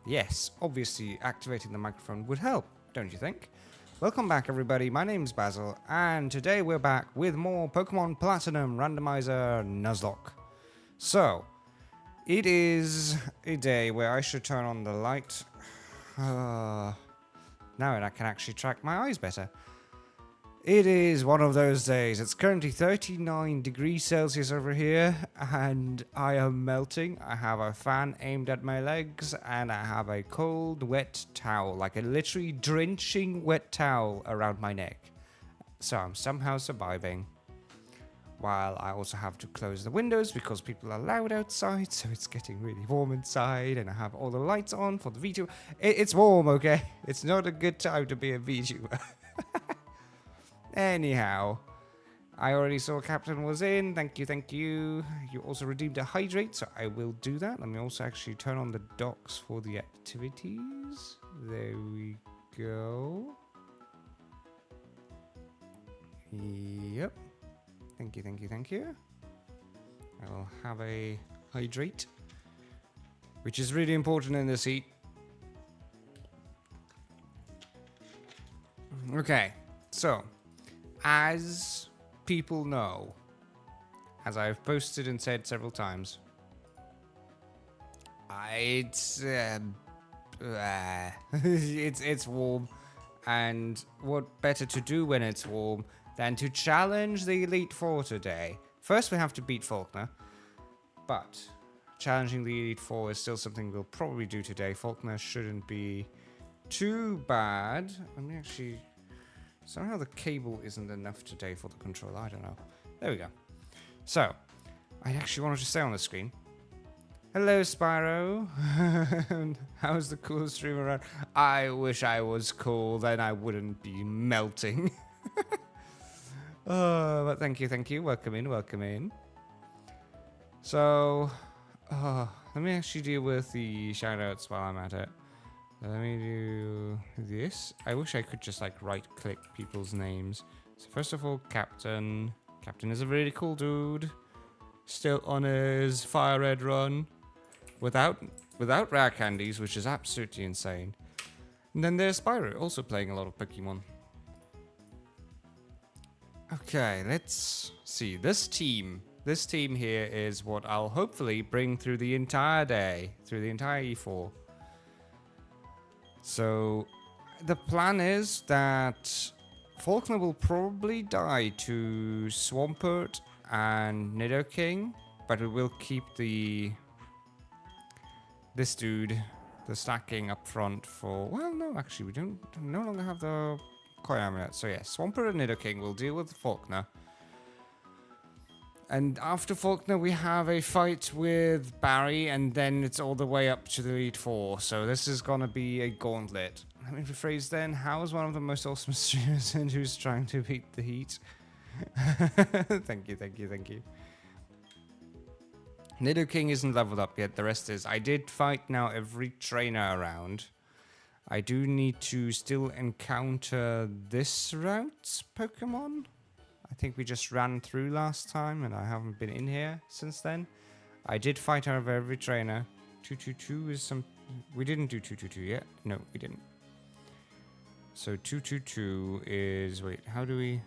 Yes, obviously activating the microphone would help, don't you think? Welcome back everybody, my name's Basil, and today we're back with more Pokemon Platinum Randomizer Nuzlocke. So, it is a day where I should turn on the light. Now I can actually track my eyes better. It is one of those days. It's currently 39 degrees Celsius over here, and I am melting. I have a fan aimed at my legs, and I have a cold, wet towel, like a literally drenching wet towel around my neck. So I'm somehow surviving. While I also have to close the windows because people are loud outside, so it's getting really warm inside, and I have all the lights on for the VTuber. It's warm, okay? It's not a good time to be a VTuber. Anyhow, I already saw Captain was in. Thank you, thank you. You also redeemed a hydrate, so I will do that. Let me also actually turn on the docks for the activities. There we go. Yep. Thank you, thank you, thank you. I will have a hydrate, which is really important in this heat. Okay, so as people know, as I've posted and said several times, it's warm, and what better to do when it's warm than to challenge the Elite Four today? First, we have to beat Faulkner, but challenging the Elite Four is still something we'll probably do today. Faulkner shouldn't be too bad. Let me actually. Somehow the cable isn't enough today for the controller. I don't know. There we go. So, I actually wanted to stay on the screen. Hello, Spyro. How's the cool stream around? I wish I was cool, then I wouldn't be melting. Oh, but thank you, thank you. Welcome in, welcome in. So, let me actually deal with the shoutouts while I'm at it. Let me do this. I wish I could just like right click people's names. So first of all, Captain. Captain is a really cool dude. Still on his fire red run. Without rare candies, which is absolutely insane. And then there's Spyro, also playing a lot of Pokemon. Okay, let's see. This team here is what I'll hopefully bring through the entire day. Through the entire E4. So, the plan is that Faulkner will probably die to Swampert and Nidoking, but we will keep this dude, the stacking up front for, well, no, actually, we no longer have the Koi Amulet. So yeah, Swampert and Nidoking will deal with Faulkner. And after Faulkner, we have a fight with Barry, and then it's all the way up to the Elite Four. So this is gonna be a gauntlet. Let me rephrase then. How is one of the most awesome streamers and who's trying to beat the heat? Thank you, thank you, thank you. Nidoking isn't leveled up yet. The rest is. I did fight now every trainer around. I do need to still encounter this route's Pokemon. I think we just ran through last time, and I haven't been in here since then. I did fight over every trainer. 222 is some... We didn't do 222 yet. No, we didn't. So 222 is... Wait, how do we...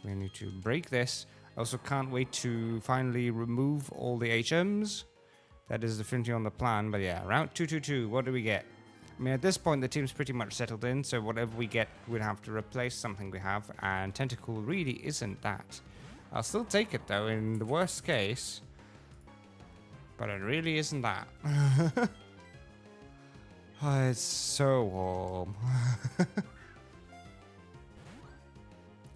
We need to break this. I also can't wait to finally remove all the HMs. That is definitely on the plan. But yeah, route 222, what do we get? I mean, at this point, the team's pretty much settled in, so whatever we get, we'd have to replace something we have, and Tentacle really isn't that. I'll still take it, though, in the worst case, but it really isn't that. Oh, it's so warm.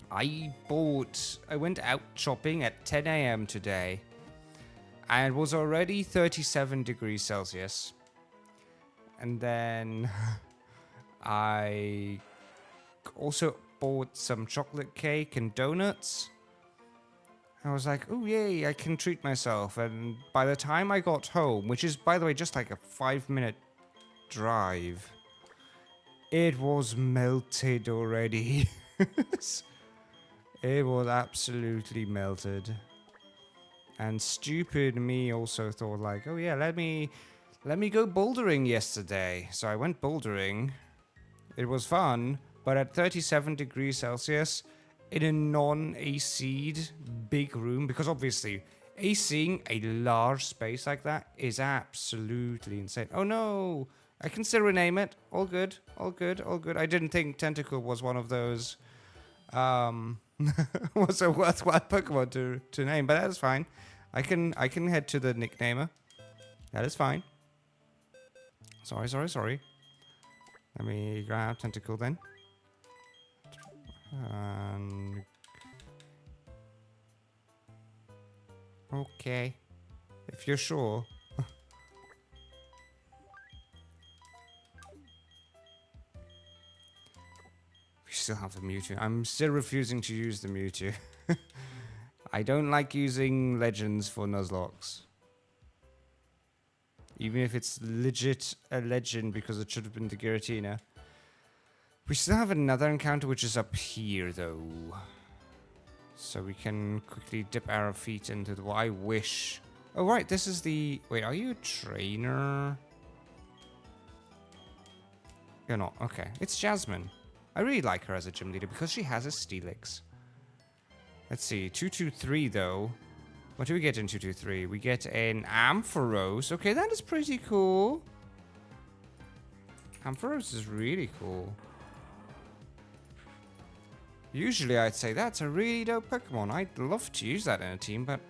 I went out shopping at 10 AM today, and it was already 37 degrees Celsius. And then I also bought some chocolate cake and donuts. I was like, oh yay, I can treat myself. And by the time I got home, which is, by the way, just like a 5-minute drive, It was melted already. It was absolutely melted. And stupid me also thought like, oh yeah, let me go bouldering yesterday. So I went bouldering. It was fun, but at 37 degrees Celsius in a non-AC'd big room, because obviously ACing a large space like that is absolutely insane. Oh no! I can still rename it. All good, all good, all good. I didn't think Tentacle was one of those was a worthwhile Pokemon to name, but that's fine. I can head to the nicknamer. That is fine. Sorry. Let me grab Tentacle then. Okay. If you're sure. We still have the Mewtwo. I'm still refusing to use the Mewtwo. I don't like using legends for Nuzlockes. Even if it's legit a legend because it should have been the Giratina. We still have another encounter which is up here though. So we can quickly dip our feet into the... I wish... Oh right, this is the... Wait, are you a trainer? You're not. Okay. It's Jasmine. I really like her as a gym leader because she has a Steelix. Let's see. 223 though. What do we get in 223? We get an Ampharos. Okay, that is pretty cool. Ampharos is really cool. Usually I'd say that's a really dope Pokemon. I'd love to use that in a team, but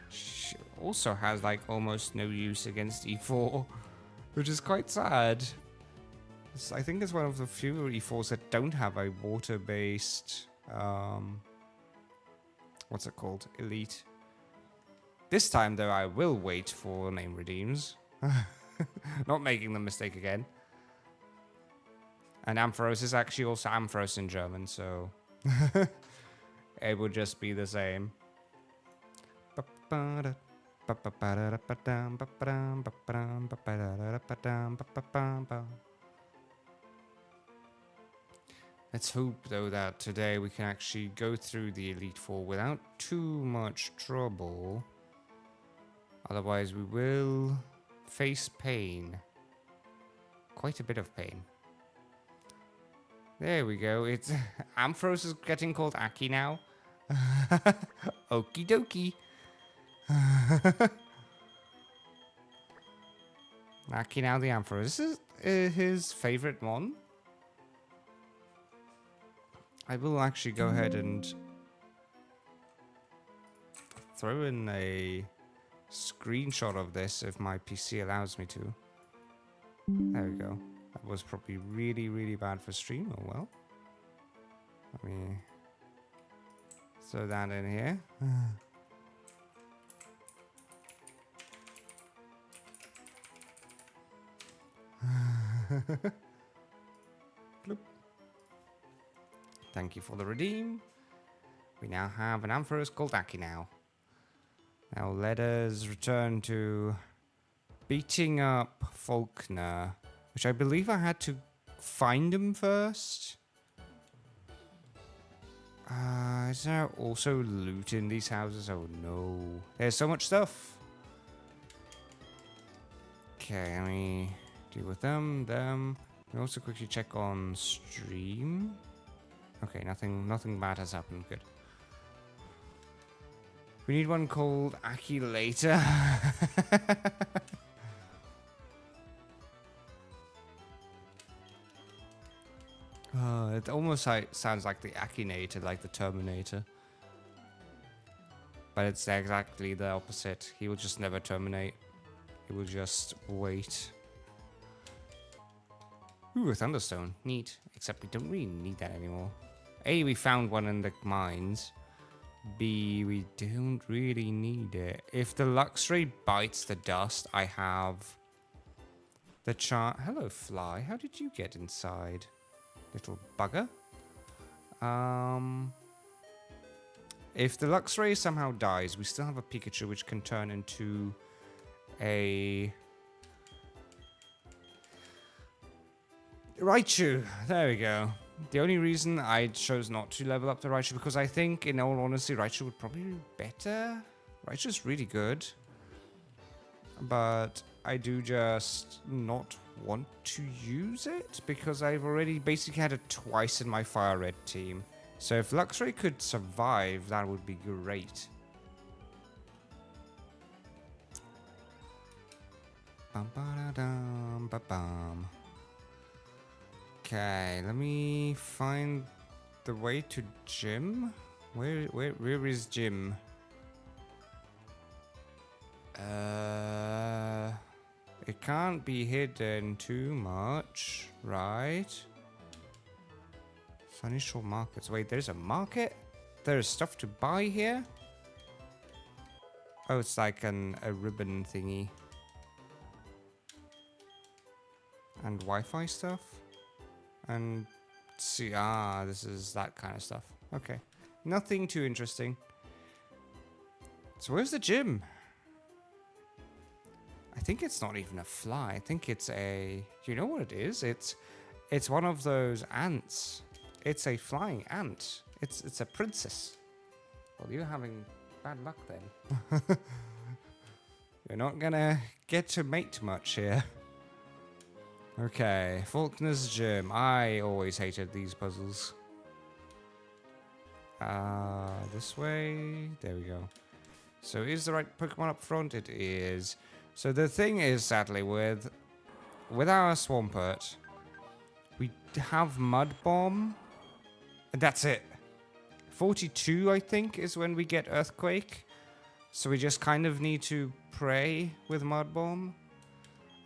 she also has like almost no use against E4, which is quite sad. I think it's one of the few E4s that don't have a water-based, what's it called? Elite. This time though, I will wait for name redeems. Not making the mistake again. And Ampharos is actually also Ampharos in German, so it would just be the same. Let's hope though that today we can actually go through the Elite Four without too much trouble. Otherwise we will face pain. Quite a bit of pain. There we go. It's Ampharos is getting called Aki now. Okie dokie. Aki now the Ampharos. This is his favorite one. I will actually go ahead and throw in a screenshot of this if my PC allows me to. There we go. That was probably really, really bad for stream. Oh well. Let me throw that in here. Bloop. Thank you for the redeem. We now have an Ampharos called Aki now. Now let us return to beating up Faulkner, which I believe I had to find him first. Is there also loot in these houses? Oh no. There's so much stuff. Okay, let me deal with them. We also quickly check on stream. Okay, nothing bad has happened. Good. We need one called Aki later. It almost sounds like the Akinator, like the Terminator. But it's exactly the opposite. He will just never terminate. He will just wait. Ooh, a Thunderstone. Neat. Except we don't really need that anymore. A, we found one in the mines. B, we don't really need it. If the Luxray bites the dust, I have the chart. Hello, Fly. How did you get inside? Little bugger. If the Luxray somehow dies, we still have a Pikachu which can turn into a Raichu. There we go. The only reason I chose not to level up the Raichu because I think, in all honesty, Raichu would probably be better. Raichu's really good. But I do just not want to use it because I've already basically had it twice in my Fire Red team. So if Luxray could survive, that would be great. Bum, ba-da-dum, ba-bum. Okay, let me find the way to gym. Where is gym? It can't be hidden too much, right? Sunny Shore Markets. Wait, there's a market? There's stuff to buy here? Oh, it's like a ribbon thingy. And Wi-Fi stuff? And see, this is that kind of stuff. Okay. Nothing too interesting. So where's the gym? I think it's not even a fly. I think it's a... You know what it is? It's one of those ants. It's a flying ant. It's a princess. Well, you're having bad luck then. You're not gonna get to mate much here. Okay, Faulkner's Gym. I always hated these puzzles. This way. There we go. So is the right Pokemon up front? It is. So the thing is, sadly, with our Swampert, we have Mud Bomb. And that's it. 42, I think, is when we get Earthquake. So we just kind of need to pray with Mud Bomb.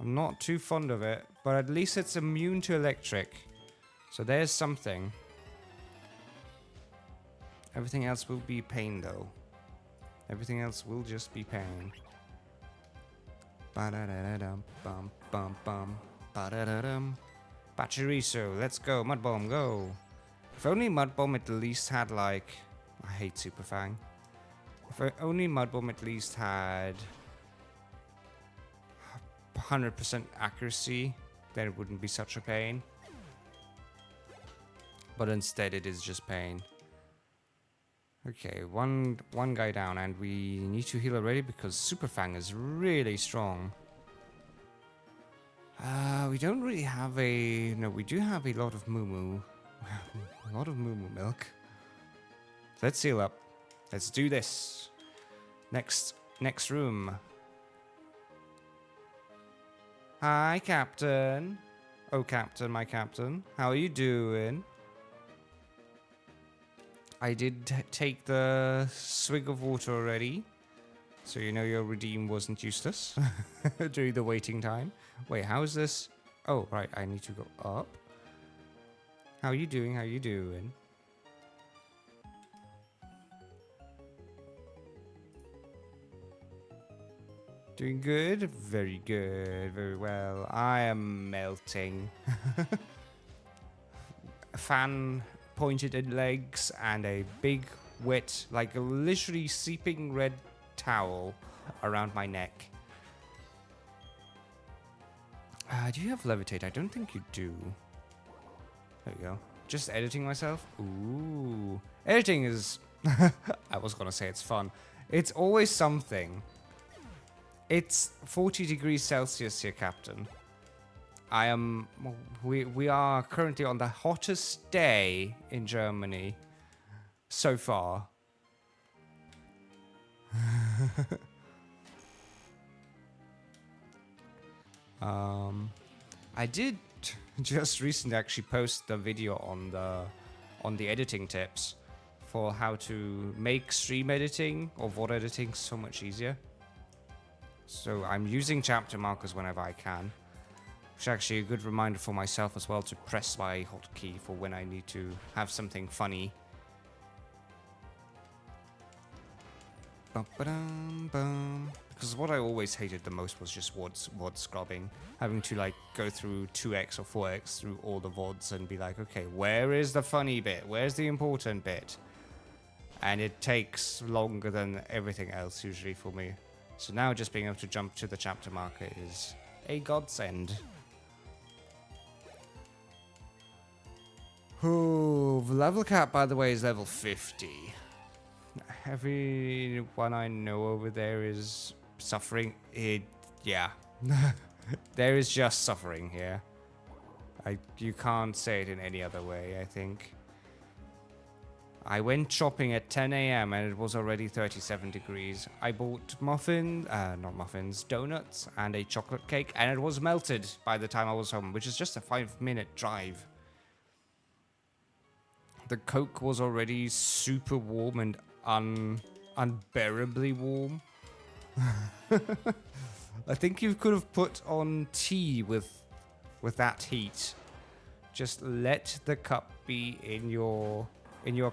I'm not too fond of it, but at least it's immune to electric. So there's something. Everything else will be pain, though. Everything else will just be pain. Ba-da-da-da-dum, bum, bum, bum. Ba-da-da-dum. Pachirisu, let's go. Mud Bomb, go. If only Mud Bomb at least had, like... I hate Super Fang. If only Mud Bomb at least had... 100% accuracy, then it wouldn't be such a pain. But instead it is just pain. Okay, one guy down, and we need to heal already because Super Fang is really strong. We don't really have a... No, we do have a lot of Moo Moo. A lot of Moo Moo milk. Let's heal up. Let's do this. Next room. Hi, Captain. Oh, Captain, my Captain. How are you doing? I did take the swig of water already. So you know your redeem wasn't useless during the waiting time. Wait, how is this? Oh, right, I need to go up. How are you doing? How are you doing? Doing good? Very good. Very well. I am melting. Fan pointed at legs and a big wet, like a literally seeping red towel around my neck. Do you have levitate? I don't think you do. There you go. Just editing myself? Ooh. Editing is... I was gonna say it's fun. It's always something. It's 40 degrees Celsius here, Captain. We are currently on the hottest day in Germany so far. I did just recently actually post the video on the editing tips for how to make stream editing or VOD editing so much easier. So I'm using chapter markers whenever I can, which is actually a good reminder for myself as well to press my hotkey for when I need to have something funny. Because what I always hated the most was just VOD scrubbing. Having to like go through 2x or 4x through all the VODs and be like, okay, where is the funny bit? Where's the important bit? And it takes longer than everything else usually for me. So now just being able to jump to the chapter marker is a godsend. Oh, the level cap, by the way, is level 50. Everyone I know over there is suffering. Yeah. There is just suffering here. You can't say it in any other way, I think. I went shopping at 10 a.m. and it was already 37 degrees. I bought donuts and a chocolate cake, and it was melted by the time I was home, which is just a 5-minute drive. The Coke was already super warm and unbearably warm. I think you could have put on tea with that heat. Just let the cup be in your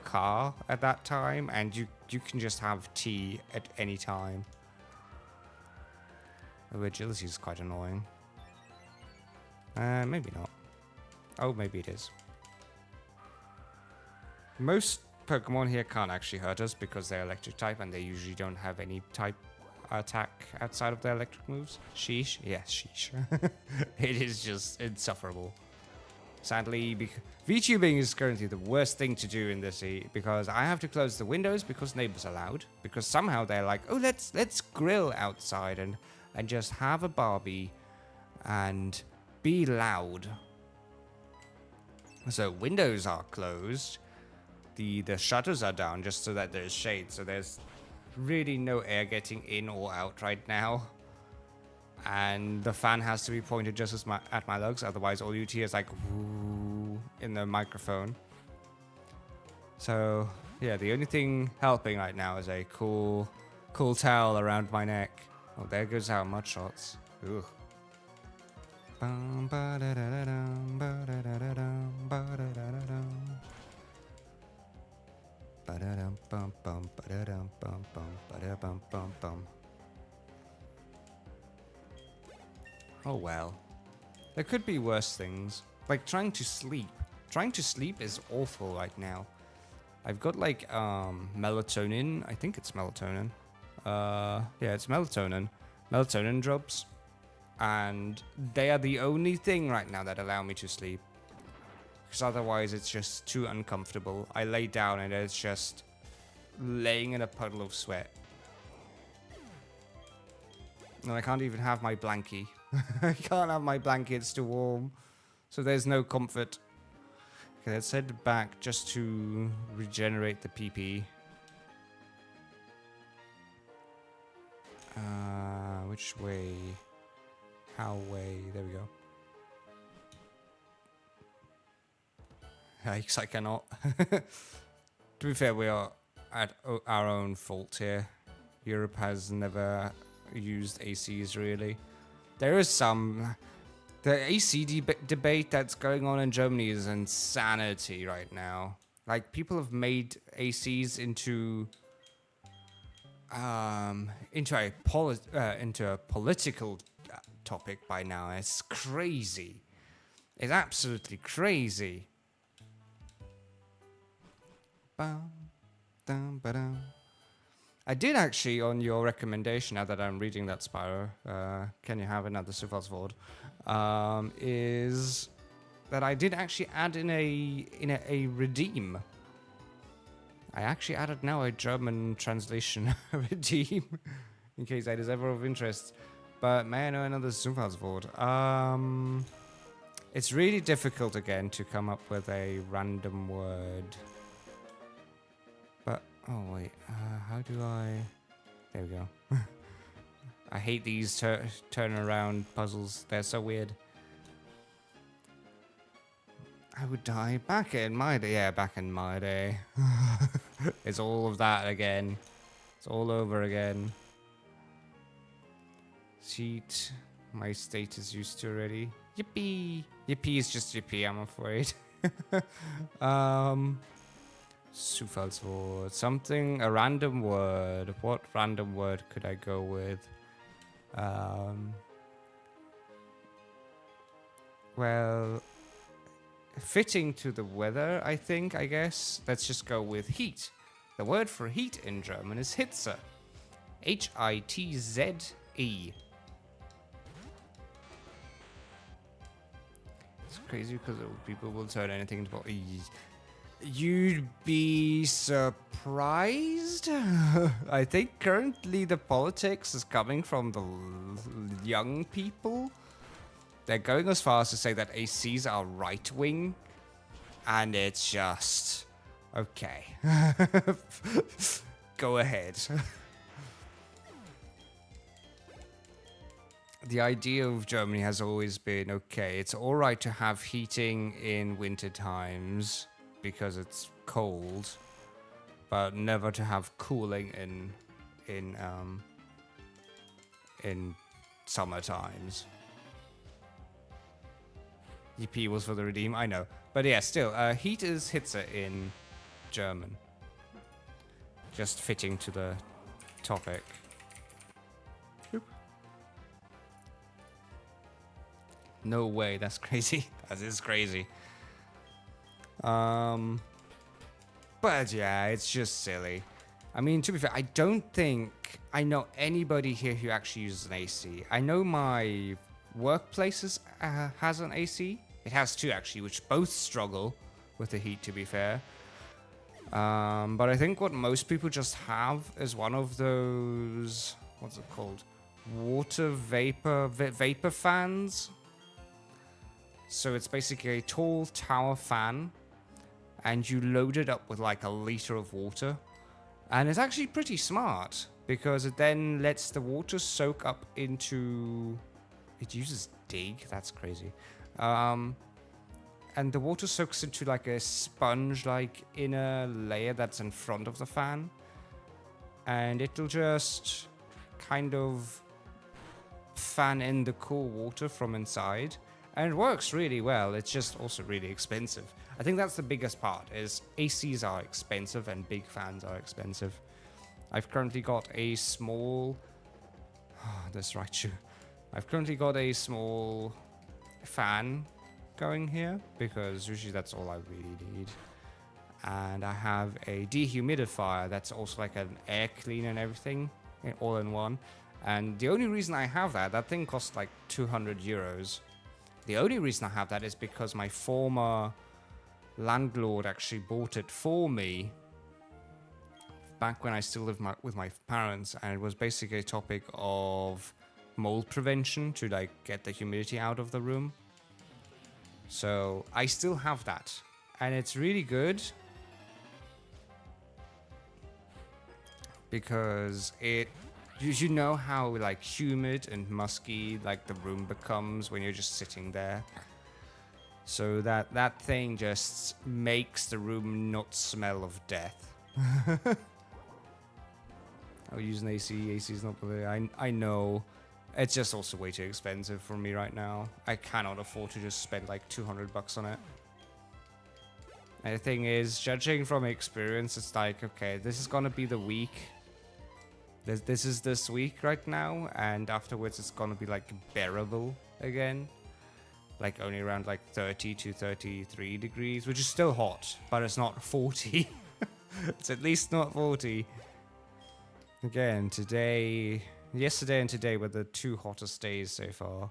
car at that time, and you can just have tea at any time. Oh, agility is quite annoying. Maybe not. Oh, maybe it is. Most Pokemon here can't actually hurt us because they're electric type, and they usually don't have any type attack outside of their electric moves. Sheesh. Yes, sheesh. It is just insufferable. Sadly, VTubing is currently the worst thing to do in this heat because I have to close the windows because neighbors are loud. Because somehow they're like, oh, let's grill outside and just have a Barbie and be loud. So windows are closed. The shutters are down just so that there's shade. So there's really no air getting in or out right now. And the fan has to be pointed just at my legs, otherwise all you hear is like whoo in the microphone. So yeah, the only thing helping right now is a cool towel around my neck. Oh, there goes our mud shots. Ugh. Oh well. There could be worse things. Like trying to sleep. Trying to sleep is awful right now. I've got like melatonin. I think it's melatonin. Yeah, it's melatonin. Melatonin drops. And they are the only thing right now that allow me to sleep. Because otherwise it's just too uncomfortable. I lay down and it's just laying in a puddle of sweat. And I can't even have my blankie. I can't have my blankie, it's too warm. So there's no comfort. Okay, let's head back just to regenerate the PP. Which way? How way? There we go. Yikes, I cannot. To be fair, we are at our own fault here. Europe has never used ACs, really. There is some... The AC debate that's going on in Germany is insanity right now. Like, people have made ACs into a political topic by now. It's crazy. It's absolutely crazy. I did actually, on your recommendation, now that I'm reading that Spyro, can you have another Sword? Is that I did actually add in a redeem. I actually added now a German translation redeem, in case that is ever of interest. But may I know another Sword? It's really difficult again to come up with a random word. But oh wait, how do I? There we go. I hate these turnaround puzzles. They're so weird. I would die back in my day. Yeah, back in my day. It's all of that again. It's all over again. Cheat. My state is used to already. Yippee! Yippee is just yippee, I'm afraid. Zufallswort. Something, a random word. What random word could I go with? Well, fitting to the weather, I guess. Let's just go with heat. The word for heat in German is Hitze. Hitze. It's crazy because people will turn anything into... You'd be surprised? I think currently the politics is coming from the young people. They're going as far as to say that ACs are right-wing. And it's just... Okay. Go ahead. The idea of Germany has always been, okay, it's alright to have heating in winter times because it's cold, but never to have cooling in summer times. EP was for the redeem, I know. But yeah, still, heat is Hitze in German. Just fitting to the topic. Oop. No way, that's crazy. That is crazy. But yeah, it's just silly. I mean, to be fair, I don't think I know anybody here who actually uses an AC. I know my workplace has an AC. It has two, actually, which both struggle with the heat, to be fair. But I think what most people just have is one of those... What's it called? Water vapor fans. So it's basically a tall tower fan. And you load it up with like a liter of water. And it's actually pretty smart. Because it then lets the water soak up into... It uses dig. That's crazy. And the water soaks into like a sponge-like inner layer that's in front of the fan. And it'll just kind of fan in the cool water from inside. And it works really well. It's just also really expensive. I think that's the biggest part, is ACs are expensive and big fans are expensive. I've currently got a small... that's right, too. I've currently got a small fan going here, because usually that's all I really need. And I have a dehumidifier that's also like an air cleaner and everything, all in one. And the only reason I have that thing costs like 200 euros. The only reason I have that is because my former landlord actually bought it for me back when I still lived with my parents, and it was basically a topic of mold prevention to like get the humidity out of the room. So I still have that, and it's really good because you know how like humid and musky like the room becomes when you're just sitting there. So that thing just makes the room not smell of death. I'll use an AC. AC's not really... I know. It's just also way too expensive for me right now. I cannot afford to just spend like 200 bucks on it. And the thing is, judging from experience, it's like, okay, this is gonna be the week. This is this week right now, and afterwards it's gonna be like bearable again. Like only around like 30 to 33 degrees, which is still hot, but it's not 40. It's at least not 40. Again, yesterday and today were the two hottest days so far.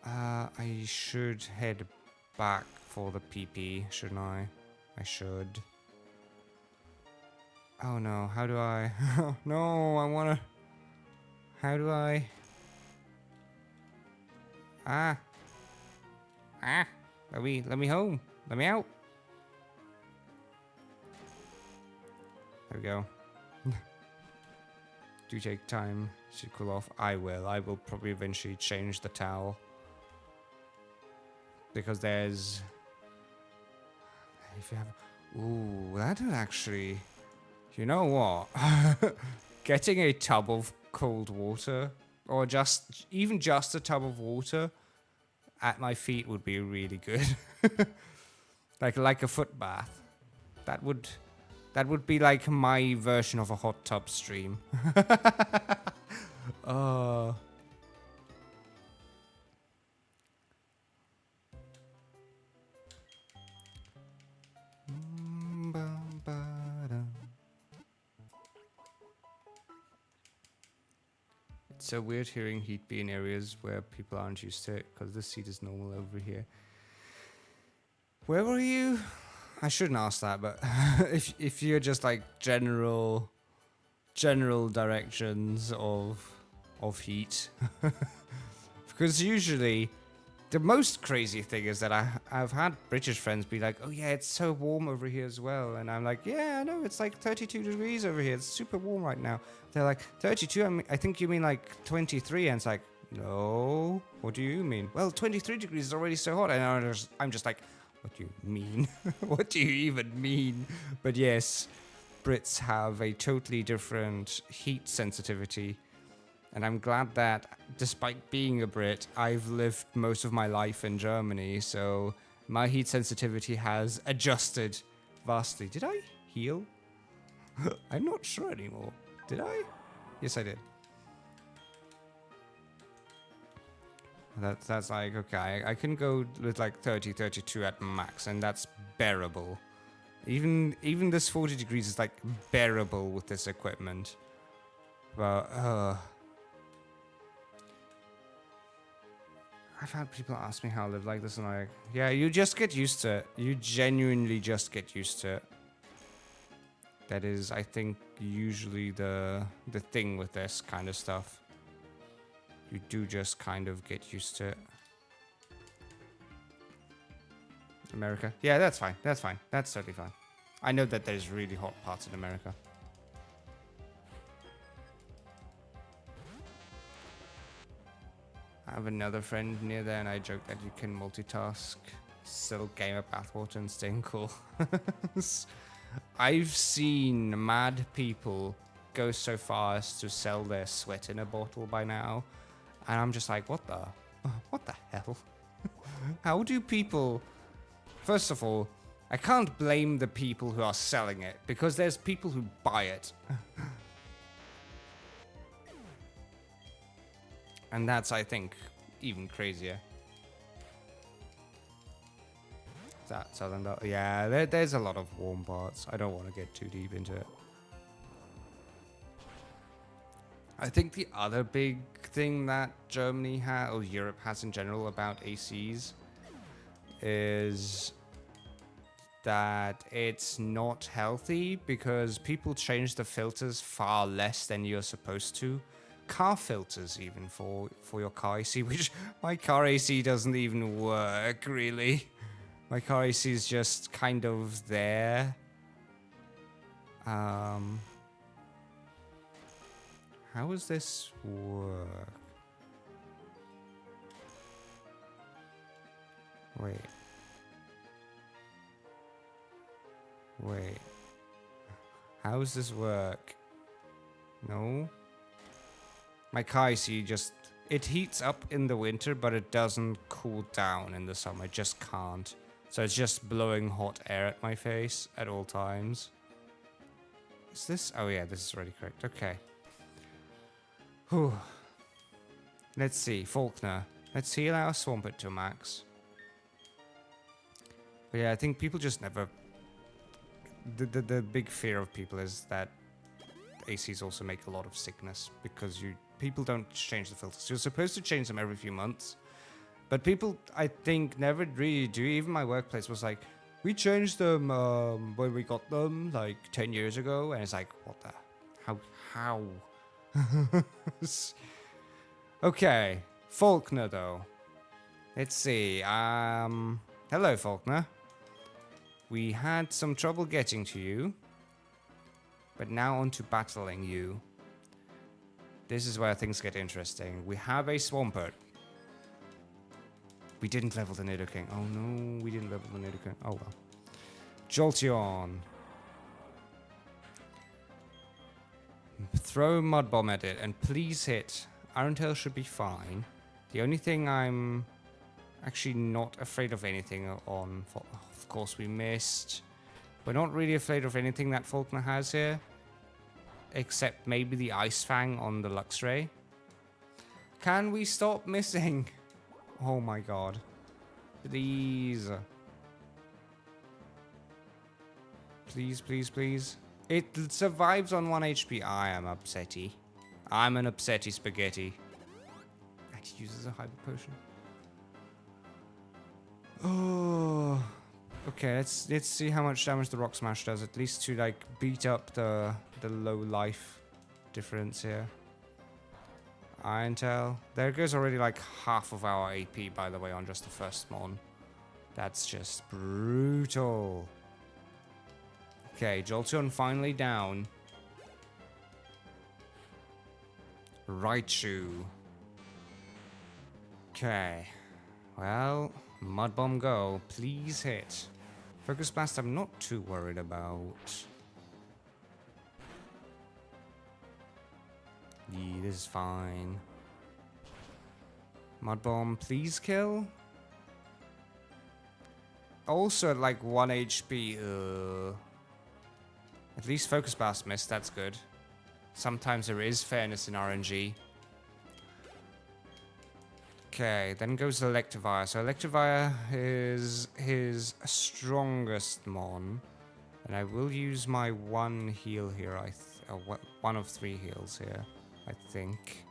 I should head back for the PP, shouldn't I? I should. Oh no, how do I? No, I wanna... How do I... Let me home. Let me out. There we go. Do take time to cool off. I will probably eventually change the towel. Because there's... If you have... Ooh, that is actually... You know what? Getting a tub of cold water, or even just a tub of water at my feet would be really good. like a foot bath. That would be like my version of a hot tub stream. Oh. It's It's so weird hearing heat be in areas where people aren't used to it, because this seat is normal over here. Where were you? I shouldn't ask that, but if you're just like general directions of heat, because usually the most crazy thing is that I've had British friends be like, oh yeah, it's so warm over here as well, and I'm like, yeah, I know, it's like 32 degrees over here, it's super warm right now. They're like, 32? I think you mean like 23, and it's like, no, what do you mean? Well, 23 degrees is already so hot, and I'm just like, what do you mean? What do you even mean? But yes, Brits have a totally different heat sensitivity. And I'm glad that, despite being a Brit, I've lived most of my life in Germany, so my heat sensitivity has adjusted vastly. Did I heal? I'm not sure anymore. Did I? Yes, I did. That's like, okay, I can go with like 30, 32 at max, and that's bearable. Even this 40 degrees is like bearable with this equipment. But, I've had people ask me how I live like this, and I'm like, yeah, you just get used to it. You genuinely just get used to it. That is, I think, usually the thing with this kind of stuff. You do just kind of get used to it. America? Yeah, that's fine. That's fine. That's totally fine. I know that there's really hot parts in America. I have another friend near there, and I joke that you can multitask, still game at bathwater, and staying cool. I've seen mad people go so far as to sell their sweat in a bottle by now, and I'm just like, what the hell? How do people... First of all, I can't blame the people who are selling it, because there's people who buy it. And that's, I think, even crazier. Is that Southern Belt? Yeah, there's a lot of warm parts. I don't want to get too deep into it. I think the other big thing that Germany has, or Europe has in general, about ACs is that it's not healthy, because people change the filters far less than you're supposed to. Car filters even for your car AC, which my car AC doesn't even work really. My car AC is just kind of there. How does this work? Wait. How does this work? No. My car AC just... It heats up in the winter, but it doesn't cool down in the summer. It just can't. So it's just blowing hot air at my face at all times. Is this... Oh yeah, this is already correct. Okay. Whew. Let's see. Faulkner. Let's heal our Swampert to max. But yeah, I think people just never... The big fear of people is that ACs also make a lot of sickness, because people don't change the filters. You're supposed to change them every few months, but people, I think, never really do. Even my workplace was like, we changed them when we got them like 10 years ago, and it's like, what the... How? Okay, Faulkner though. Let's see. Hello, Faulkner. We had some trouble getting to you, but now on to battling you. This is where things get interesting. We have a Swampert. We didn't level the Nidoking. Oh no, we didn't level the Nidoking. Oh well. Jolteon. Throw Mud Bomb at it, and please hit. Iron Tail should be fine. The only thing I'm actually not afraid of anything on... Of course we missed. We're not really afraid of anything that Faulkner has here. Except maybe the Ice Fang on the Luxray. Can we stop missing? Oh my god. Please. Please, please, please. It survives on 1 HP. I am upsetty. I'm an upsetty spaghetti. Actually uses a hyper potion. Oh, okay. Let's see how much damage the rock smash does. At least to like beat up the low life difference here. Iron Tail. There goes already like half of our AP, by the way, on just the first mon. That's just brutal. Okay, Jolteon finally down. Raichu. Okay. Well, Mud Bomb go. Please hit. Focus Blast I'm not too worried about. Yeah, this is fine. Mud Bomb, please kill. Also at like 1 HP. At least Focus Blast missed, that's good. Sometimes there is fairness in RNG. Okay, then goes Electivire. So Electivire is his strongest mon. And I will use my one heal here, one of 3 heals here, I think.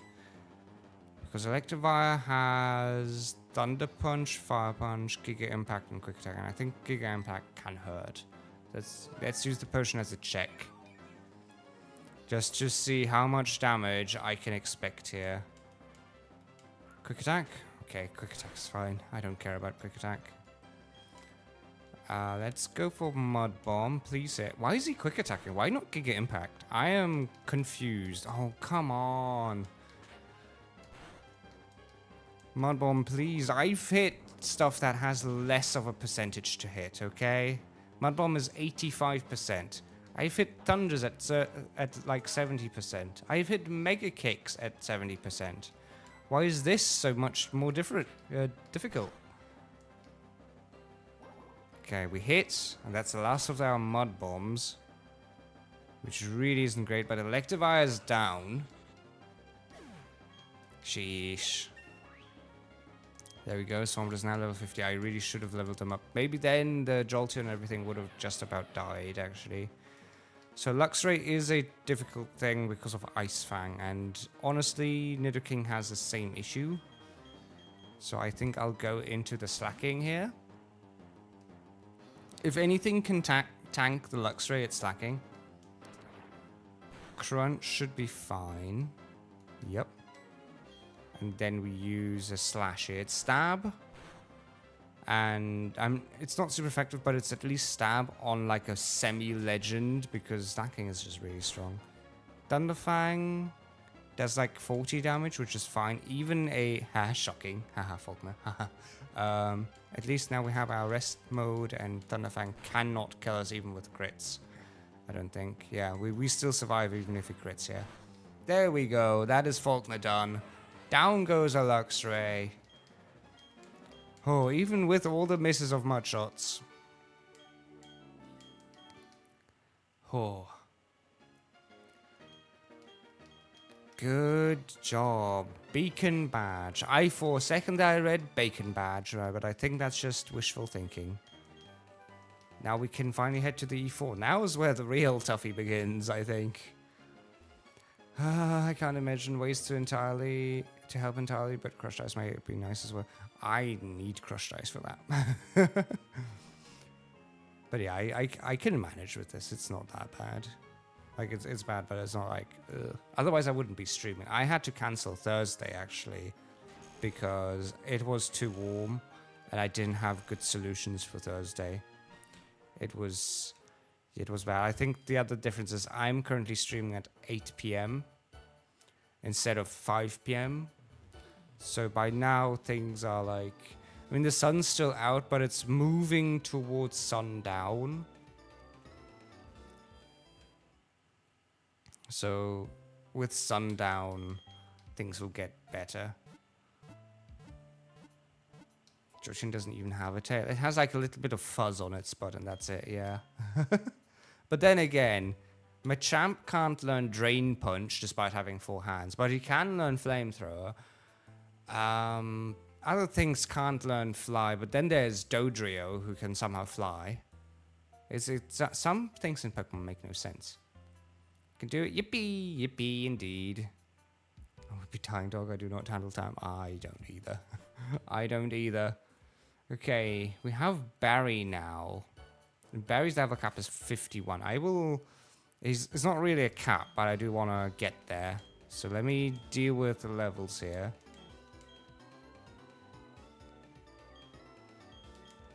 Because Electivire has Thunder Punch, Fire Punch, Giga Impact, and Quick Attack. And I think Giga Impact can hurt. Let's use the potion as a check. Just to see how much damage I can expect here. Quick Attack? Okay, Quick Attack is fine. I don't care about Quick Attack. Let's go for Mud Bomb. Please hit. Why is he Quick Attacking? Why not Giga Impact? I am confused. Oh, come on. Mud Bomb, please. I've hit stuff that has less of a percentage to hit, okay? Mud Bomb is 85%. I've hit Thunders at like 70%. I've hit Mega Kicks at 70%. Why is this so much more difficult? Okay, we hit, and that's the last of our Mud Bombs. Which really isn't great, but Electivire is down. Sheesh. There we go, Swampert is now level 50. I really should have leveled them up. Maybe then the Jolteon and everything would have just about died, actually. So Luxray is a difficult thing because of Ice Fang, and honestly, Nidoking has the same issue. So I think I'll go into the Slacking here. If anything can tank the Luxray, it's Slacking. Crunch should be fine. Yep. And then we use a Slash here. It's Stab. And it's not super effective, but it's at least Stab on like a semi-legend because Slacking is just really strong. Thunderfang does like 40 damage, which is fine. Even a... shocking. Haha, Faulkner. Haha. At least now we have our rest mode, and Thunderfang cannot kill us even with crits. I don't think. Yeah, we still survive even if he crits here. There we go. That is Faulkner done. Down goes a Luxray. Oh, even with all the misses of mud shots. Oh. Good job. Beacon Badge. For a second I read Bacon Badge, right, but I think that's just wishful thinking. Now we can finally head to the E4. Now is where the real toughie begins, I think. I can't imagine ways to help entirely, but crushed ice might be nice as well. I need crushed ice for that. But yeah, I can manage with this. It's not that bad. Like, it's bad, but it's not like... ugh. Otherwise, I wouldn't be streaming. I had to cancel Thursday, actually, because it was too warm, and I didn't have good solutions for Thursday. It was bad. I think the other difference is I'm currently streaming at 8 p.m. instead of 5 p.m. So by now, things are like... I mean, the sun's still out, but it's moving towards sundown. So with sundown, things will get better. Jolteon doesn't even have a tail. It has like a little bit of fuzz on its butt, and that's it, yeah. But then again, Machamp can't learn Drain Punch despite having 4 hands, but he can learn Flamethrower. Other things can't learn Fly, but then there's Dodrio, who can somehow fly. Some things in Pokemon make no sense. Can do it. Yippee, yippee, indeed. I would be dying dog. I do not handle time. I don't either. I don't either. Okay, we have Barry now. And Barry's level cap is 51. I will... It's not really a cap, but I do want to get there. So let me deal with the levels here.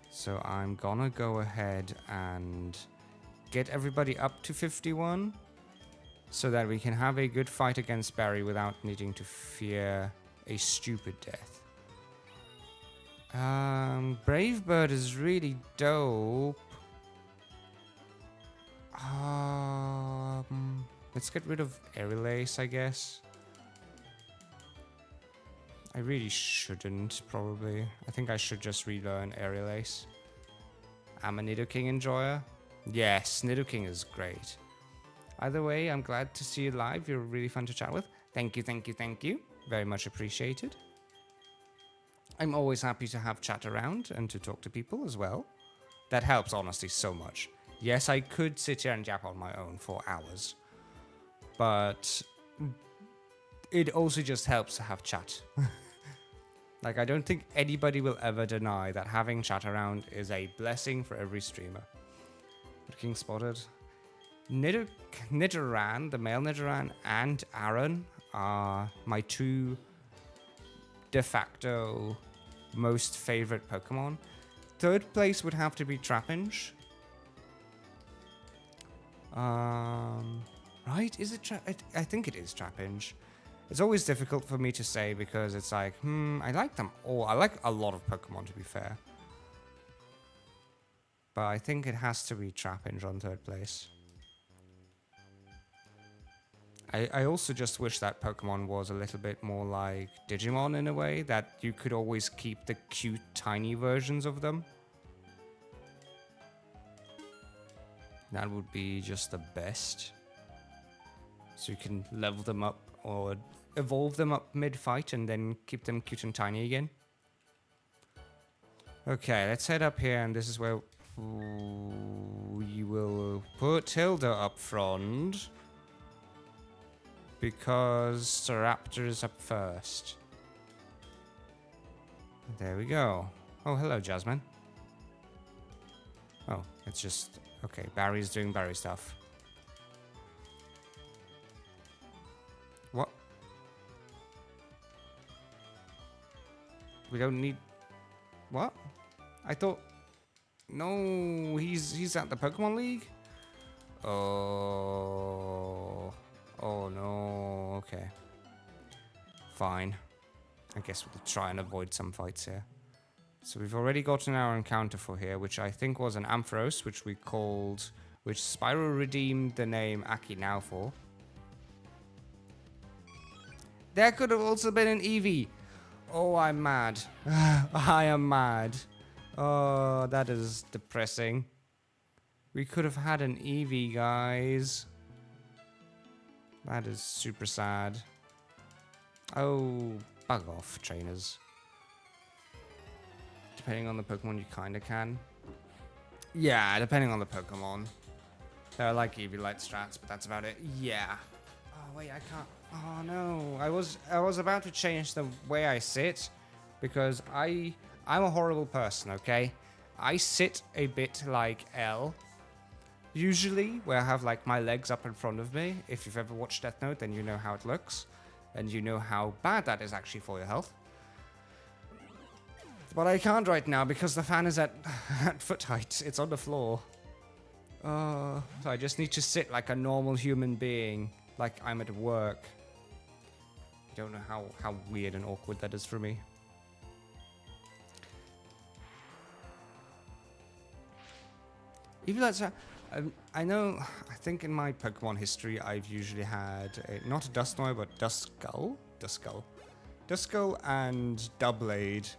So I'm gonna go ahead and get everybody up to 51 so that we can have a good fight against Barry without needing to fear a stupid death. Brave Bird is really dope. Let's get rid of Aerial Ace, I guess. I really shouldn't, probably. I think I should just relearn Aerial Ace. I'm a Nidoking enjoyer. Yes, Nidoking is great. Either way, I'm glad to see you live. You're really fun to chat with. Thank you, thank you, thank you. Very much appreciated. I'm always happy to have chat around and to talk to people as well. That helps, honestly, so much. Yes, I could sit here and jap on my own for hours. But it also just helps to have chat. Like, I don't think anybody will ever deny that having chat around is a blessing for every streamer. Looking spotted. Nidoran, the male Nidoran, and Aaron are my two de facto most favorite Pokemon. Third place would have to be Trapinch. Right? Is it I think it is Trapinch. It's always difficult for me to say because it's like, I like them all. I like a lot of Pokemon, to be fair. But I think it has to be Trapinch on third place. I also just wish that Pokemon was a little bit more like Digimon in a way, that you could always keep the cute, tiny versions of them. That would be just the best. So you can level them up or evolve them up mid-fight and then keep them cute and tiny again. Okay, let's head up here, and this is where we will put Hilda up front. Because Staraptor is up first. There we go. Oh, hello, Jasmine. Oh, it's just... Okay, Barry's doing Barry stuff. What? We don't need... What? I thought... No, he's at the Pokemon League? Oh... Oh no, okay. Fine. I guess we'll try and avoid some fights here. So we've already gotten our encounter for here, which I think was an Ampharos, which Spyro redeemed the name Aki now for. There could have also been an Eevee. Oh, I'm mad. I am mad. Oh, that is depressing. We could have had an Eevee, guys. That is super sad. Oh, bug off, trainers. Depending on the Pokemon, you kind of can. Yeah, depending on the Pokemon. There are like Eevee-Light strats, but that's about it. Yeah. Oh, wait, I can't. Oh, no. I was about to change the way I sit because I'm a horrible person, okay? I sit a bit like L. Usually, where I have like my legs up in front of me. If you've ever watched Death Note, then you know how it looks. And you know how bad that is actually for your health. But I can't right now because the fan is at foot height. It's on the floor. So I just need to sit like a normal human being. Like I'm at work. I don't know how weird and awkward that is for me. Even that's... I know, I think in my Pokemon history, I've usually had, not a Dusknoir, but Duskull and Doublade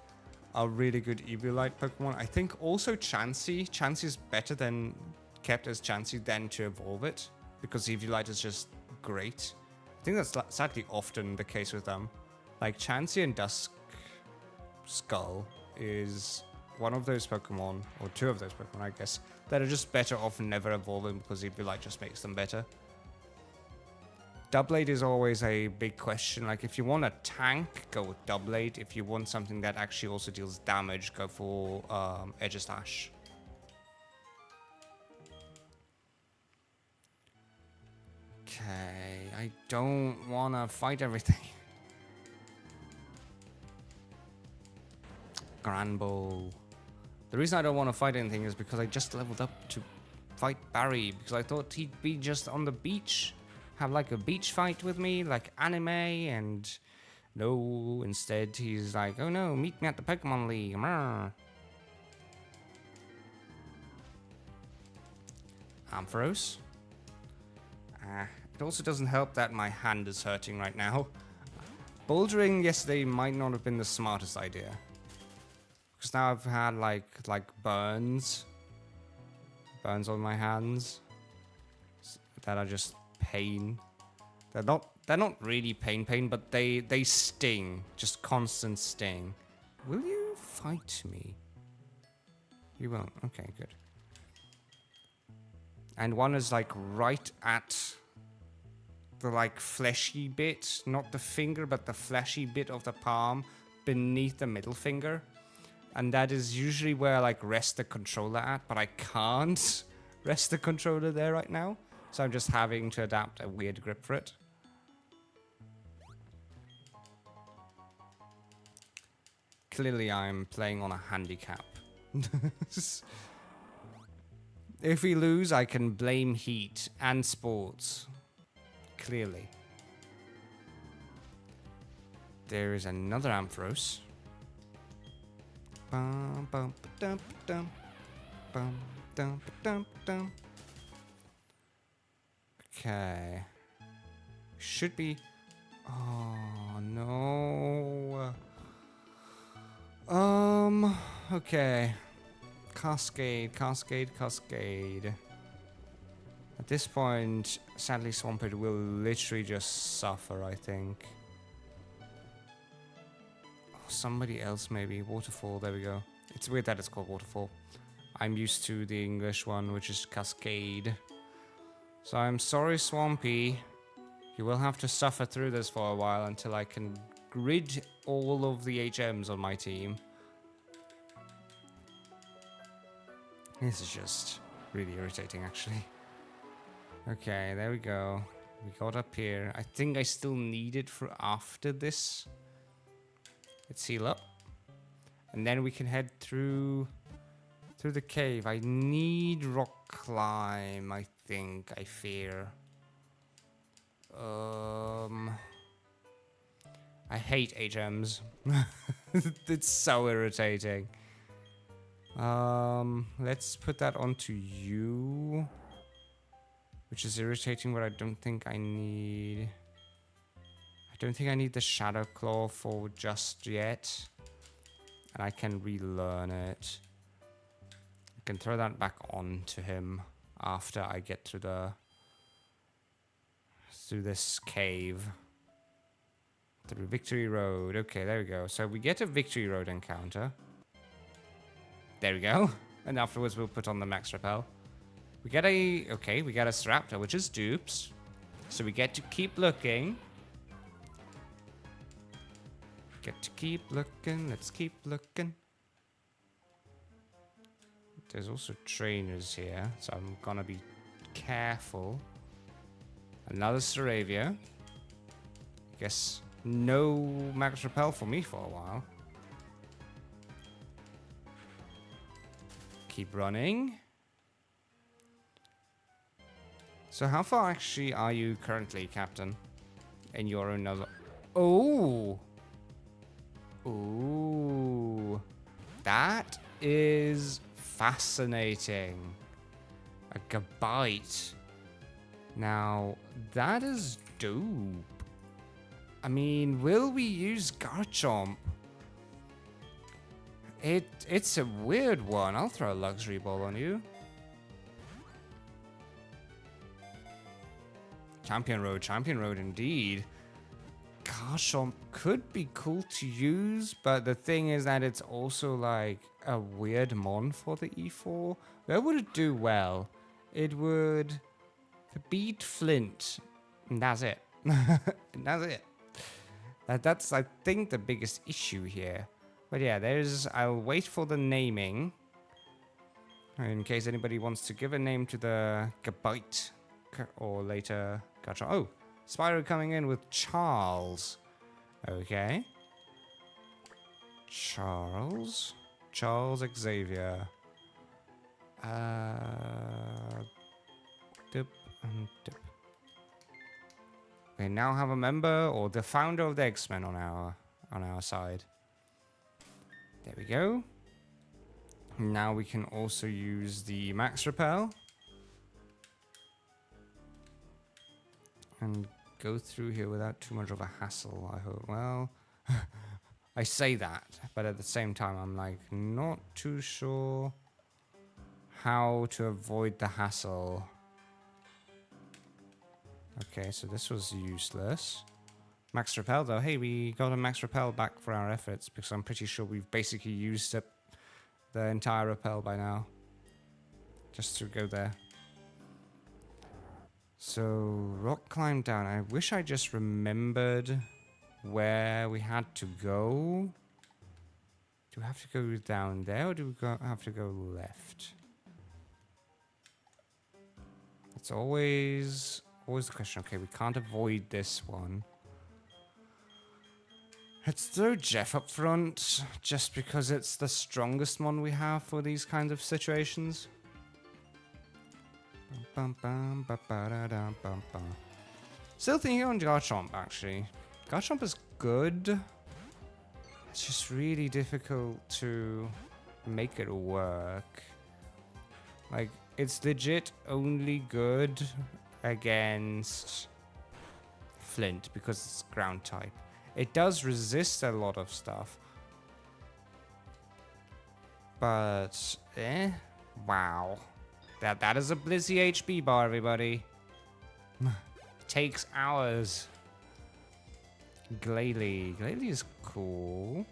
are really good Eevee-Light Pokemon. I think also Chansey. Chansey is better than kept as Chansey than to evolve it, because Eevee-Light is just great. I think that's sadly often the case with them. Like Chansey and Duskull is one of those Pokemon, or two of those Pokemon, I guess, that are just better off never evolving because Eevee-Light just makes them better. Doublade is always a big question. Like, if you want a tank, go with Doublade. If you want something that actually also deals damage, go for Edge-Slash. Okay, I don't want to fight everything. Granbull. The reason I don't want to fight anything is because I just leveled up to fight Barry, because I thought he'd be just on the beach, have like a beach fight with me, like anime, and no, instead he's like, oh no, meet me at the Pokemon League. Ampharos. It also doesn't help that my hand is hurting right now. Bouldering yesterday might not have been the smartest idea. Because now I've had like burns on my hands that are just pain. They're not really pain, but they sting, just constant sting. Will you fight me? You won't. Okay, good. And one is like right at the like fleshy bit, not the finger, but the fleshy bit of the palm beneath the middle finger. And that is usually where I like rest the controller at, but I can't rest the controller there right now. So I'm just having to adapt a weird grip for it. Clearly I'm playing on a handicap. If we lose, I can blame heat and sports. Clearly. There is another Ampharos. Bum, bum, ba-dum, ba-dum. Bum, dum, ba-dum, ba-dum. Okay. Should be... Oh, no. Okay. Cascade. At this point, sadly, Swampert will literally just suffer, I think. Oh, somebody else maybe. Waterfall, there we go. It's weird that it's called Waterfall. I'm used to the English one, which is Cascade. So I'm sorry, Swampy. You will have to suffer through this for a while until I can grid all of the HMs on my team. This is just really irritating, actually. Okay, there we go. We got up here. I think I still need it for after this. Let's heal up. And then we can head through the cave. I need rock climb, I think, I fear. I hate HMs. It's so irritating. Let's put that onto you. Which is irritating, but I don't think I need... I don't think I need the Shadow Claw for just yet. And I can relearn it. I can throw that back on to him after I get through this cave. Through Victory Road. Okay, there we go. So we get a Victory Road encounter. There we go. And afterwards we'll put on the Max Repel. We get a... Okay, we got a Staraptor, which is dupes. So we get to keep looking. Get to keep looking. Let's keep looking. There's also trainers here, so I'm gonna be careful. Another Staravia. Guess no Max Repel for me for a while. Keep running. So how far actually are you currently, Captain? In your own Nuzlocke? Oh! Ooh. That is fascinating. A Gabite. Now, that is dope. I mean, will we use Garchomp? It's a weird one. I'll throw a Luxury Ball on you. Champion Road indeed. Garchomp could be cool to use, but the thing is that it's also like a weird mon for the E4. Where would it do well? It would beat Flint, and that's it. And that's it. That's, I think, the biggest issue here. But yeah, I'll wait for the naming. In case anybody wants to give a name to the Gabyte. Or later, Gotcha. Oh, Spyro coming in with Charles. Okay. Charles Xavier. Dip and dip. We now have a member or the founder of the X-Men on our side. There we go. Now we can also use the Max Repel. And go through here without too much of a hassle, I hope. Well, I say that, but at the same time, I'm like not too sure how to avoid the hassle. Okay, so this was useless. Max Repel, though. Hey, we got a Max Repel back for our efforts, because I'm pretty sure we've basically used up the entire Repel by now. Just to go there. So, rock climb down. I wish I just remembered where we had to go. Do we have to go down there, or do we have to go left? It's always the question. Okay, we can't avoid this one. Let's throw Jeff up front, just because it's the strongest one we have for these kinds of situations. Still thinking on Garchomp, actually. Garchomp is good. It's just really difficult to make it work. Like, it's legit only good against Flint because it's ground type. It does resist a lot of stuff. But, wow. That is a Blizzy HP bar, everybody. It takes hours. Glalie. Glalie is cool.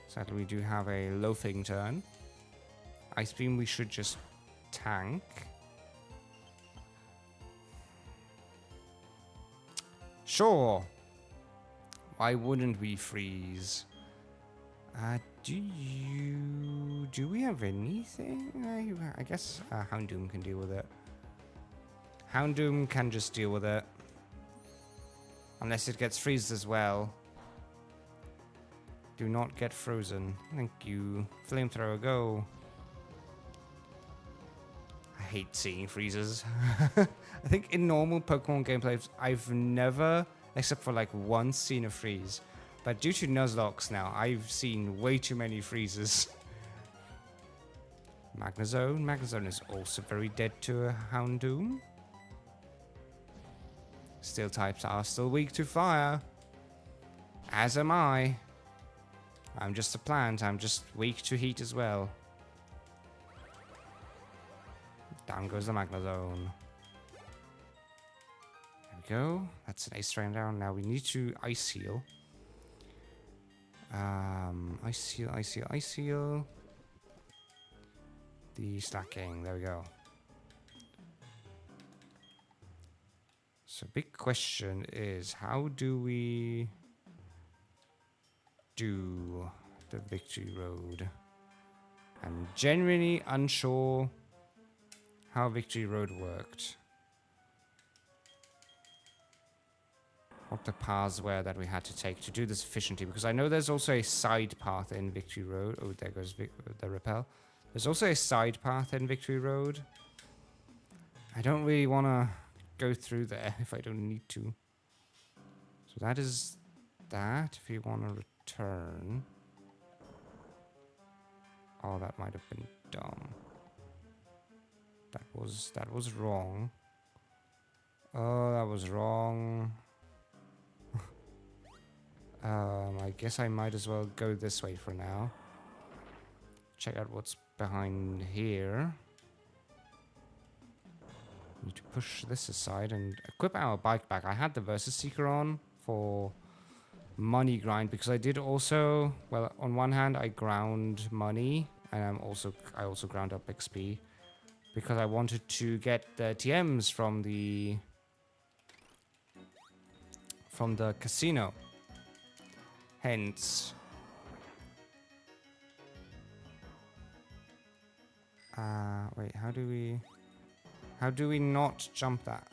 Sadly, we do have a loafing turn. Ice Beam we should just tank. Sure. Why wouldn't we freeze? Do we have anything? I guess Houndoom can deal with it. Houndoom can just deal with it. Unless it gets freezed as well. Do not get frozen. Thank you. Flamethrower, go. I hate seeing freezes. I think in normal Pokemon gameplay, I've never, except for like once, seen a freeze. But due to Nuzlocke now, I've seen way too many freezes. Magnezone. Magnezone is also very dead to a Houndoom. Steel types are still weak to fire. As am I. I'm just a plant. I'm just weak to heat as well. Down goes the Magnezone. There we go. That's an Ace Rain down. Now we need to Ice Heal. Ice Heal. The Slacking. There we go. So big question is, how do we do the Victory Road? I'm genuinely unsure how Victory Road worked. What the paths were that we had to take to do this efficiently, because I know there's also a side path in Victory Road. Oh, there goes the Repel. There's also a side path in Victory Road. I don't really want to go through there if I don't need to. So that is that. If you want to return. Oh, that might have been dumb. That was wrong. Oh, that was wrong. I guess I might as well go this way for now. Check out what's behind here. Need to push this aside and equip our bike back. I had the Versus Seeker on for money grind because I did also, well, on one hand I ground money and I also ground up XP because I wanted to get the TMs from the from the casino. Hence... wait, how do we not jump that?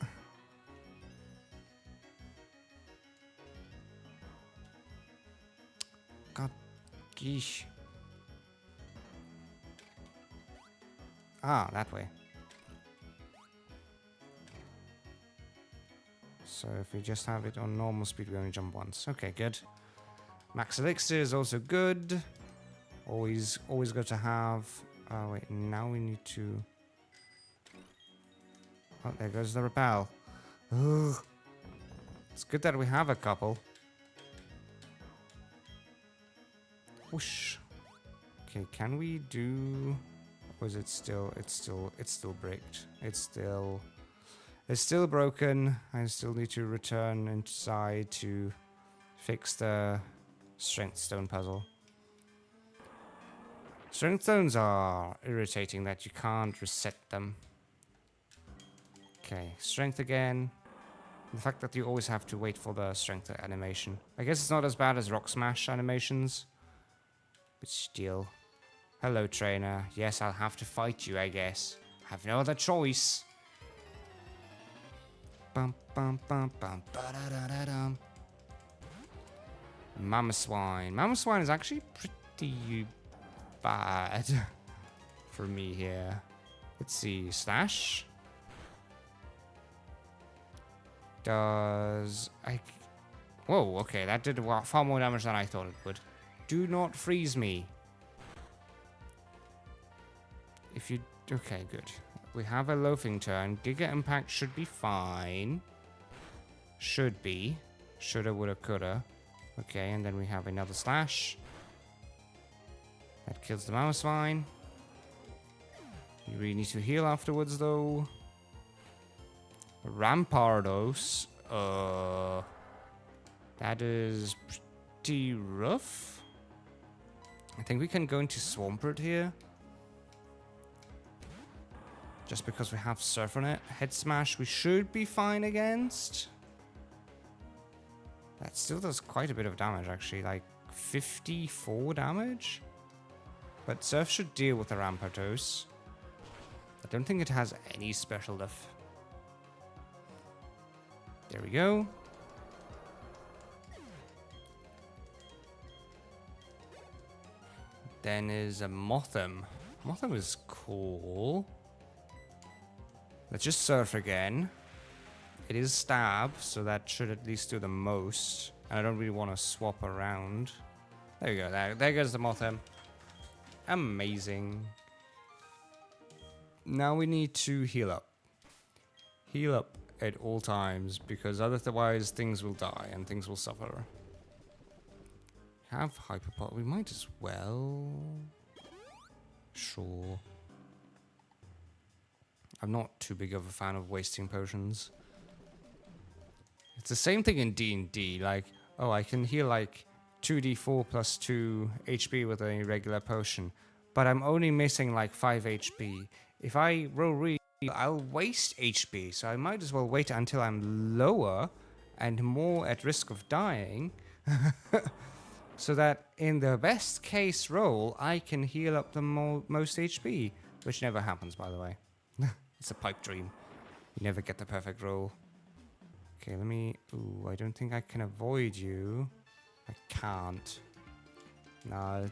God, geesh. Ah, that way. So if we just have it on normal speed, we only jump once. Okay, good. Max elixir is also good. Always good to have. Oh wait, now we need to... Oh, there goes the rappel. Ugh. It's good that we have a couple. Whoosh. Okay, can we do... Or is it still... It's still bricked. It's still broken. I still need to return inside to fix the strength stone puzzle. Strength stones are irritating that you can't reset them. Okay, strength again. The fact that you always have to wait for the strength animation. I guess it's not as bad as rock smash animations. But still. Hello, trainer. Yes, I'll have to fight you, I guess. Have no other choice. Bum, bum, bum, bum, ba-da-da-da-dum. Mama Swine. Mama Swine is actually pretty bad for me here. Let's see. Slash. Does... Whoa, okay. That did far more damage than I thought it would. Do not freeze me. If you... Okay, good. We have a loafing turn. Giga Impact should be fine. Should be. Shoulda, woulda, coulda. Okay, and then we have another slash. That kills the mouse fine. You really need to heal afterwards, though. Rampardos. That is pretty rough. I think we can go into Swampert here. Just because we have Surf on it. Head Smash we should be fine against. That still does quite a bit of damage, actually. Like 54 damage? But Surf should deal with the Rampardos. I don't think it has any special diff. There we go. Then is a Motham. Motham is cool. Let's just Surf again. It is Stab, so that should at least do the most. And I don't really want to swap around. There we go. There goes the Motham. Amazing. Now we need to heal up. Heal up at all times, because otherwise things will die and things will suffer. Have Hyperpot. We might as well. Sure. I'm not too big of a fan of wasting potions. It's the same thing in D&D. Like, oh, I can heal like 2d4 plus 2 HP with a regular potion. But I'm only missing like 5 HP. If I roll really, I'll waste HP. So I might as well wait until I'm lower and more at risk of dying. So that in the best case roll, I can heal up the most HP. Which never happens, by the way. It's a pipe dream. You never get the perfect roll. Okay, let me... Ooh, I don't think I can avoid you. I can't. No.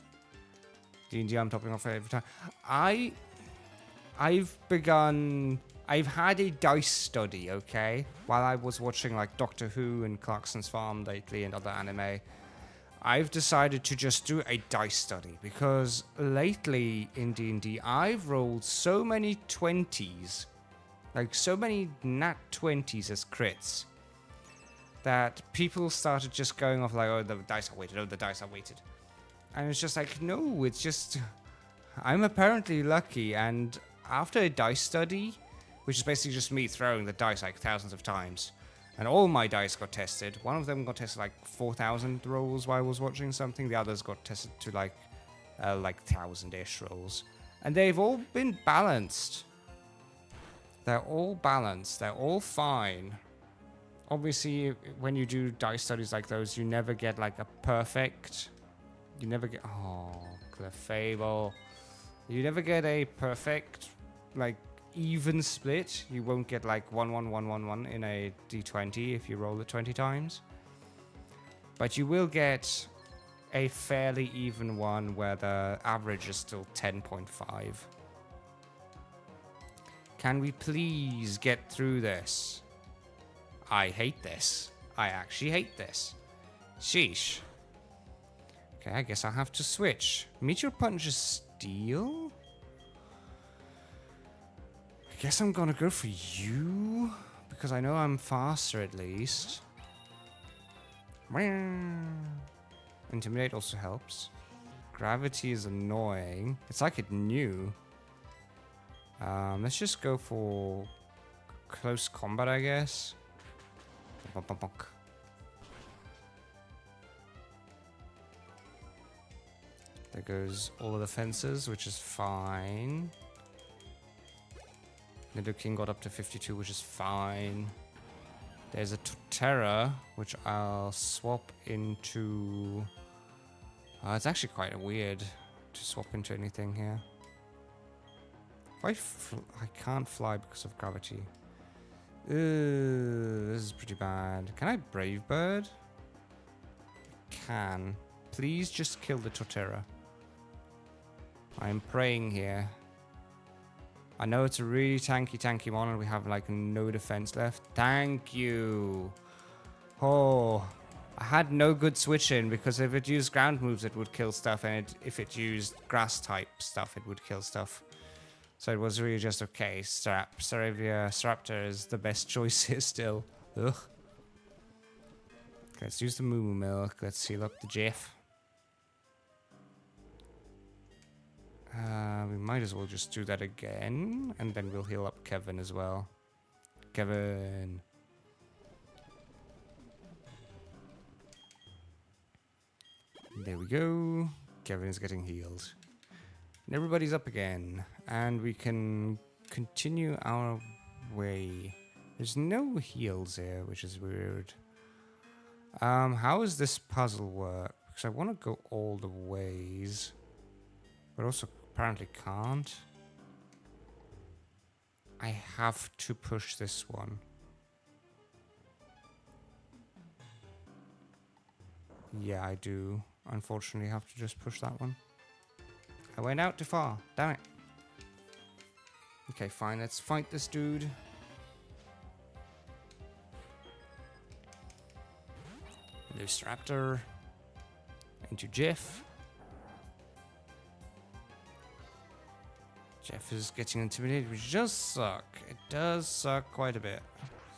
D&D, I'm topping off every time. I've had a dice study, okay? While I was watching, like, Doctor Who and Clarkson's Farm lately and other anime. I've decided to just do a dice study. Because lately in D&D, I've rolled so many 20s. Like, so many nat 20s as crits. That people started just going off like, oh, the dice are weighted, oh, the dice are weighted. And it's just like, no, it's just... I'm apparently lucky, and after a dice study, which is basically just me throwing the dice like thousands of times, and all my dice got tested. One of them got tested like 4,000 rolls while I was watching something. The others got tested to like 1,000-ish rolls. And they've all been balanced. They're all balanced. They're all fine. Obviously, when you do dice studies like those, you never get like a perfect. You never get. Oh, Clefable. You never get a perfect, like, even split. You won't get like 1 1 1 1 1 in a d20 if you roll it 20 times. But you will get a fairly even one where the average is still 10.5. Can we please get through this? I hate this. I actually hate this. Sheesh. Okay, I guess I'll have to switch. Meteor Punch is steel? I guess I'm gonna go for you. Because I know I'm faster at least. Intimidate also helps. Gravity is annoying. It's like it knew. Let's just go for close combat, I guess. There goes all of the fences, which is fine. Nidoking got up to 52, which is fine. There's a Torterra, which I'll swap into... it's actually quite weird to swap into anything here. If I can't fly because of gravity. This is pretty bad. Can I Brave Bird? I can. Please just kill the Torterra. I'm praying here. I know it's a really tanky mon and we have like no defense left. Thank you. Oh, I had no good switching because if it used ground moves it would kill stuff, and if it used grass type stuff it would kill stuff. So it was really just okay. Staraptor is the best choice here still. Ugh. Okay, let's use the Moo Moo Milk. Let's seal up the Jeff. We might as well just do that again, and then we'll heal up Kevin as well. Kevin. There we go. Kevin is getting healed. And everybody's up again, and we can continue our way. There's no heals here, which is weird. How does this puzzle work? Because I want to go all the ways, but also apparently can't. I have to push this one. Yeah, I do. Unfortunately, have to just push that one. I went out too far. Damn it. Okay, fine. Let's fight this dude. Loose Raptor. Into Jeff. Jeff is getting intimidated, which does suck. It does suck quite a bit.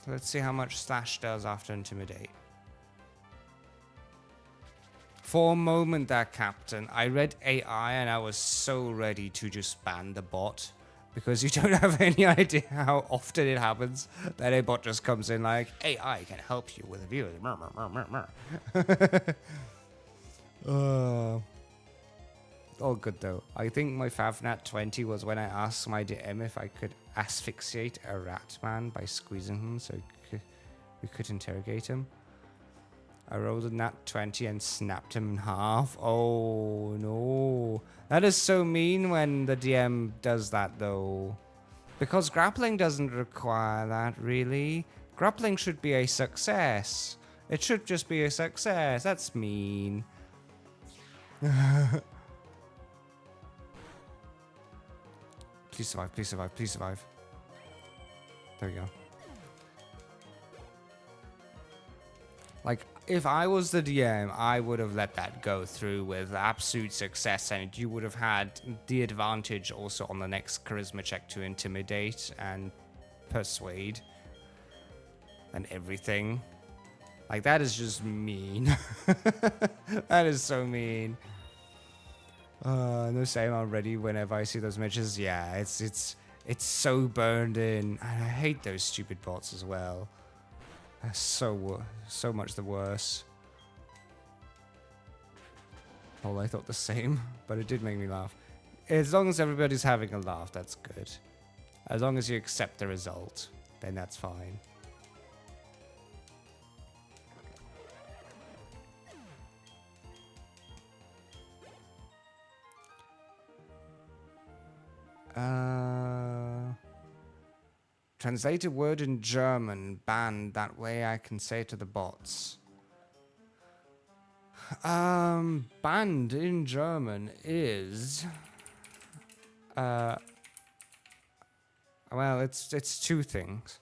So let's see how much Slash does after Intimidate. For a moment there, Captain, I read AI and I was so ready to just ban the bot. Because you don't have any idea how often it happens that a bot just comes in like, AI can help you with a view. All good though. I think my Favnat 20 was when I asked my DM if I could asphyxiate a rat man by squeezing him so we could interrogate him. I rolled a nat 20 and snapped him in half. Oh no. That is so mean when the DM does that though. Because grappling doesn't require that really. Grappling should be a success. It should just be a success. That's mean. Please survive, please survive, please survive. There we go. Like, if I was the DM, I would have let that go through with absolute success, and you would have had the advantage also on the next charisma check to intimidate and persuade and everything. Like, that is just mean. That is so mean. No shame already whenever I see those matches. Yeah, it's so burned in. And I hate those stupid bots as well. They're so much the worse. Oh, I thought the same, but it did make me laugh. As long as everybody's having a laugh, that's good. As long as you accept the result, then that's fine. Translate a word in German, banned, that way I can say to the bots. Banned in German is... well, it's two things.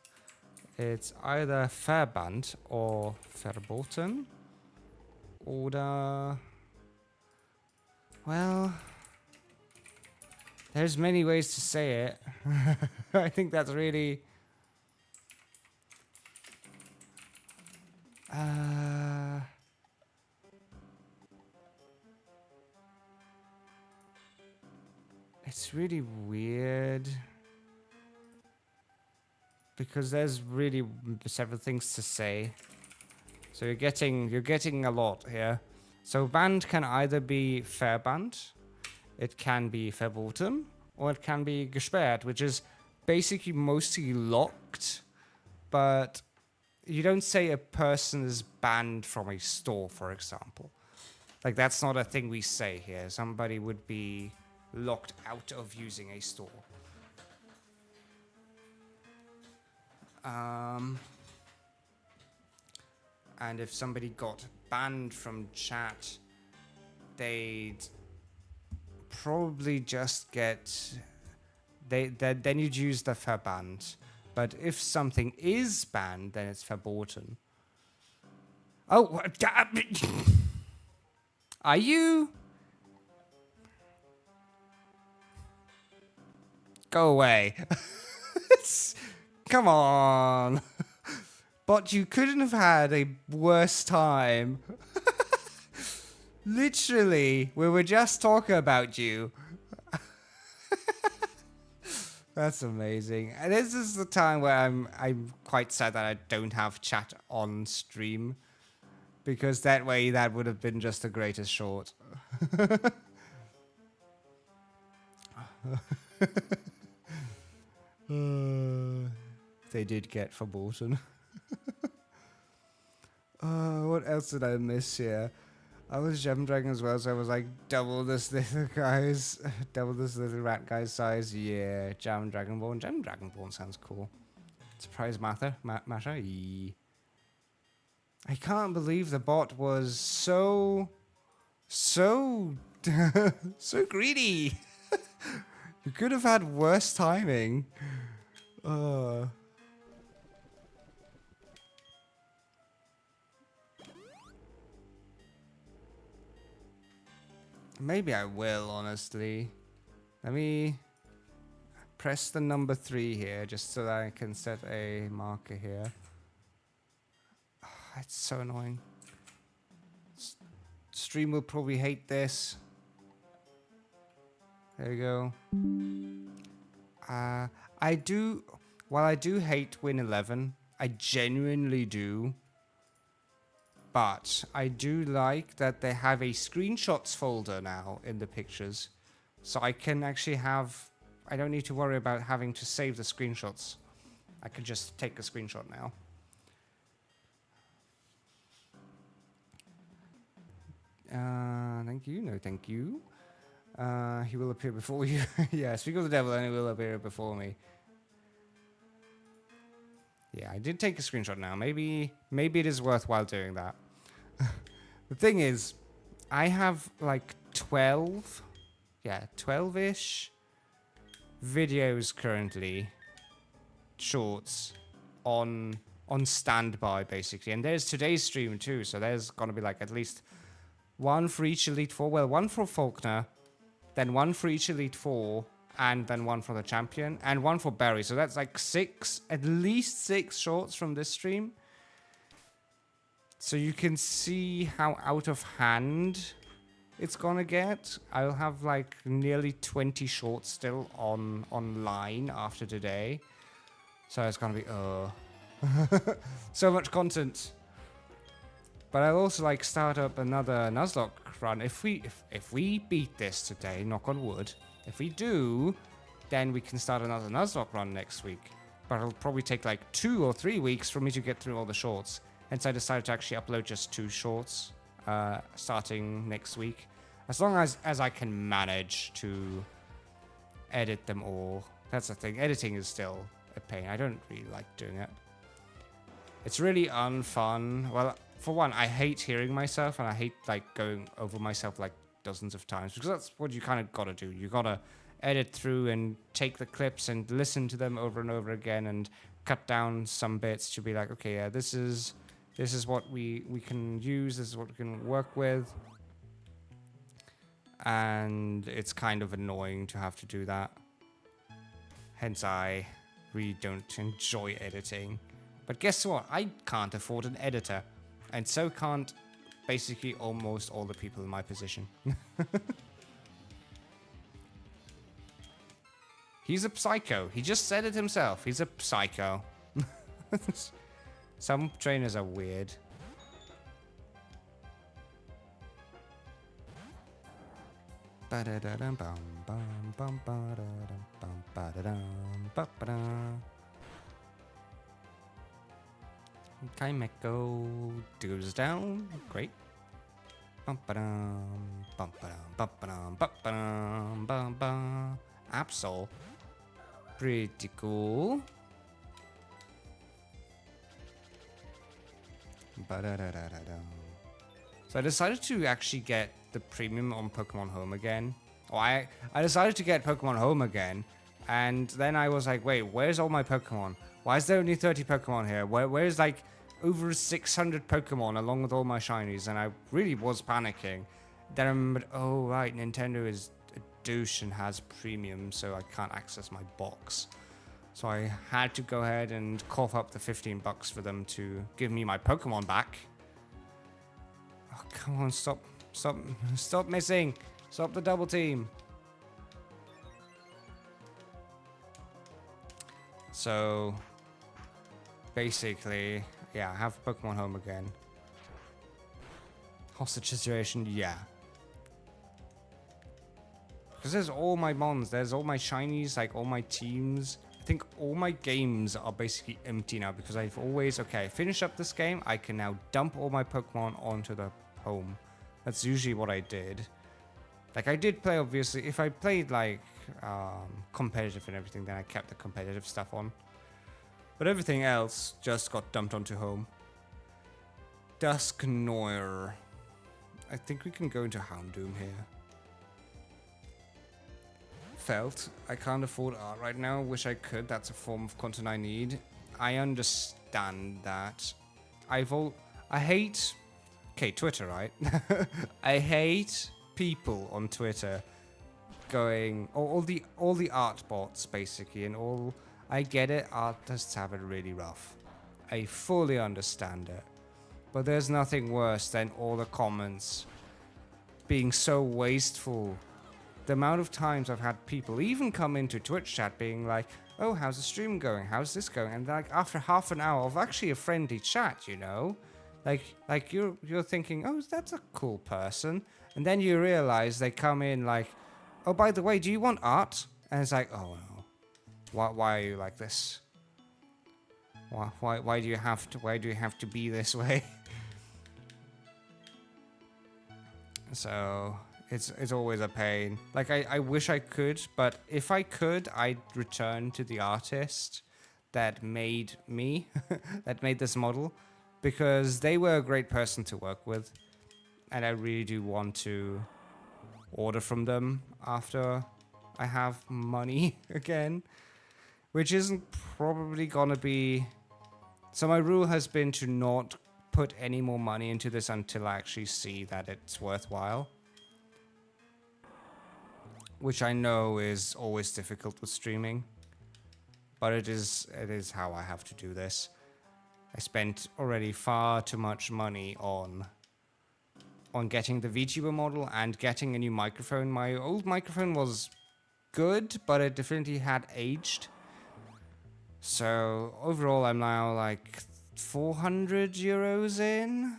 It's either verbannt or verboten. Oder... Well... There's many ways to say it. I think that's really... It's really weird. Because there's really several things to say. So you're getting a lot here. So banned can either be verbannt, it can be verboten, or it can be gesperrt, which is basically mostly locked, but you don't say a person is banned from a store, for example. Like, that's not a thing we say here. Somebody would be locked out of using a store. And if somebody got banned from chat, they'd probably just get... Then you'd use the verbannt. But if something is banned, then it's verboten. Oh, are you? Go away. Come on. But you couldn't have had a worse time. Literally, we were just talking about you. That's amazing. And this is the time where I'm quite sad that I don't have chat on stream, because that way that would have been just the greatest short. They did get verboten. What else did I miss here? I was Gem Dragon as well, so I was like double this little rat guy's size. Yeah, Gem Dragonborn. Gem Dragonborn sounds cool. Surprise Masha? I can't believe the bot was so greedy. You could have had worse timing. Maybe I will, honestly. Let me press the number 3 here, just so that I can set a marker here. Oh, it's so annoying. Stream will probably hate this. There we go. While I do hate Win 11, I genuinely do. But I do like that they have a screenshots folder now in the pictures. So I can actually I don't need to worry about having to save the screenshots. I can just take a screenshot now. Thank you. No, thank you. He will appear before you. Yeah, speak of the devil and he will appear before me. Yeah, I did take a screenshot now. Maybe it is worthwhile doing that. The thing is, I have like 12-ish videos currently, shorts, on standby basically. And there's today's stream too, so there's gonna be like at least one for each Elite Four. Well, one for Faulkner, then one for each Elite Four, and then one for the champion, and one for Barry. So that's like at least six shorts from this stream. So you can see how out of hand it's gonna get. I'll have like nearly 20 shorts still online after today. So it's gonna be so much content. But I'll also like start up another Nuzlocke run. If we beat this today, knock on wood, if we do, then we can start another Nuzlocke run next week. But it'll probably take like 2 or 3 weeks for me to get through all the shorts. Hence I decided to actually upload just 2 shorts starting next week. As long as I can manage to edit them all. That's the thing. Editing is still a pain. I don't really like doing it. It's really unfun. Well, for one, I hate hearing myself, and I hate like going over myself like dozens of times, because that's what you kind of gotta do. You gotta edit through and take the clips and listen to them over and over again and cut down some bits to be like, okay, yeah, this is what we can use, this is what we can work with. And it's kind of annoying to have to do that. Hence, I really don't enjoy editing. But guess what? I can't afford an editor. And so can't basically almost all the people in my position. He's a psycho. He just said it himself. He's a psycho. Some trainers are weird. Okay, Meko goes down. Great. Absol. Pretty cool. So I decided to actually get the premium on Pokemon Home again. Or I decided to get Pokemon Home again. And then I was like, wait, where's all my Pokemon? Why is there only 30 Pokemon here? Where's like over 600 Pokemon along with all my shinies? And I really was panicking. Then I remembered, oh right, Nintendo is a douche and has premium, so I can't access my box. So I had to go ahead and cough up the $15 for them to give me my Pokemon back. Oh, come on, stop missing. Stop the double team. So basically, yeah, I have Pokemon Home again. Hostage situation, yeah. Because there's all my mons, there's all my shinies, like all my teams. I think all my games are basically empty now because I've always, okay, finish up this game, I can now dump all my Pokemon onto the home. That's usually what I did. Like I did play, obviously, if I played like competitive and everything, then I kept the competitive stuff on. But everything else just got dumped onto home. Dusknoir. I think we can go into Houndoom here. Felt. I can't afford art right now. Wish I could. That's a form of content I need. I understand that. I hate... Okay, Twitter, right? I hate people on Twitter going... all the art bots, basically, and all... I get it, artists have it really rough. I fully understand it. But there's nothing worse than all the comments being so wasteful. The amount of times I've had people even come into Twitch chat being like, oh, how's the stream going? How's this going? And like after half an hour of actually a friendly chat, you know? Like you're thinking, oh, that's a cool person. And then you realize they come in like, oh, by the way, do you want art? And it's like, oh no. Why are you like this? Why do you have to be this way? So it's always a pain. Like I wish I could, but if I could, I'd return to the artist that made me, that made this model, because they were a great person to work with, and I really do want to order from them after I have money again. Which isn't probably gonna be... So my rule has been to not put any more money into this until I actually see that it's worthwhile. Which I know is always difficult with streaming. But it is how I have to do this. I spent already far too much money on getting the Vtuber model and getting a new microphone. My old microphone was good, but it definitely had aged. So overall, I'm now like 400 euros in,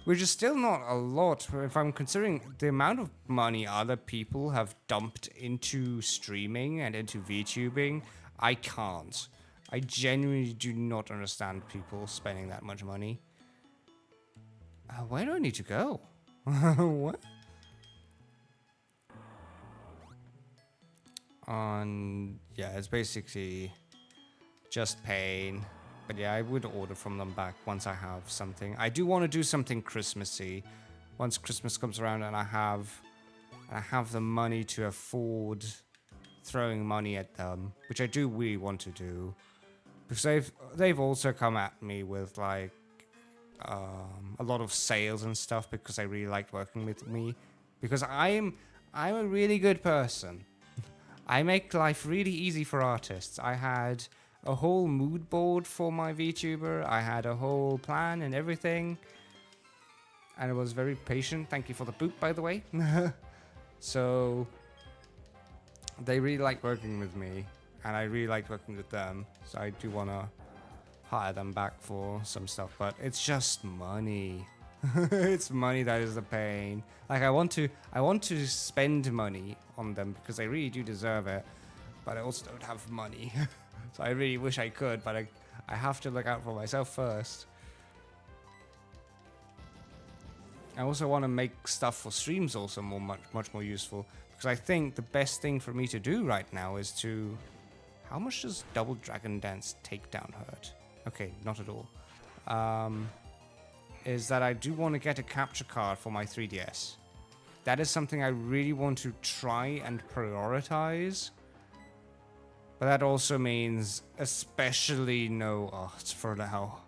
which is still not a lot if I'm considering the amount of money other people have dumped into streaming and into VTubing. I can't. I genuinely do not understand people spending that much money. Where do I need to go? What? on, yeah, it's basically just pain. But yeah, I would order from them back once I have something. I do want to do something Christmassy. Once Christmas comes around and I have the money to afford throwing money at them, which I do really want to do. Because they've also come at me with like a lot of sales and stuff because they really liked working with me. Because I'm a really good person. I make life really easy for artists. I had a whole mood board for my VTuber. I had a whole plan and everything. And I was very patient. Thank you for the boot, by the way. So they really like working with me. And I really like working with them. So I do want to hire them back for some stuff. But it's just money. It's money that is the pain. Like I want to spend money on them because they really do deserve it. But I also don't have money. So I really wish I could, but I have to look out for myself first. I also want to make stuff for streams also much more useful. Because I think the best thing for me to do right now is to... How much does Double Dragon Dance Takedown hurt? Okay, not at all. Is that I do want to get a capture card for my 3DS. That is something I really want to try and prioritize. But that also means especially no art for now.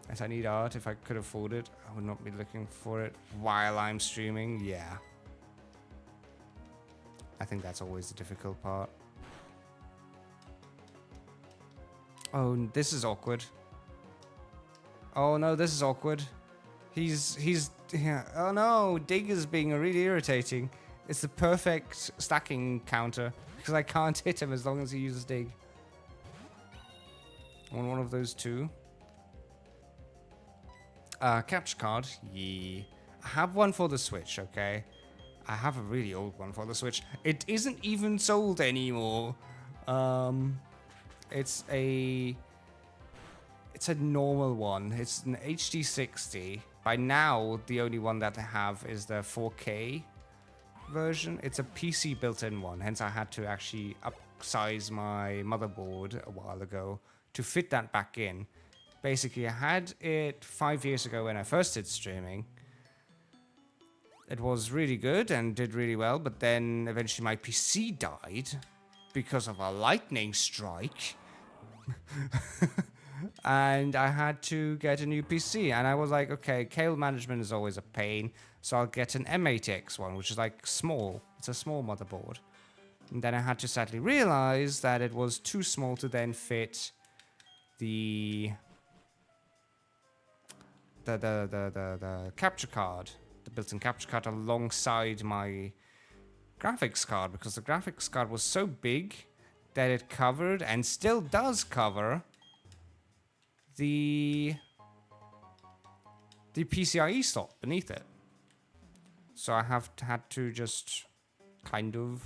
As I need art, if I could afford it, I would not be looking for it while I'm streaming. Yeah. I think that's always the difficult part. Oh, this is awkward. Oh no, this is awkward. He's yeah. Oh no, Dig is being really irritating. It's the perfect stacking counter because I can't hit him as long as he uses Dig. I want one of those two. Capture card. Yeah. I have one for the Switch, okay? I have a really old one for the Switch. It isn't even sold anymore. It's a normal one. It's an HD 60. By now, the only one that I have is the 4K version. It's a PC built-in one. Hence, I had to actually upsize my motherboard a while ago to fit that back in. Basically, I had it 5 years ago when I first did streaming. It was really good and did really well, but then eventually my PC died because of a lightning strike. And I had to get a new PC, and I was like, okay, cable management is always a pain, so I'll get an M8X one, which is like small. It's a small motherboard. And then I had to sadly realize that it was too small to then fit the capture card, the built-in capture card alongside my graphics card, because the graphics card was so big that it covered and still does cover the PCIe slot beneath it. So I had to just kind of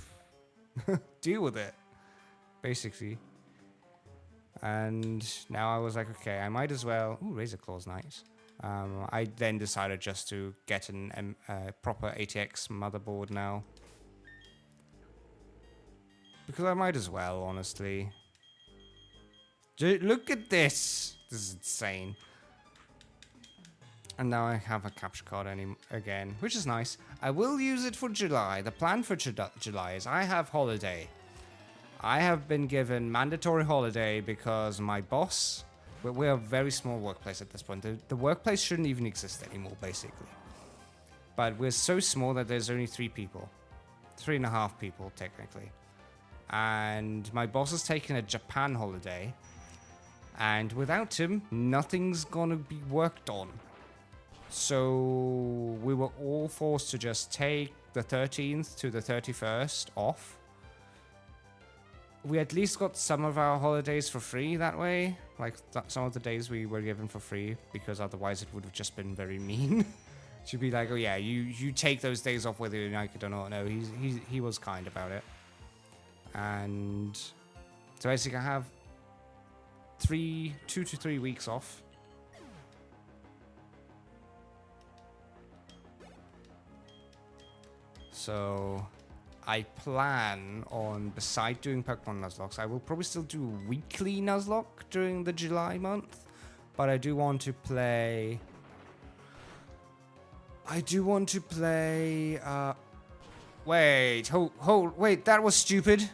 deal with it, basically. And now I was like, okay, I might as well... Ooh, Razor Claw's nice. I then decided just to get a proper ATX motherboard now. Because I might as well, honestly. Look at this! This is insane. And now I have a capture card again, which is nice. I will use it for July. The plan for July is I have holiday. I have been given mandatory holiday because my boss... We're a very small workplace at this point. The workplace shouldn't even exist anymore, basically. But we're so small that there's only 3 people. 3.5 people, technically. And my boss has taken a Japan holiday. And without him, nothing's gonna be worked on. So we were all forced to just take the 13th to the 31st off. We at least got some of our holidays for free that way. Like some of the days we were given for free, because otherwise it would have just been very mean. To be like, oh yeah, you take those days off whether you like it or not. No, he was kind about it. And so basically I have 2 to 3 weeks off. So I plan on, beside doing Pokemon Nuzlocks, I will probably still do a weekly Nuzlocke during the July month. But I do want to play... Wait, wait, that was stupid.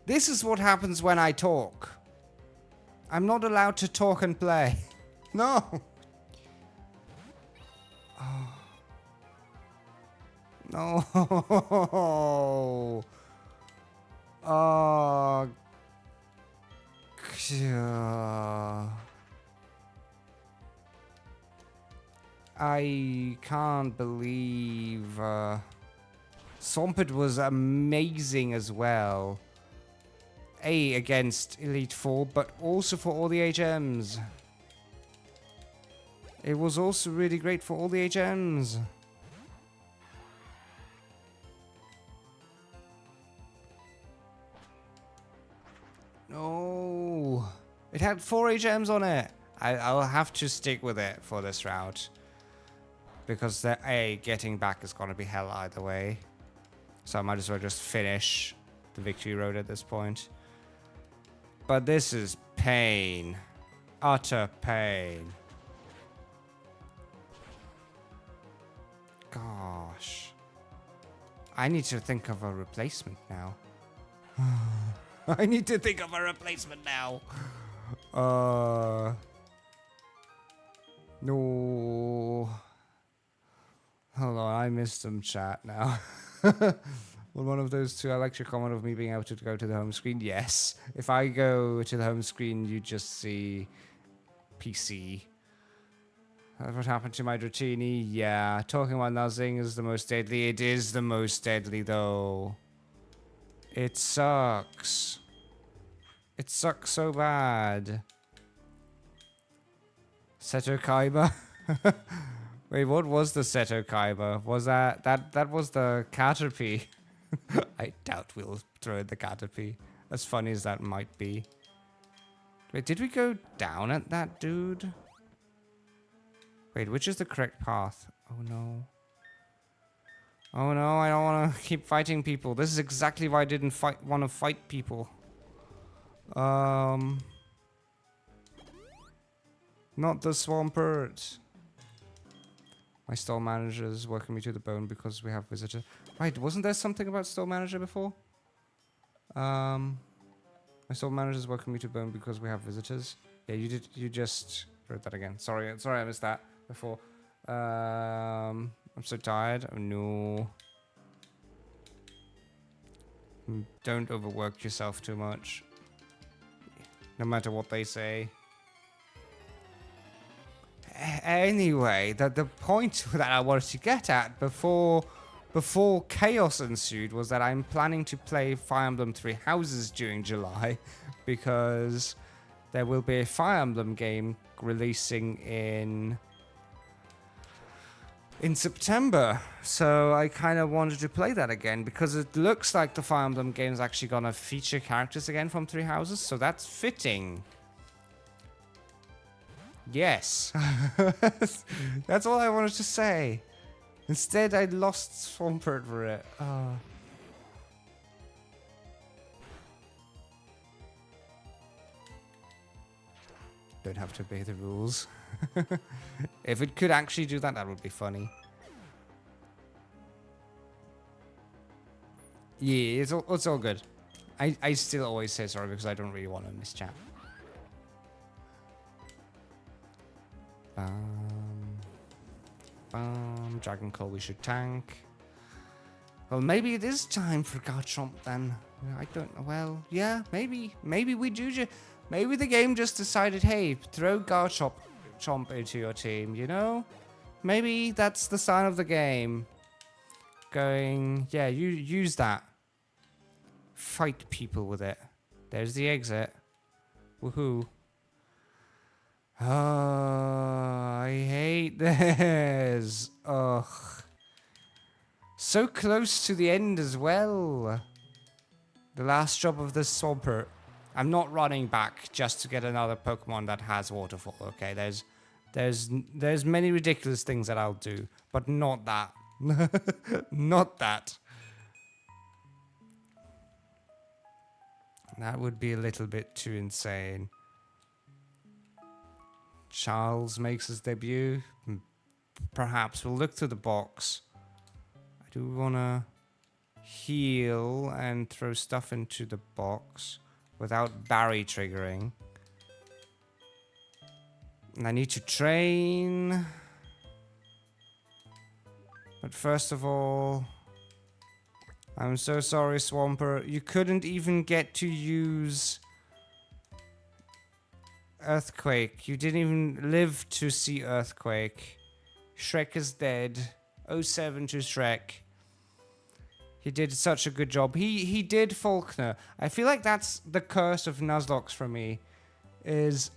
This is what happens when I talk. I'm not allowed to talk and play. No. Oh. No. Oh. I can't believe Swampert was amazing as well. Against Elite Four, but also for all the HMs. It was also really great for all the HMs. No. It had 4 HMs on it. I'll have to stick with it for this route. Because getting back is going to be hell either way. So I might as well just finish the victory road at this point. But this is pain. Utter pain. Gosh. I need to think of a replacement now. I need to think of a replacement now. No. Hold on, I missed some chat now. Well, one of those two, I like your comment of me being able to go to the home screen. Yes. If I go to the home screen, you just see PC. What happened to my Dratini? Yeah. Talking about nuzzing is the most deadly. It is the most deadly, though. It sucks. It sucks so bad. Seto Kaiba? Wait, what was the Seto Kaiba? Was that was the Caterpie? I doubt we'll throw in the Caterpie. As funny as that might be. Wait, did we go down at that dude? Wait, which is the correct path? Oh no. Oh no, I don't want to keep fighting people. This is exactly why I didn't want to fight people. Not the Swampert. My store manager is working me to the bone because we have visitors. Right, wasn't there something about store manager before? My store manager is working me to the bone because we have visitors. Yeah, you just wrote that again. Sorry, I missed that before. I'm so tired. Oh no. Don't overwork yourself too much. No matter what they say. Anyway, the point that I wanted to get at before chaos ensued was that I'm planning to play Fire Emblem Three Houses during July because there will be a Fire Emblem game releasing in September. So I kind of wanted to play that again because it looks like the Fire Emblem game is actually going to feature characters again from Three Houses, so that's fitting. Yes. That's all I wanted to say. Instead, I lost Swampert for it. Don't have to obey the rules. If it could actually do that, that would be funny. Yeah, it's all good. I still always say sorry because I don't really want to miss chat. Dragon Claw we should tank. Well, maybe it is time for Garchomp then. I don't know. Well, yeah, maybe we do. Maybe the game just decided, hey, throw Garchomp into your team, you know? Maybe that's the sign of the game. Going, yeah, you use that. Fight people with it. There's the exit. Woohoo. Oh, I hate this. Ugh. So close to the end as well. The last job of the Swampert. I'm not running back just to get another Pokemon that has Waterfall, okay? There's many ridiculous things that I'll do, but not that. Not that. That would be a little bit too insane. Charles makes his debut. Perhaps we'll look through the box. I do want to heal and throw stuff into the box without Barry triggering. And I need to train. But first of all, I'm so sorry, Swampert. You couldn't even get to use Earthquake. You didn't even live to see Earthquake. Shrek is dead. 07 to Shrek. He did such a good job. He did Faulkner. I feel like that's the curse of Nuzlocke for me. Is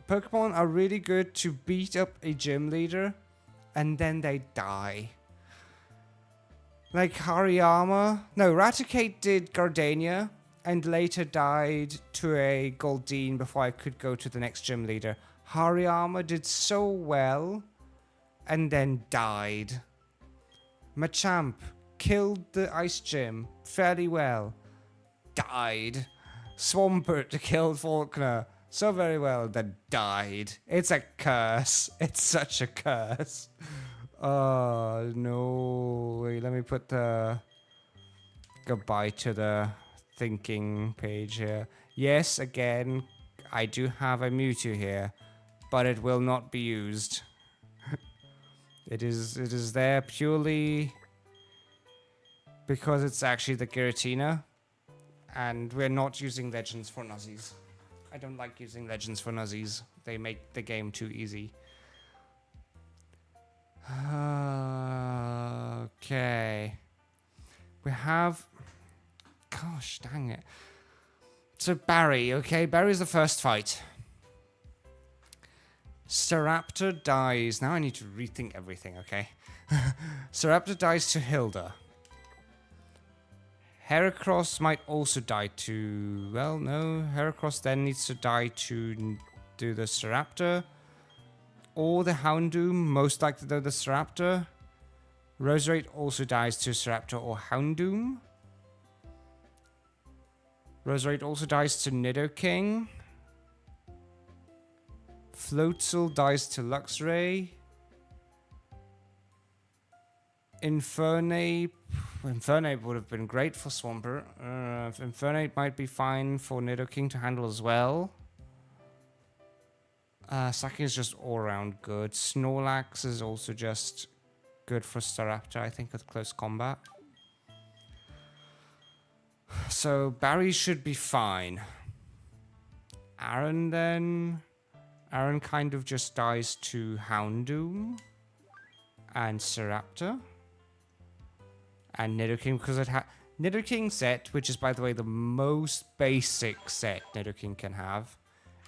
Pokemon are really good to beat up a gym leader and then they die. Like Hariyama. No, Raticate did Gardenia and later died to a Goldeen before I could go to the next gym leader. Hariyama did so well and then died. Machamp killed the ice gym fairly well. Died. Swampert killed Faulkner so very well, then died. It's a curse. It's such a curse. Oh, no. Wait, let me put the goodbye to the thinking page here. Yes, again, I do have a Mewtwo here, but it will not be used. It is there purely because it's actually the Giratina, and we're not using Legends for Nuzzies. I don't like using Legends for Nuzzies. They make the game too easy. Okay. We have... Gosh, dang it. So Barry, okay? Barry's the first fight. Staraptor dies. Now I need to rethink everything, okay? Staraptor dies to Hilda. Heracross might also die to... Well, no. Heracross then needs to die to do the Staraptor. Or the Houndoom, most likely though the Staraptor. Roserade also dies to Staraptor or Houndoom. Roserade also dies to Nidoking. Floatzel dies to Luxray. Infernape would have been great for Swampert. Infernape might be fine for Nidoking to handle as well. Saki is just all-around good. Snorlax is also just good for Staraptor, I think, with close combat. So Barry should be fine. Aaron then... Aaron kind of just dies to Houndoom and Staraptor. And Nidoking, because it Nidoking set, which is, by the way, the most basic set Nidoking can have,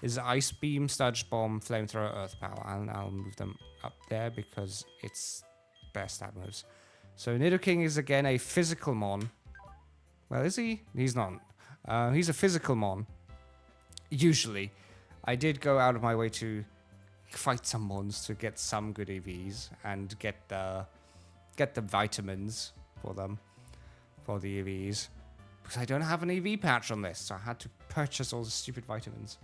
is Ice Beam, Sludge Bomb, Flamethrower, Earth Power. And I'll move them up there because it's best stat moves. So Nidoking is, again, a physical mon. Well, is he? He's not. He's a physical mon. Usually. I did go out of my way to fight some mons to get some good EVs and get the vitamins for them, for the EVs. Because I don't have an EV patch on this, so I had to purchase all the stupid vitamins.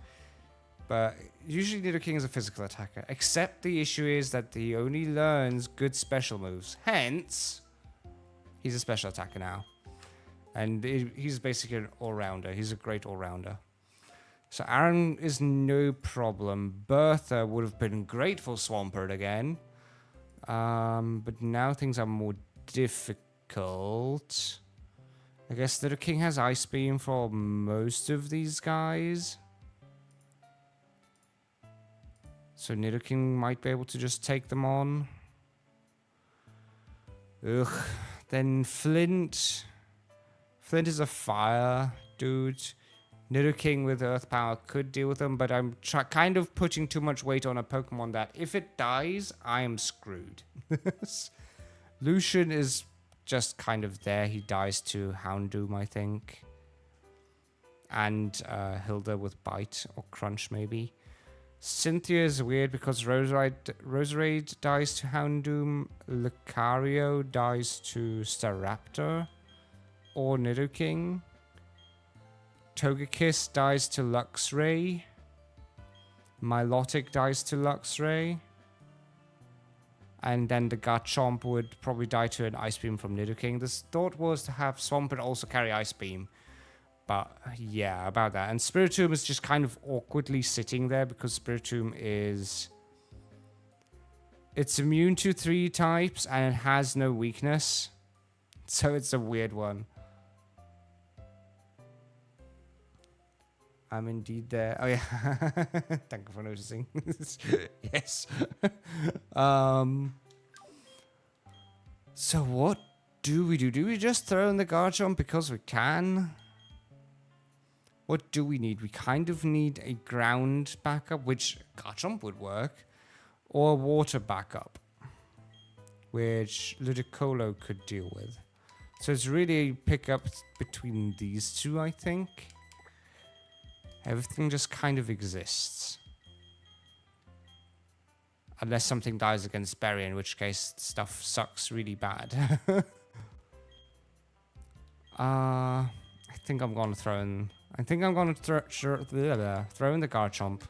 But usually Nidoking is a physical attacker, except the issue is that he only learns good special moves. Hence, he's a special attacker now. And he's basically an all-rounder. He's a great all-rounder. So Aaron is no problem. Bertha would have been great for Swampert again. But now things are more difficult. I guess Nidoking has Ice Beam for most of these guys. So Nidoking might be able to just take them on. Ugh. Then Flint. Flint is a fire dude. Nidoking with Earth Power could deal with them, but I'm kind of putting too much weight on a Pokemon that if it dies, I am screwed. Lucian is just kind of there. He dies to Houndoom, I think. And Hilda with Bite or Crunch, maybe. Cynthia is weird because Roserade dies to Houndoom, Lucario dies to Staraptor or Nidoking, Togekiss dies to Luxray, Milotic dies to Luxray, and then the Garchomp would probably die to an Ice Beam from Nidoking. This thought was to have Swampert also carry Ice Beam. But yeah, about that. And Spiritomb is just kind of awkwardly sitting there because Spiritomb is... It's immune to 3 types and it has no weakness. So it's a weird one. I'm indeed there. Oh yeah. Thank you for noticing. Yes. So what do we do? Do we just throw in the Garchomp because we can? What do we need? We kind of need a ground backup, which Garchomp would work, or a water backup, which Ludicolo could deal with. So it's really a pickup between these two, I think. Everything just kind of exists. Unless something dies against Berry, in which case stuff sucks really bad. I think I'm going to throw in... I think I'm going to throw in the Garchomp.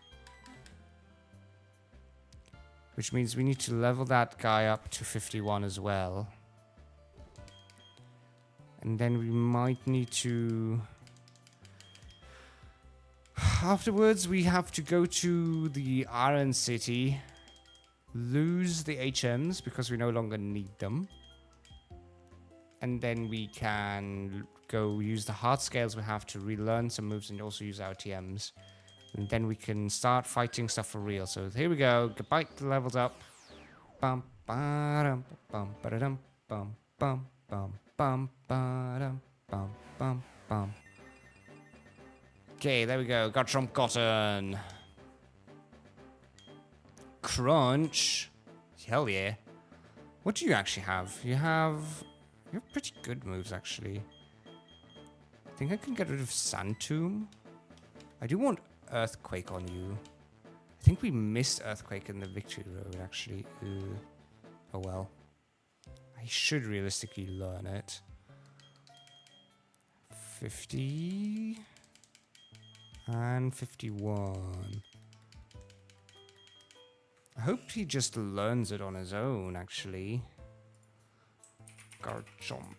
Which means we need to level that guy up to 51 as well. And then we might need to... Afterwards, we have to go to the Iron City. Lose the HMs because we no longer need them. And then we can go use the heart scales we have to relearn some moves and also use our TMs. And then we can start fighting stuff for real. So here we go. Bite levels up. Bum ba-dum bum ba-dum bum bum bum bum ba-dum bum bum bum. Okay, there we go. Garchomp gotten. Crunch. Hell yeah. What do you actually have? You have pretty good moves, actually. I think I can get rid of Sand Tomb. I do want Earthquake on you. I think we missed Earthquake in the Victory Road, actually. Oh well. I should realistically learn it. 50... and 51. I hope he just learns it on his own, actually. Garchomp.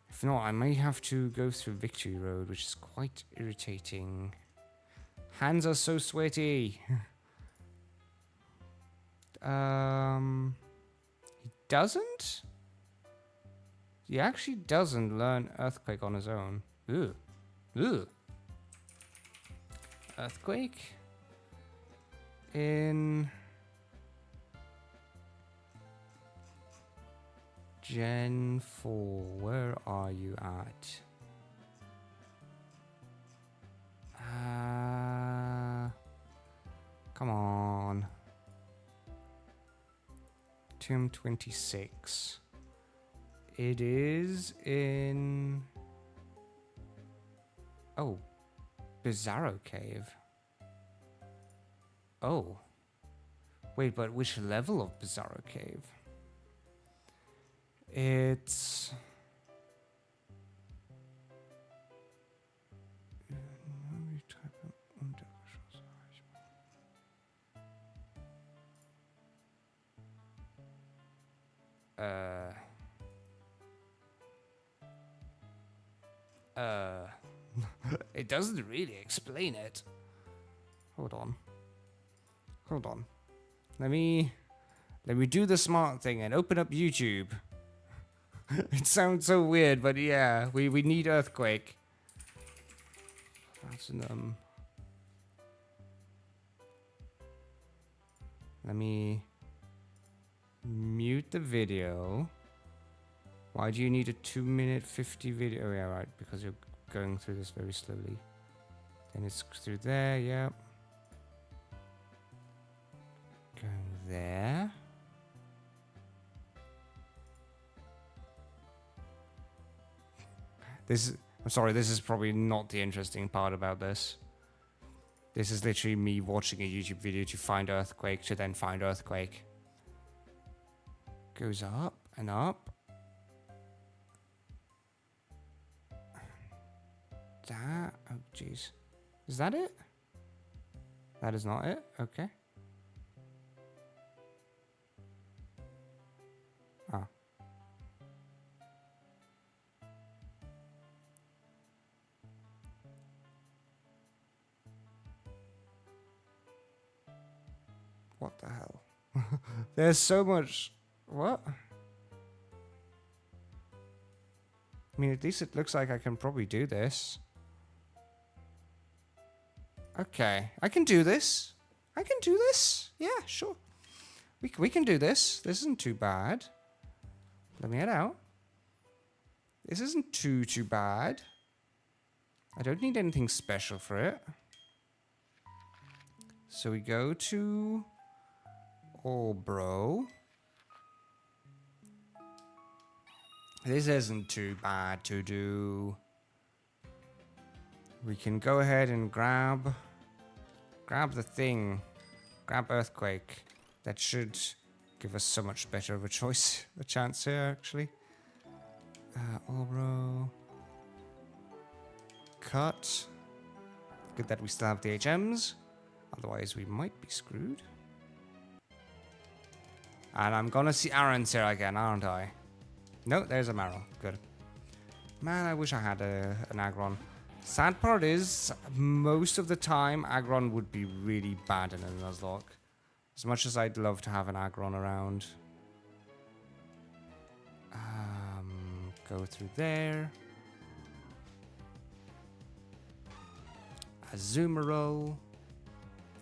If not, I may have to go through Victory Road, which is quite irritating. Hands are so sweaty. He doesn't? He actually doesn't learn Earthquake on his own. Ugh. Ugh. Earthquake? In... Gen 4, where are you at? Come on. Tomb 26. It is in... Oh. Bizarro Cave. Oh. Wait, but which level of Bizarro Cave? It's... It doesn't really explain it. Hold on. Hold on. Let me do the smart thing and open up YouTube. It sounds so weird, but yeah, we need Earthquake. Platinum. Let me mute the video. Why do you need a 2-minute 50 video? Oh yeah, right, because you're going through this very slowly. Then it's through there, yep. Going there. I'm sorry, this is probably not the interesting part about this. This is literally me watching a YouTube video to find earthquake, to then find earthquake. Goes up and up. That, oh jeez. Is that it? That is not it? Okay. Ah. What the hell? There's so much... What? I mean, at least it looks like I can probably do this. Okay, I can do this. I can do this. Yeah, sure. We can do this. This isn't too bad. Let me head out. This isn't too bad. I don't need anything special for it. So we go to... Oh, bro. This isn't too bad to do. We can go ahead and grab the thing. Grab earthquake. That should give us so much better of a choice, a chance here, actually. Bro. Cut. Good that we still have the HMs. Otherwise, we might be screwed. And I'm gonna see Aaron's here again, aren't I? No, there's a Marrow. Good. Man, I wish I had an Aggron. Sad part is, most of the time, Aggron would be really bad in a Nuzlocke. As much as I'd love to have an Aggron around. Go through there. Azumarill.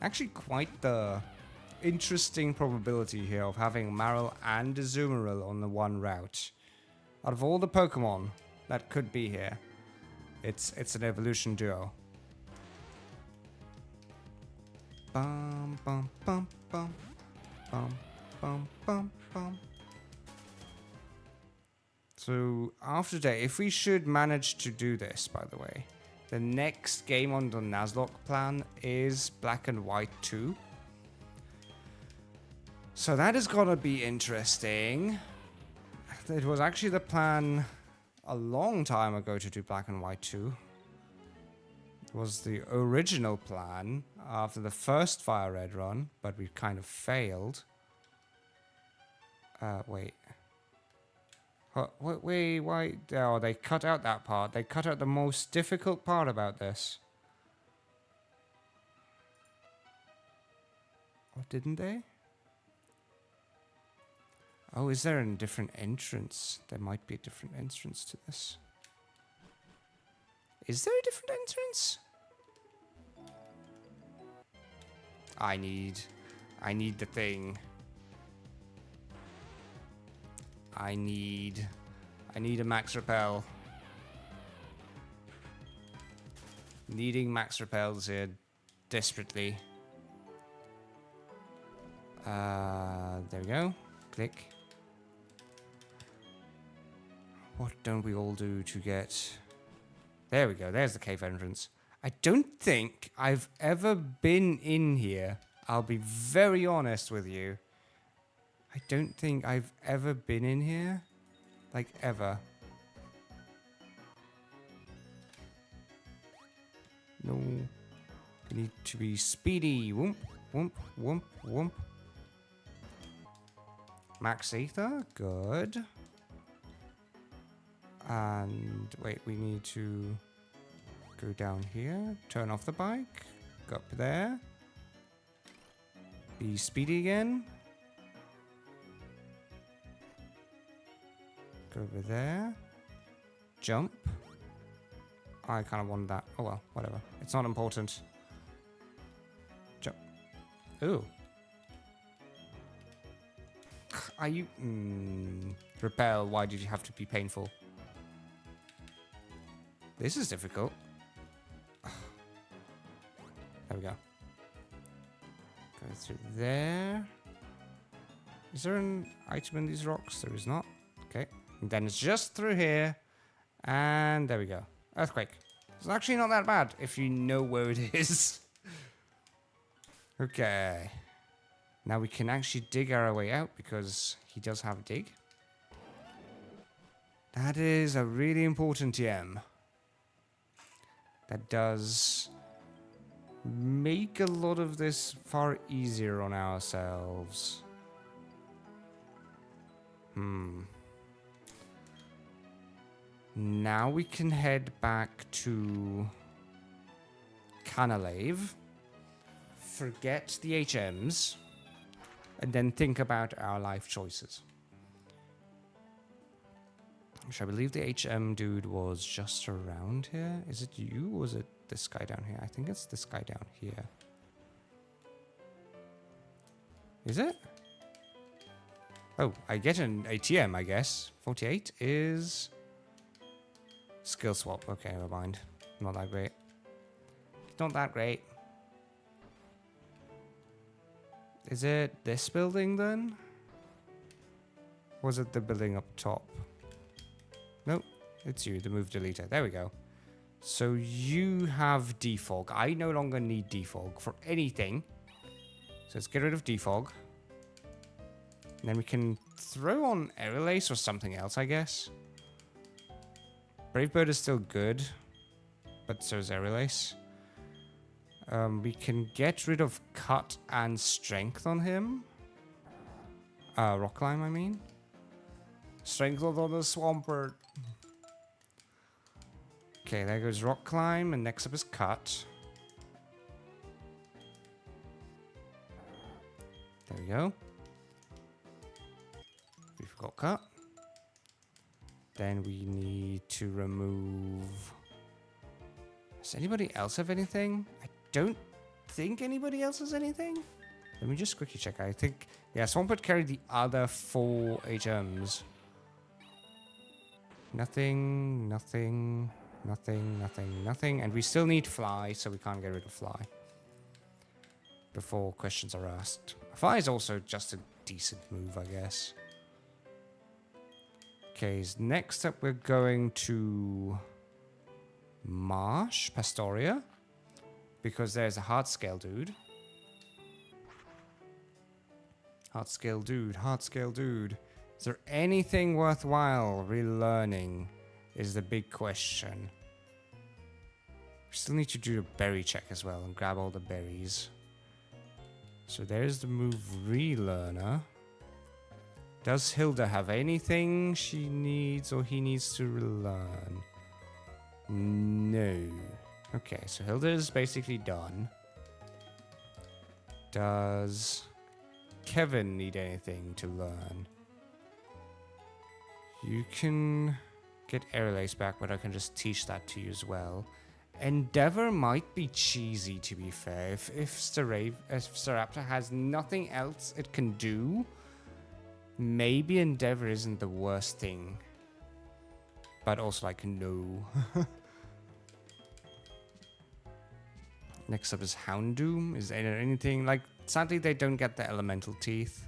Actually, quite the interesting probability here of having Marill and Azumarill on the one route. Out of all the Pokemon that could be here, it's an evolution duo. Bum bum bum bum bum bum bum bum. So after day, if we should manage to do this, by the way, the next game on the Nuzlocke plan is Black and White 2. So that is gonna be interesting. It was actually the plan a long time ago to do Black and White 2. It was the original plan after the first Fire Red run, but we kind of failed. Wait. Wait, why? Oh, they cut out that part. They cut out the most difficult part about this. Or didn't they? Oh, is there a different entrance? There might be a different entrance to this. Is there a different entrance? I need the thing. I need a max repel. Needing max repels here desperately. There we go. Click. What don't we all do to get... There we go. There's the cave entrance. I don't think I've ever been in here. I'll be very honest with you. I don't think I've ever been in here. Like, ever. No. We need to be speedy. Whoomp, whoomp, whoomp, whoomp. Max Ether. Good. And, wait, we need to go down here. Turn off the bike. Go up there. Be speedy again. Go over there. Jump. I kind of want that. Oh well, whatever. It's not important. Jump. Ooh. Are you... Repel, why did you have to be painful? This is difficult. There we go. Go through there. Is there an item in these rocks? There is not. Okay. And then it's just through here. And there we go. Earthquake. It's actually not that bad if you know where it is. Okay. Now we can actually dig our way out because he does have a dig. That is a really important gem. That does make a lot of this far easier on ourselves. Now we can head back to Canalave, forget the HMs, and then think about our life choices. Which I believe the HM dude was just around here. Is it you or is it this guy down here? I think it's this guy down here. Is it? Oh, I get an ATM, I guess. 48 is... skill swap. Okay, never mind. Not that great. Not that great. Is it this building then? Was it the building up top? Nope, it's you, the move deleter. There we go. So you have defog. I no longer need defog for anything. So let's get rid of defog. And then we can throw on Aerolace or something else, I guess. Brave Bird is still good, but so is Aerolace. We can get rid of cut and strength on him. Rock climb, I mean. Strength on the Swampert. Okay, there goes rock climb, and next up is cut. There we go. We forgot cut. Then we need to remove... Does anybody else have anything? I don't think anybody else has anything. Let me just quickly check. I think... yeah, Swampert carried the other 4 HMs. Nothing, nothing, nothing, nothing, nothing. And we still need fly, so we can't get rid of fly. Before questions are asked. Fly is also just a decent move, I guess. Okay, so next up we're going to Marsh, Pastoria, because there's a hard scale dude. Hard scale dude, hard scale dude. Is there anything worthwhile relearning is the big question. We still need to do a berry check as well and grab all the berries. So there's the move relearner. Does Hilda have anything she needs or he needs to relearn? No. Okay, so Hilda is basically done. Does Kevin need anything to learn? You can get Aerolace back, but I can just teach that to you as well. Endeavor might be cheesy, to be fair. If Staraptor has nothing else it can do, maybe Endeavor isn't the worst thing. But also, like, no. Next up is Houndoom. Is there anything... like, sadly, they don't get the elemental teeth.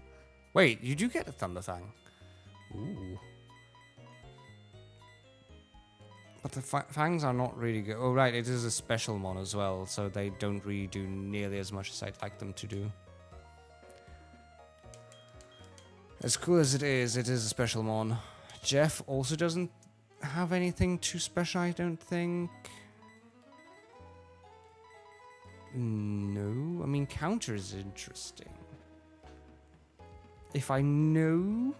Wait, you do get a Thunderfang. Ooh. But the fangs are not really good. Oh, right, it is a special mon as well, so they don't really do nearly as much as I'd like them to do. As cool as it is a special mon. Jeff also doesn't have anything too special, I don't think. No, I mean, counter is interesting. If I know...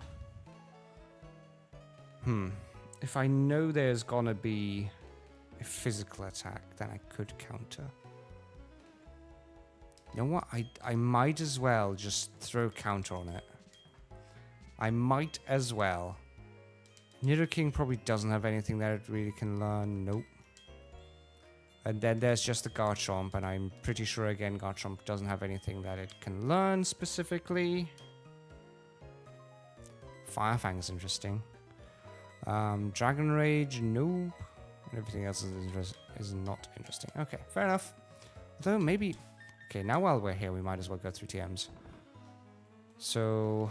If I know there's gonna be a physical attack, then I could counter. You know what? I might as well just throw counter on it. I might as well. Nidoking probably doesn't have anything that it really can learn. Nope. And then there's just the Garchomp, and I'm pretty sure again Garchomp doesn't have anything that it can learn specifically. Firefang is interesting. Dragon Rage, nope. And everything else is not interesting. Okay, fair enough. Although maybe... okay, now while we're here, we might as well go through TMs. So...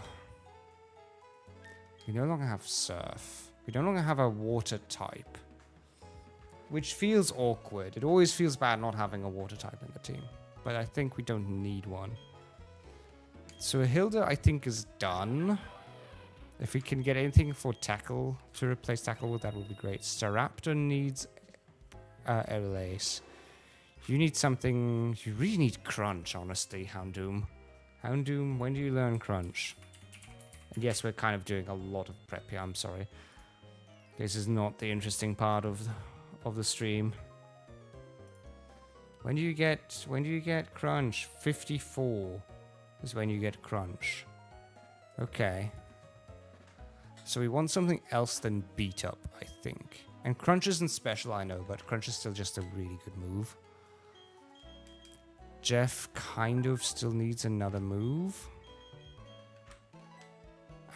we no longer have Surf. We no longer have a water type. which feels awkward. It always feels bad not having a water type in the team, but I think we don't need one. So Hilda, I think, is done. If we can get anything for tackle to replace tackle with, that would be great. Staraptor needs Aerial Ace. You need something. You really need Crunch, honestly, Houndoom. Houndoom, when do you learn Crunch? And yes, we're kind of doing a lot of prep here. I'm sorry. This is not the interesting part of the stream. When do you get Crunch? 54 is when you get Crunch. Okay. So we want something else than Beat Up, I think. And Crunch isn't special, I know, but Crunch is still just a really good move. Jeff kind of still needs another move.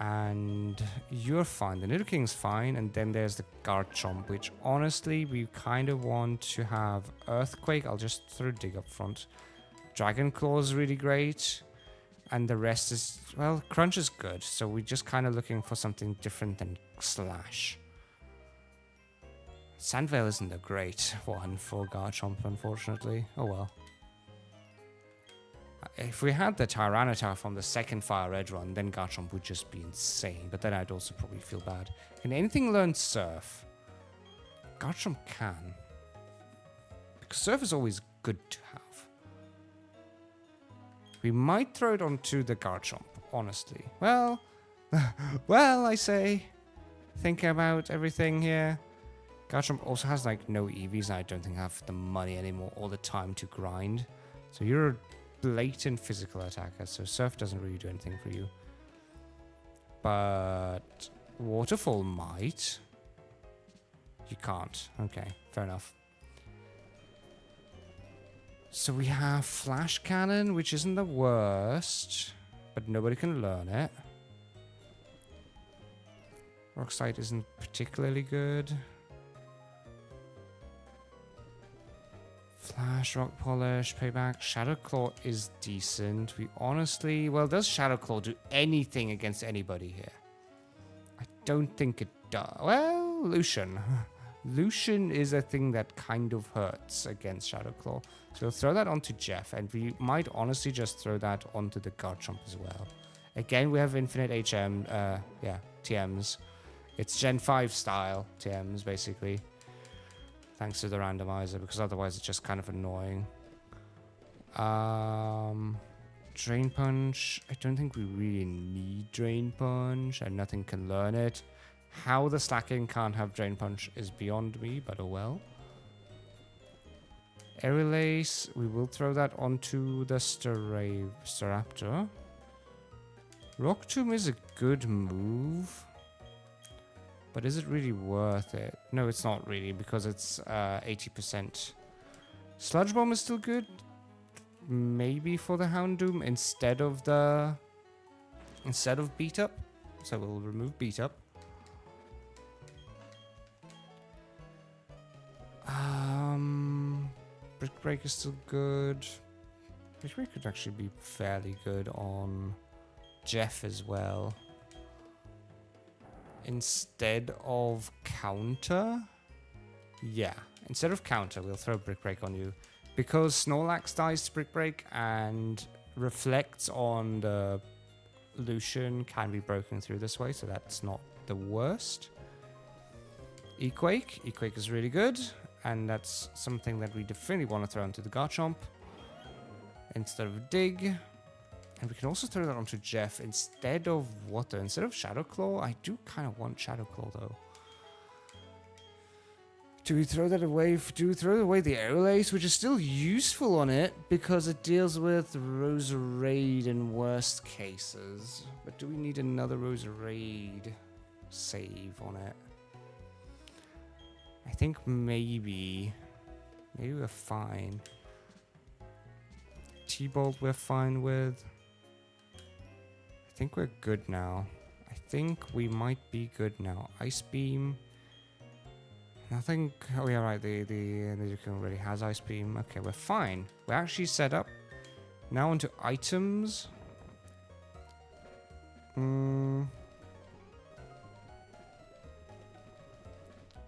And you're fine. The Nidoking's fine. And then there's the Garchomp, which honestly, we kind of want to have Earthquake. I'll just throw Dig up front. Dragon Claw is really great. And the rest is, well, Crunch is good. So we're just kind of looking for something different than Slash. Sandvale isn't a great one for Garchomp, unfortunately. Oh well. If we had the Tyranitar from the second Fire Red run, then Garchomp would just be insane. But then I'd also probably feel bad. Can anything learn Surf? Garchomp can. Because Surf is always good to have. We might throw it onto the Garchomp, honestly. Well, well, I say. Thinking about everything here. Garchomp also has like no EVs, and I don't think I have the money anymore or the time to grind. So you're a blatant physical attacker, so Surf doesn't really do anything for you. But Waterfall might. You can't. Okay, fair enough. So we have Flash Cannon, which isn't the worst, but nobody can learn it. Rock Slide isn't particularly good. Flash, Rock Polish, Payback. Shadow Claw is decent. We honestly... Well, does Shadow Claw do anything against anybody here? I don't think it does. Well, Lucian. Lucian is a thing that kind of hurts against Shadow Claw. So we'll throw that onto Jeff, and we might honestly just throw that onto the Garchomp as well. Again, we have infinite TMs. It's Gen 5 style TMs, basically. Thanks to the randomizer, because otherwise it's just kind of annoying. Drain Punch. I don't think we really need Drain Punch, and nothing can learn it. How the Slaking can't have Drain Punch is beyond me, but oh well. Aerial Ace, we will throw that onto the Staraptor. Rock Tomb is a good move. But is it really worth it? No, it's not really, because it's 80%. Sludge Bomb is still good. Maybe for the Houndoom instead of Beat Up. So we'll remove Beat Up. Brick Break is still good. Brick Break could actually be fairly good on Jeff as well. Instead of Counter? Yeah, instead of Counter, we'll throw Brick Break on you. Because Snorlax dies to Brick Break and reflects on the Lucian can be broken through this way, so that's not the worst. Equake. Equake is really good, and that's something that we definitely want to throw into the Garchomp instead of Dig. And we can also throw that onto Jeff instead of what though? Instead of Shadow Claw? I do kind of want Shadow Claw though. Do we throw that away? Do we throw away the Aerial Ace, which is still useful on it because it deals with Roserade in worst cases. But do we need another Roserade save on it? I think maybe we're fine. T-Bolt we're fine with. I think we're good now. I think we might be good now. Ice Beam. Nothing. Oh yeah, right. The Nuzlocke already has Ice Beam. Okay, we're fine. We're actually set up. Now onto items.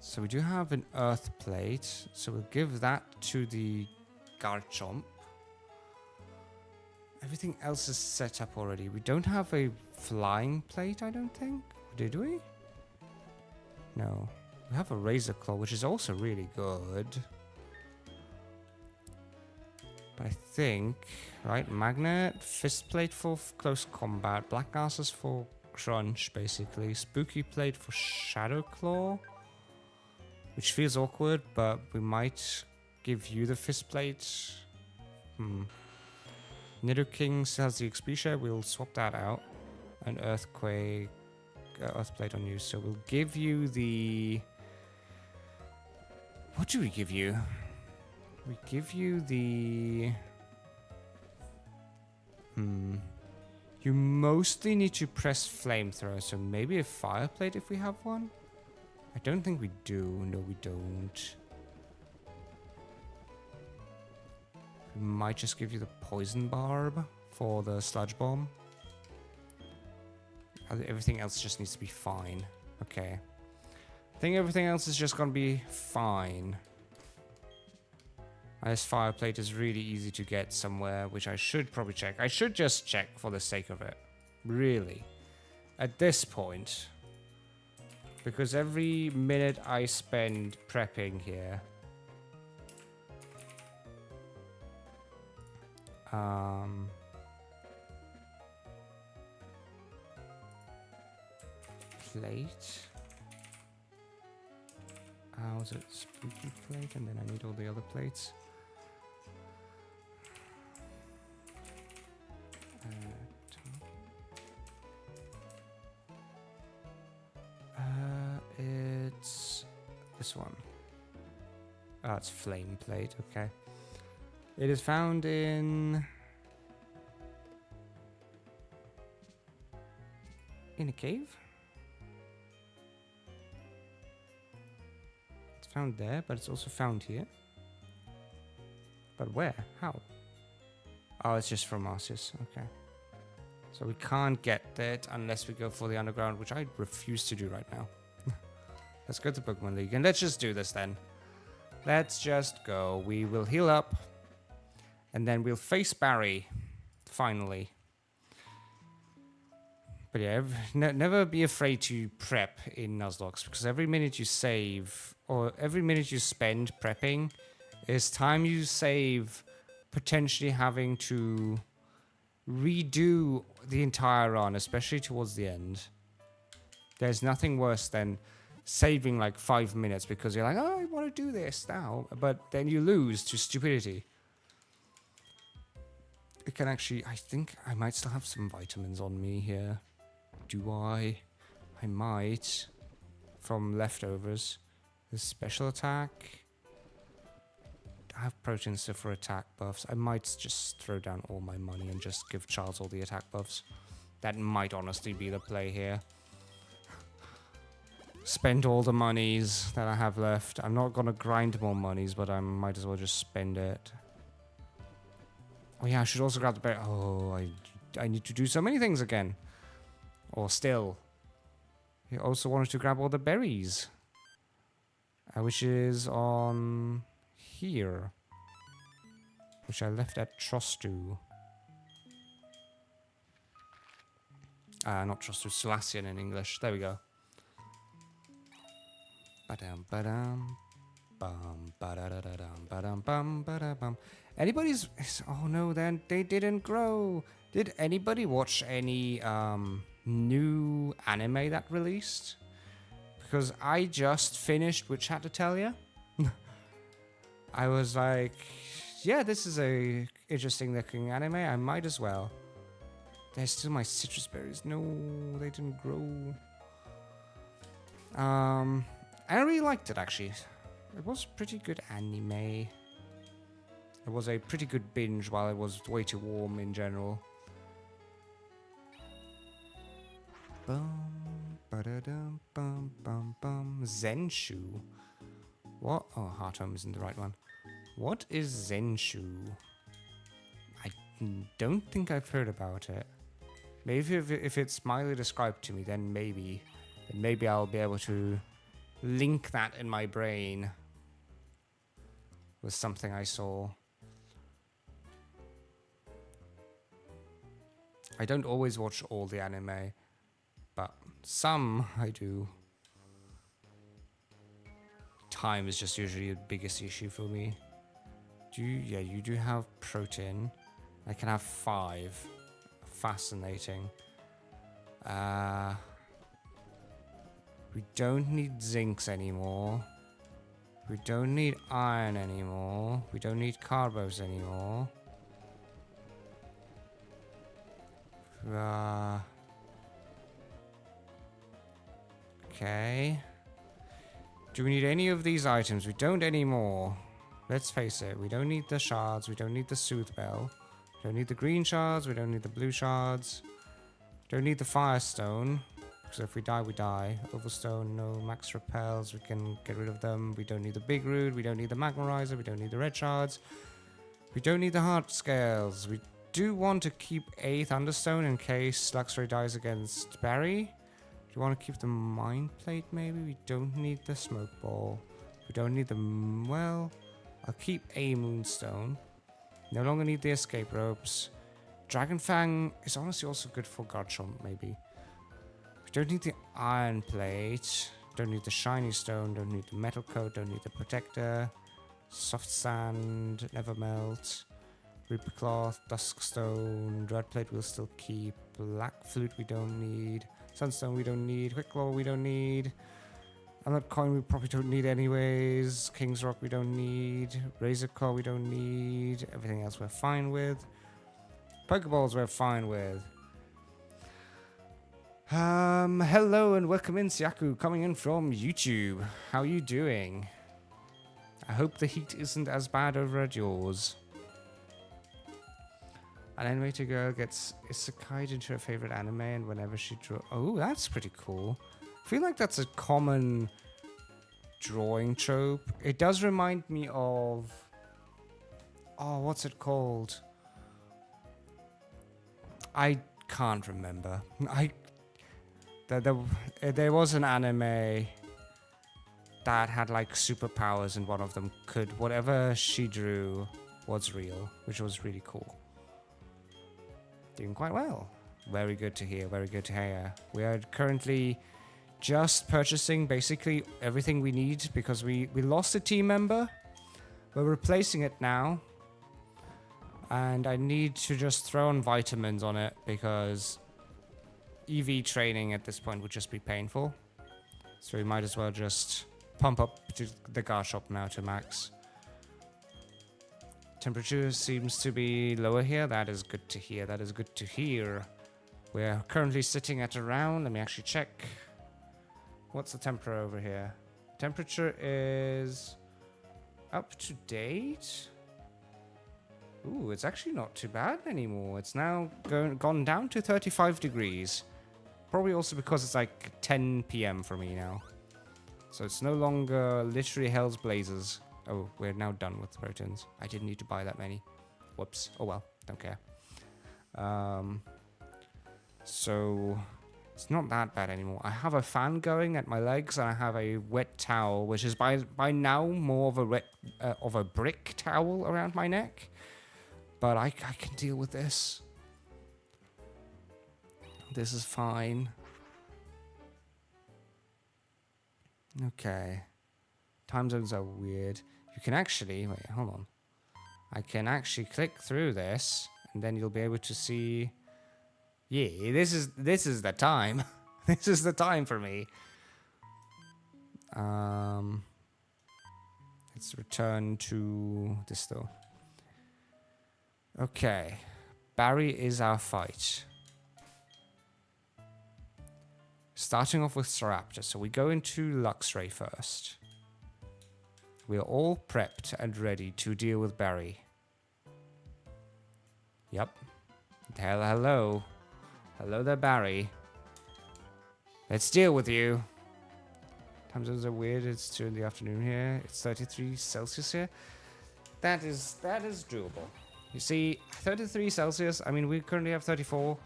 So we do have an earth plate. So we'll give that to the Garchomp. Everything else is set up already. We don't have a flying plate, I don't think. Did we? No. We have a Razor Claw, which is also really good. But I think, right, Magnet, Fist Plate for close combat, Black Gases for crunch, basically. Spooky Plate for Shadow Claw, which feels awkward, but we might give you the Fist Plate. Nidoking still has the XP share, we'll swap that out. An Earthquake, Earth Plate on you, so we'll give you the... What do we give you? We give you the... You mostly need to press Flamethrower, so maybe a Fire Plate if we have one? I don't think we do. No, we don't. We might just give you the Poison Barb for the Sludge Bomb. Everything else just needs to be fine. Okay. I think everything else is just gonna be fine. This Fire Plate is really easy to get somewhere, which I should probably check. I should just check for the sake of it. Really. At this point. Because every minute I spend prepping here... Plate. How's it? Spooky Plate, and then I need all the other plates. It's this one. Oh, it's Flame Plate, okay. It is found in a cave? It's found there, but it's also found here. But where? How? Oh, it's just from Arceus, okay. So we can't get it unless we go for the underground, which I refuse to do right now. Let's go to Pokemon League, and let's just do this then. Let's just go. We will heal up, and then we'll face Barry, finally. But yeah, never be afraid to prep in Nuzlocke, because every minute you save, or every minute you spend prepping, is time you save potentially having to redo the entire run, especially towards the end. There's nothing worse than saving like 5 minutes because you're like, oh, I want to do this now, but then you lose to stupidity. It can actually, I think I might still have some vitamins on me here. Do I? I might. From leftovers. This special attack. I have protein stuff for attack buffs. I might just throw down all my money and just give Charles all the attack buffs. That might honestly be the play here. Spend all the monies that I have left. I'm not gonna grind more monies, but I might as well just spend it. Oh yeah, I should also grab the berry. Oh, I need to do so many things again. Or still. I also wanted to grab all the berries. Which is on here. Which I left at Trostu. Not Trostu, Solacian in English. There we go. Ba-dum, ba-dum. Bum, ba-da-da-da-dum, ba-dum, bum, ba-da-bum. Anybody's... Oh no, then they didn't grow. Did anybody watch any new anime that released? Because I just finished Witch Hat to tell ya. I was like, yeah, this is a interesting looking anime. I might as well. There's still my citrus berries. No, they didn't grow. I really liked it actually. It was pretty good anime. It was a pretty good binge while it was way too warm in general. Bum, ba-da-dum, bum, bum, bum. Zenshu. What? Oh, Heart Home isn't the right one. What is Zenshu? I don't think I've heard about it. Maybe if it's mildly described to me, then maybe I'll be able to link that in my brain with something I saw. I don't always watch all the anime, but some I do. Time is just usually the biggest issue for me. Yeah, you do have protein. I can have 5. Fascinating. We don't need zincs anymore. We don't need iron anymore. We don't need carbos anymore. Okay. Do we need any of these items? We don't anymore. Let's face it. We don't need the shards. We don't need the Sooth Bell. We don't need the green shards. We don't need the blue shards. Don't need the Firestone. Because if we die, we die. Overstone, no. Max repels. We can get rid of them. We don't need the big root. We don't need the Magmarizer. We don't need the red shards. We don't need the heart scales. We do want to keep a Thunderstone in case Luxray dies against Barry. Do you want to keep the Mind Plate maybe? We don't need the Smoke Ball. We don't need the... Well, I'll keep a Moonstone. No longer need the Escape Ropes. Dragon Fang is honestly also good for Garchomp maybe. We don't need the Iron Plate. Don't need the Shiny Stone. Don't need the Metal Coat. Don't need the Protector. Soft Sand. Never Melt. Reaper Cloth. Dusk Stone. Red Plate we'll still keep. Black Flute we don't need. Sunstone we don't need. Quick Claw we don't need. Amulet Coin we probably don't need anyways. King's Rock we don't need. Razor Claw we don't need. Everything else we're fine with. Pokeballs we're fine with. Hello and welcome in, Siaku, coming in from YouTube. How are you doing? I hope the heat isn't as bad over at yours. An animator girl gets isekai'd into her favorite anime, and whenever she draws... Oh, that's pretty cool. I feel like that's a common drawing trope. It does remind me of... Oh, what's it called? I can't remember. There was an anime that had like superpowers, and one of them could... Whatever she drew was real, which was really cool. Doing quite well. Very good to hear, very good to hear. We are currently just purchasing basically everything we need because we lost a team member. We're replacing it now. And I need to just throw on vitamins on it because EV training at this point would just be painful. So we might as well just pump up to the Garchomp now to max. Temperature seems to be lower here. That is good to hear. That is good to hear. We're currently sitting at around... Let me actually check. What's the temperature over here? Temperature is up to date. Ooh, it's actually not too bad anymore. It's now gone down to 35 degrees. Probably also because it's like 10 p.m. for me now. So it's no longer literally hell's blazes. Oh, we're now done with proteins. I didn't need to buy that many. Whoops. Oh well, don't care. So it's not that bad anymore. I have a fan going at my legs, and I have a wet towel, which is by now more of a brick towel around my neck. But I can deal with this. This is fine. Okay. Time zones are weird. You can actually... Wait, hold on. I can actually click through this, and then you'll be able to see... Yeah, this is the time. This is the time for me. Let's return to this though. Okay. Barry is our fight. Starting off with Staraptor. So we go into Luxray first. We're all prepped and ready to deal with Barry. Yep. Hello. Hello there, Barry. Let's deal with you. Time zones are weird. It's 2 in the afternoon here. It's 33 Celsius here. That is doable. You see, 33 Celsius, I mean, we currently have 34.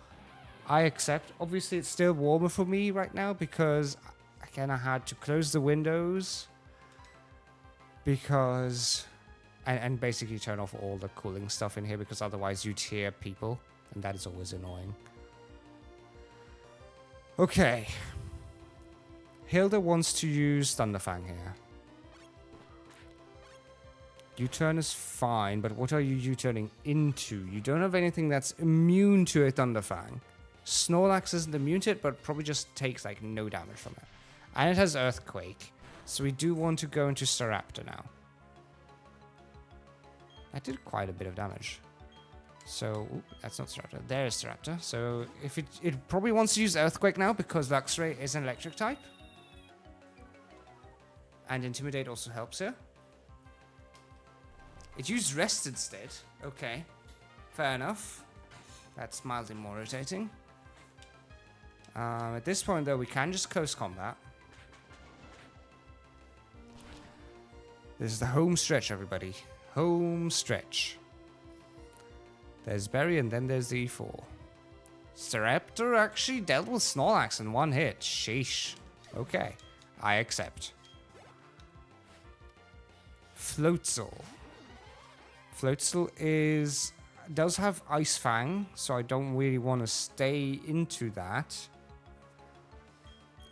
I accept. Obviously, it's still warmer for me right now because I again, I had to close the windows because... And basically turn off all the cooling stuff in here because otherwise you'd hear people. And that is always annoying. Okay. Hilda wants to use Thunderfang here. U-turn is fine, but what are you U-turning into? You don't have anything that's immune to a Thunderfang. Snorlax isn't immune to it, but probably just takes like no damage from it. And it has Earthquake. So we do want to go into Staraptor now. That did quite a bit of damage. So, ooh, that's not Staraptor. There's Staraptor. So, if it probably wants to use Earthquake now because Luxray is an electric type. And Intimidate also helps here. It used Rest instead. Okay. Fair enough. That's mildly more irritating. At this point, though, we can just close combat. This is the home stretch, everybody. Home stretch. There's Berry and then there's the E4. Staraptor actually dealt with Snorlax in one hit. Sheesh. Okay. I accept. Floatzel. Floatzel does have Ice Fang, so I don't really want to stay into that.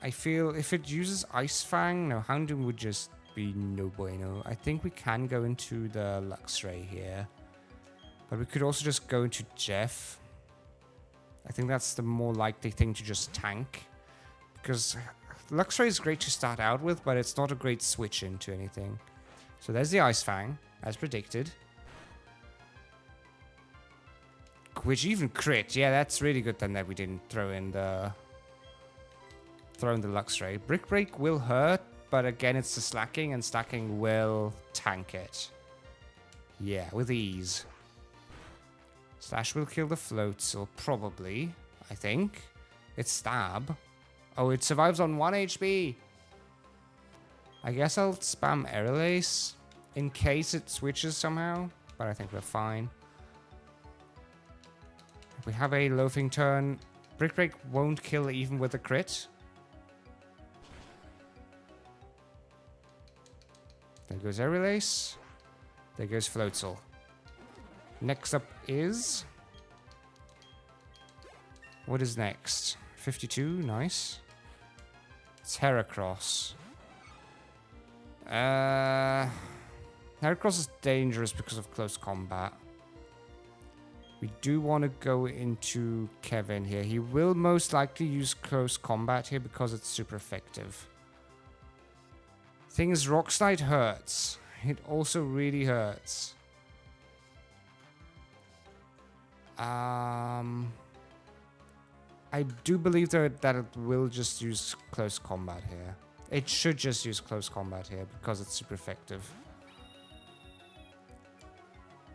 I feel if it uses Ice Fang, no, Houndoom would just be no bueno. I think we can go into the Luxray here. But we could also just go into Jeff. I think that's the more likely thing to just tank. Because Luxray is great to start out with, but it's not a great switch into anything. So there's the Ice Fang, as predicted. Which even crit. Yeah, that's really good then that we didn't throw in the Luxray. Brick Break will hurt. But again, it's the slacking, and slacking will tank it. Yeah, with ease. Slash will kill the Floatzel, probably, I think. It's Stab. Oh, it survives on 1 HP. I guess I'll spam Aerolace in case it switches somehow, but I think we're fine. If we have a Loafing turn, Brick Break won't kill even with a crit. There goes Aerolace. There goes Floatzel. Next up is... What is next? 52, nice. Heracross. Heracross is dangerous because of close combat. We do want to go into Kevin here. He will most likely use close combat here because it's super effective. Thing is, Rock Slide hurts. It also really hurts. I do believe that it will just use close combat here. It should just use close combat here because it's super effective.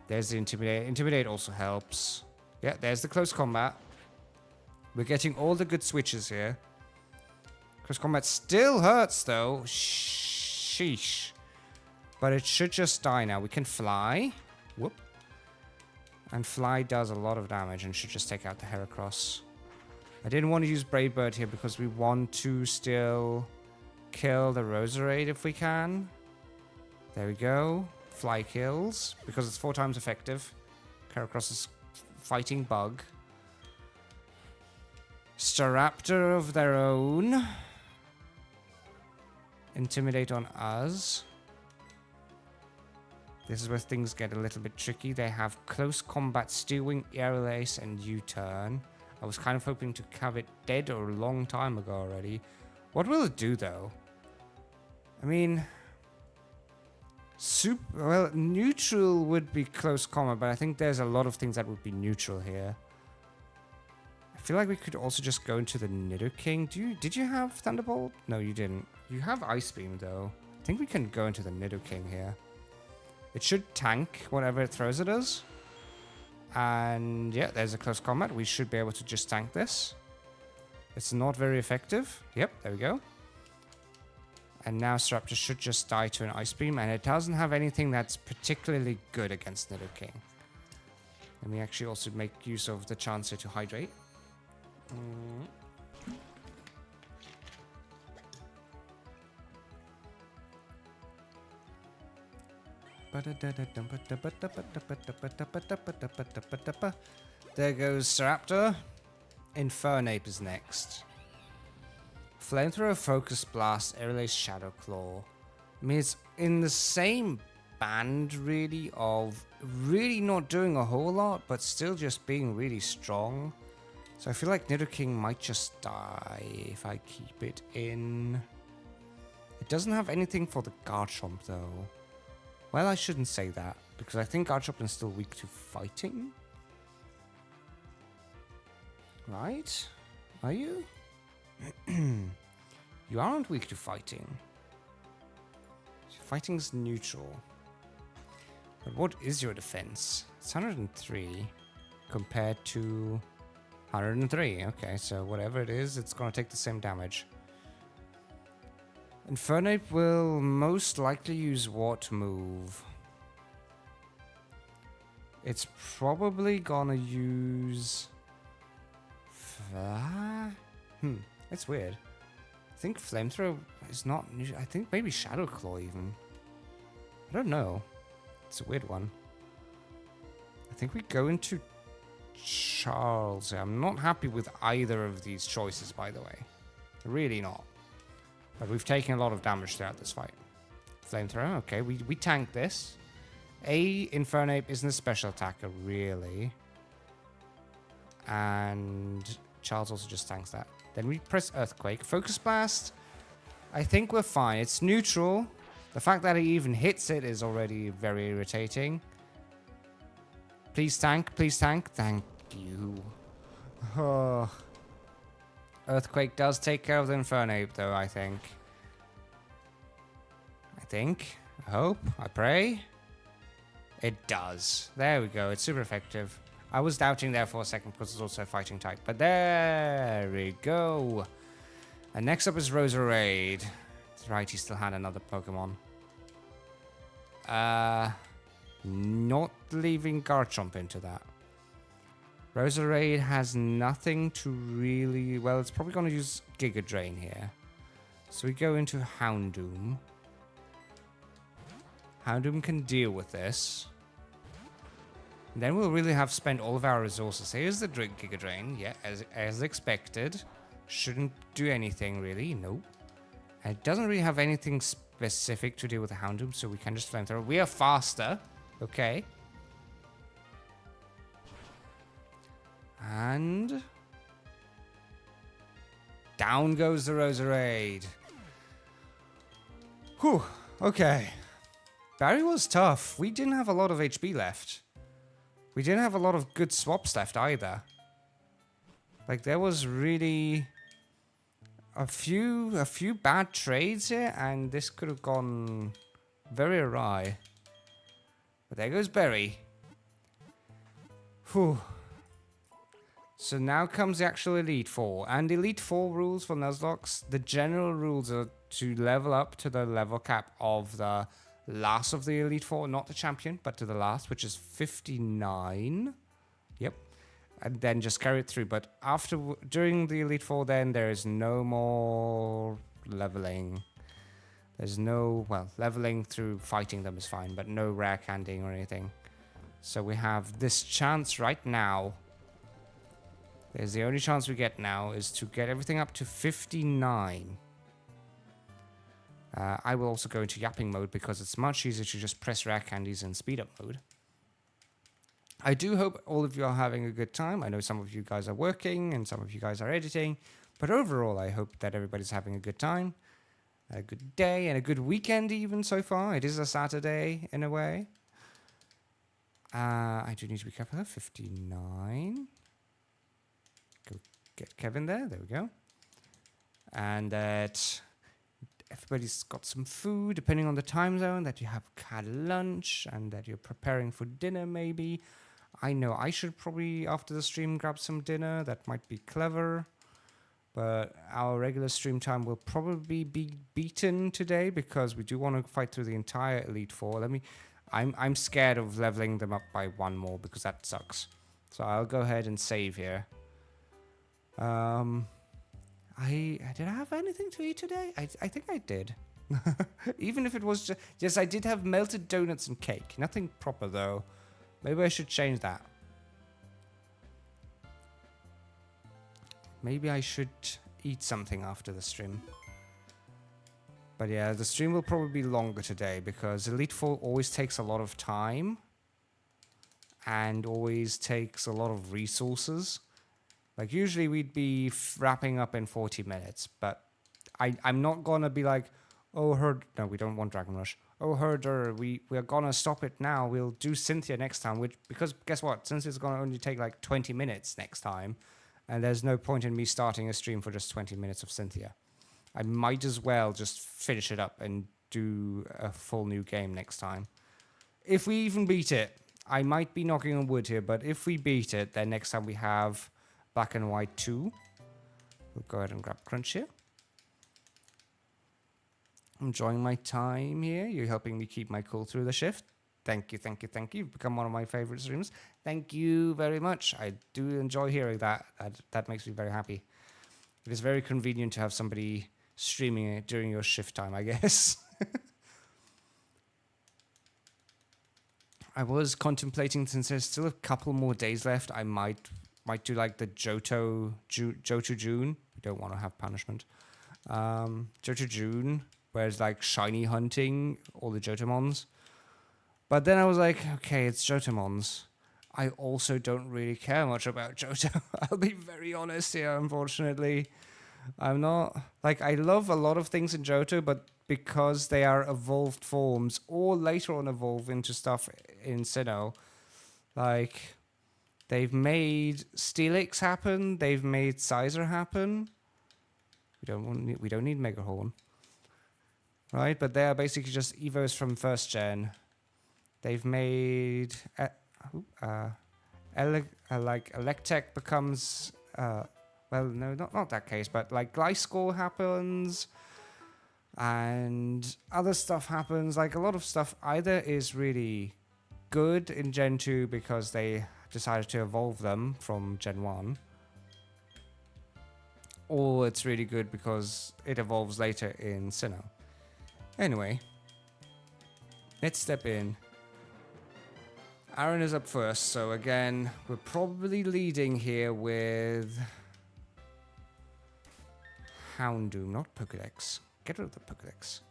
There's the Intimidate. Intimidate also helps. Yeah, there's the close combat. We're getting all the good switches here. Close combat still hurts though. Sheesh. But it should just die now. We can fly. Whoop. And fly does a lot of damage and should just take out the Heracross. I didn't want to use Brave Bird here because we want to still kill the Roserade if we can. There we go. Fly kills because it's 4 times effective. Heracross is fighting Bug. Staraptor of their own. Intimidate on us. This is where things get a little bit tricky. They have close combat, Stealing, Aerolace, and U-turn. I was kind of hoping to have it dead or a long time ago already. What will it do, though? I mean... Well, neutral would be close combat, but I think there's a lot of things that would be neutral here. I feel like we could also just go into the Nidoking. Did you have Thunderbolt? No, you didn't. You have Ice Beam, though. I think we can go into the Nidoking here. It should tank whatever it throws at us. And yeah, there's a close combat. We should be able to just tank this. It's not very effective. Yep, there we go. And now Staraptor should just die to an Ice Beam. And it doesn't have anything that's particularly good against Nidoking. Let me actually also make use of the chance here to hydrate. There goes Staraptor. Infernape is next. Flamethrower, Focus Blast, Airlace, Shadow Claw. I mean, it's in the same band, really, of really not doing a whole lot, but still just being really strong. So I feel like Nidoking might just die if I keep it in. It doesn't have anything for the Garchomp, though. Well, I shouldn't say that, because I think Garchomp is still weak to fighting. Right? Are you? You aren't weak to fighting. Fighting's neutral. But what is your defense? It's 103 compared to 103. Okay, so whatever it is, it's going to take the same damage. Infernape will most likely use what move? It's probably going to use... It's weird. I think Flamethrower is not... I think maybe Shadow Claw even. I don't know. It's a weird one. I think we go into Charles. I'm not happy with either of these choices, by the way. Really not. But we've taken a lot of damage throughout this fight. Flamethrower, okay. We tank this. Infernape isn't a special attacker, really. And Charles also just tanks that. Then we press Earthquake. Focus Blast. I think we're fine. It's neutral. The fact that he even hits it is already very irritating. Please tank. Please tank. Thank you. Oh. Earthquake does take care of the Infernape, though, I think. I hope. I pray. It does. There we go. It's super effective. I was doubting there for a second because it's also a fighting type. But there we go. And next up is Roserade. That's right, he still had another Pokemon. Not leaving Garchomp into that. Roserade has nothing to really... Well, it's probably going to use Giga Drain here. So we go into Houndoom. Houndoom can deal with this. Then we'll really have spent all of our resources. Here's the Giga Drain. Yeah, as expected. Shouldn't do anything, really. Nope. And it doesn't really have anything specific to deal with the Houndoom, so we can just Flamethrower. We are faster. Okay. And... down goes the Roserade. Whew. Okay. Barry was tough. We didn't have a lot of HP left. We didn't have a lot of good swaps left either. Like, there was really a few bad trades here, and this could have gone very awry. But there goes Berry. Whew. So now comes the actual Elite Four. And Elite Four rules for Nuzlocke. The general rules are to level up to the level cap of the last of the Elite Four, not the champion, but to the last, which is 59. Yep. And then just carry it through. But during the Elite Four, then there is no more leveling. There's no, well, leveling through fighting them is fine, but no rare candying or anything. So we have this chance right now. There's the only chance we get now is to get everything up to 59. I will also go into yapping mode because it's much easier to just press rare candies in speed up mode. I do hope all of you are having a good time. I know some of you guys are working and some of you guys are editing, but overall I hope that everybody's having a good time, a good day, and a good weekend even so far. It is a Saturday in a way. I do need to be careful. 59. Go get Kevin there. There we go. And that... everybody's got some food, depending on the time zone, that you have had lunch and that you're preparing for dinner maybe. I know I should probably, after the stream, grab some dinner. That might be clever. But our regular stream time will probably be beaten today because we do want to fight through the entire Elite Four. I'm scared of leveling them up by one more because that sucks. So I'll go ahead and save here. Did I have anything to eat today? I think I did. Even if it was just... Yes, I did have melted donuts and cake. Nothing proper, though. Maybe I should change that. Maybe I should eat something after the stream. But yeah, the stream will probably be longer today because Elite Four always takes a lot of time and always takes a lot of resources. Like usually we'd be wrapping up in 40 minutes, but I'm not gonna be like, oh Herd, no, we don't want Dragon Rush. Oh Herder, we're gonna stop it now. We'll do Cynthia next time, because guess what? Cynthia's gonna only take like 20 minutes next time, and there's no point in me starting a stream for just 20 minutes of Cynthia. I might as well just finish it up and do a full new game next time. If we even beat it, I might be knocking on wood here, but if we beat it, then next time we have Black and White 2. We'll go ahead and grab Crunch here. I'm enjoying my time here. You're helping me keep my cool through the shift. Thank you, thank you, thank you. You've become one of my favorite streamers. Thank you very much. I do enjoy hearing that. That makes me very happy. It is very convenient to have somebody streaming it during your shift time, I guess. I was contemplating, since there's still a couple more days left, I might do like the Johto June. We don't want to have punishment. Johto June, where it's like shiny hunting all the Jotamons. But then I was like, okay, it's Jotamons. I also don't really care much about Johto. I'll be very honest here, unfortunately. I'm not... Like, I love a lot of things in Johto, but because they are evolved forms, or later on evolve into stuff in Sinnoh, like, they've made Steelix happen, they've made Sizer happen. We don't need Megahorn. Right, but they are basically just Evos from first gen. They've made... like, Electek becomes... well, no, not that case, but like Gliscor happens, and other stuff happens. Like a lot of stuff either is really good in Gen 2 because they decided to evolve them from Gen 1, or it's really good because it evolves later in Sinnoh. Anyway, let's step in. Aaron is up first, so again, we're probably leading here with Houndoom, not Pokédex. Get rid of the Pokédex.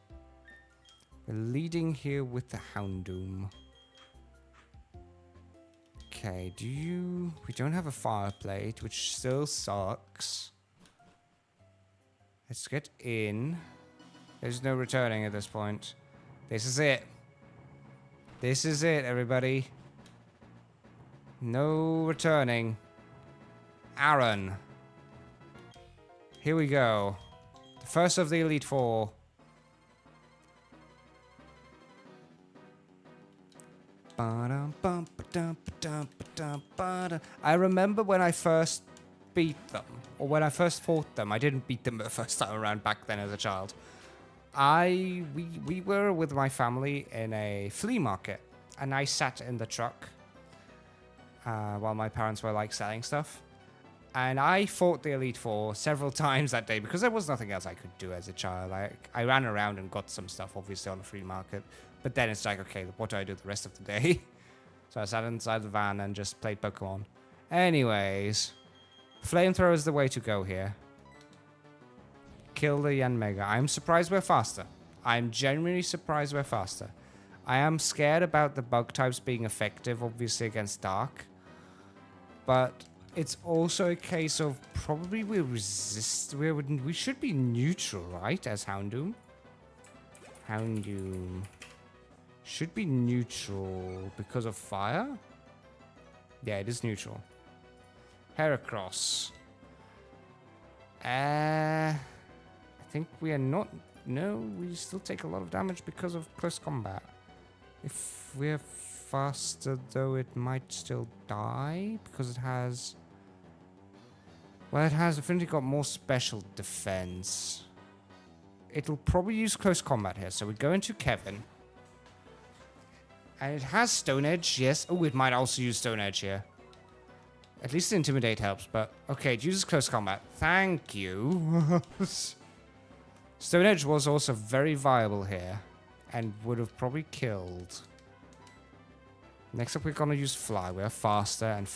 We're leading here with the Houndoom. Okay, we don't have a fire plate, which still sucks. Let's get in. There's no returning at this point. This is it. This is it, everybody. No returning. Aaron. Here we go. The first of the Elite Four. I remember when I first beat them, or when I first fought them. I didn't beat them the first time around back then as a child. We were with my family in a flea market, and I sat in the truck while my parents were like selling stuff. And I fought the Elite Four several times that day because there was nothing else I could do as a child. I ran around and got some stuff, obviously, on the flea market. But then it's like, okay, what do I do the rest of the day? So I sat inside the van and just played Pokemon. Anyways, Flamethrower is the way to go here. Kill the Yanmega. I'm surprised we're faster. I'm genuinely surprised we're faster. I am scared about the bug types being effective, obviously, against Dark. But it's also a case of probably we should be neutral, right, as Houndoom? Houndoom should be neutral because of fire? Yeah, it is neutral. Heracross. I think we are not... No, we still take a lot of damage because of close combat. If we're faster, though, it might still die because it has... Well, it has definitely got more special defense. It'll probably use close combat here. So we go into Kevin. And it has Stone Edge, yes. Oh, it might also use Stone Edge here. At least Intimidate helps, but... Okay, it uses close combat. Thank you. Stone Edge was also very viable here and would have probably killed. Next up, we're going to use Fly. We're faster and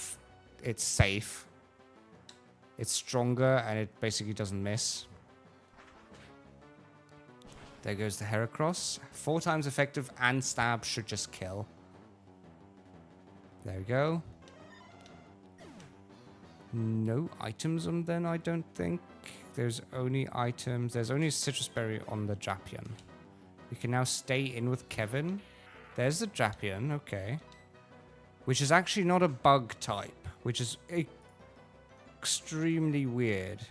it's safe. It's stronger and it basically doesn't miss. There goes the Heracross. 4 times effective and stab should just kill. There we go. No items on then, I don't think. There's only items. There's only a Citrus Berry on the Drapion. We can now stay in with Kevin. There's the Drapion, okay. Which is actually not a bug type, which is extremely weird.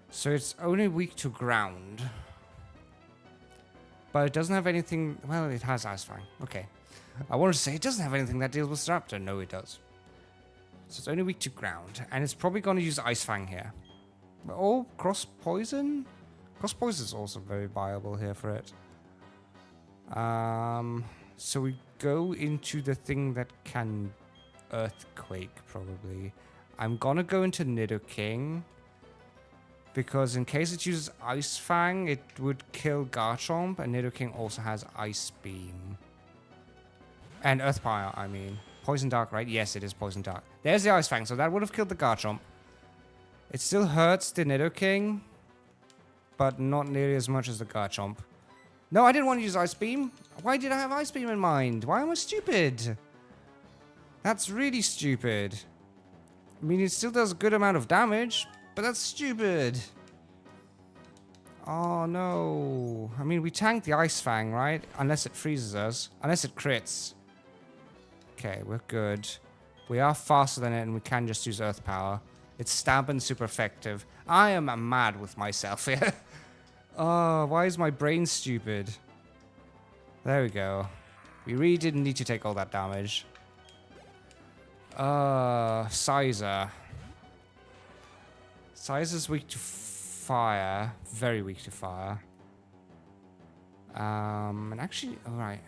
So it's only weak to ground. But it doesn't have anything... Well, it has Ice Fang. Okay. I wanted to say it doesn't have anything that deals with Raptor. No, it does. So it's only weak to ground. And it's probably going to use Ice Fang here. Oh, Cross Poison? Cross Poison is also very viable here for it. So we go into the thing that can Earthquake, probably. I'm gonna go into Nidoking. Because in case it uses Ice Fang, it would kill Garchomp. And Nidoking also has Ice Beam. And Earth Power, I mean. Poison Dark, right? Yes, it is Poison Dark. There's the Ice Fang, so that would have killed the Garchomp. It still hurts the Nidoking, but not nearly as much as the Garchomp. No, I didn't want to use Ice Beam. Why did I have Ice Beam in mind? Why am I stupid? That's really stupid. I mean, it still does a good amount of damage, but that's stupid. Oh, no. I mean, we tanked the Ice Fang, right? Unless it freezes us. Unless it crits. Okay, we're good. We are faster than it, and we can just use Earth Power. It's stab and super effective. I am mad with myself here. Oh, why is my brain stupid? There we go. We really didn't need to take all that damage. Sizer. Sizer's weak to fire. Very weak to fire. And actually, alright.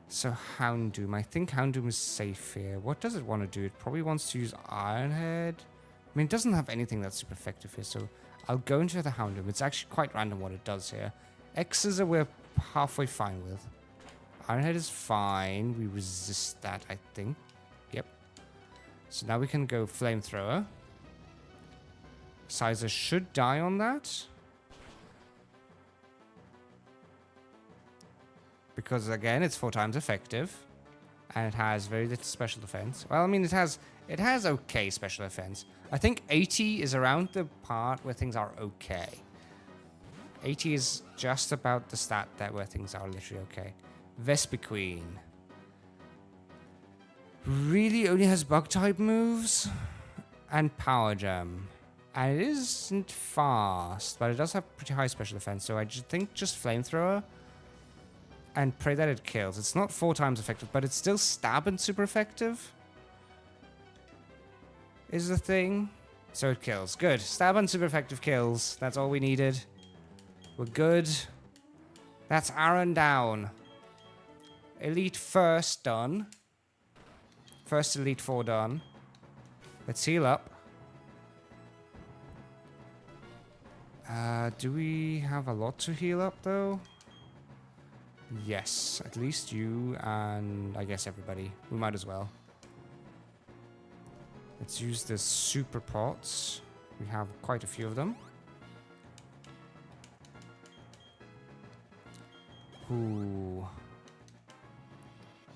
So Houndoom. I think Houndoom is safe here. What does it want to do? It probably wants to use Iron Head. I mean, it doesn't have anything that's super effective here, so I'll go into the Houndoom. It's actually quite random what it does here. X's are we're halfway fine with. Iron Head is fine. We resist that, I think. Yep. So now we can go Flamethrower. Sizer should die on that. Because, again, it's 4 times effective. And it has very little special defense. Well, I mean, it has okay special defense. I think 80 is around the part where things are okay. 80 is just about the stat that where things are literally okay. Vespiquen. Really only has bug-type moves. And Power Gem. And it isn't fast, but it does have pretty high special defense. So I think just Flamethrower. And pray that it kills. It's not 4 times effective, but it's still stab and super effective. Is the thing. So it kills. Good. Stab and super effective kills. That's all we needed. We're good. That's Aaron down. Elite first done. First Elite 4 done. Let's heal up. Do we have a lot to heal up though? Yes, at least you and I guess everybody. We might as well. Let's use the super pots. We have quite a few of them. Ooh.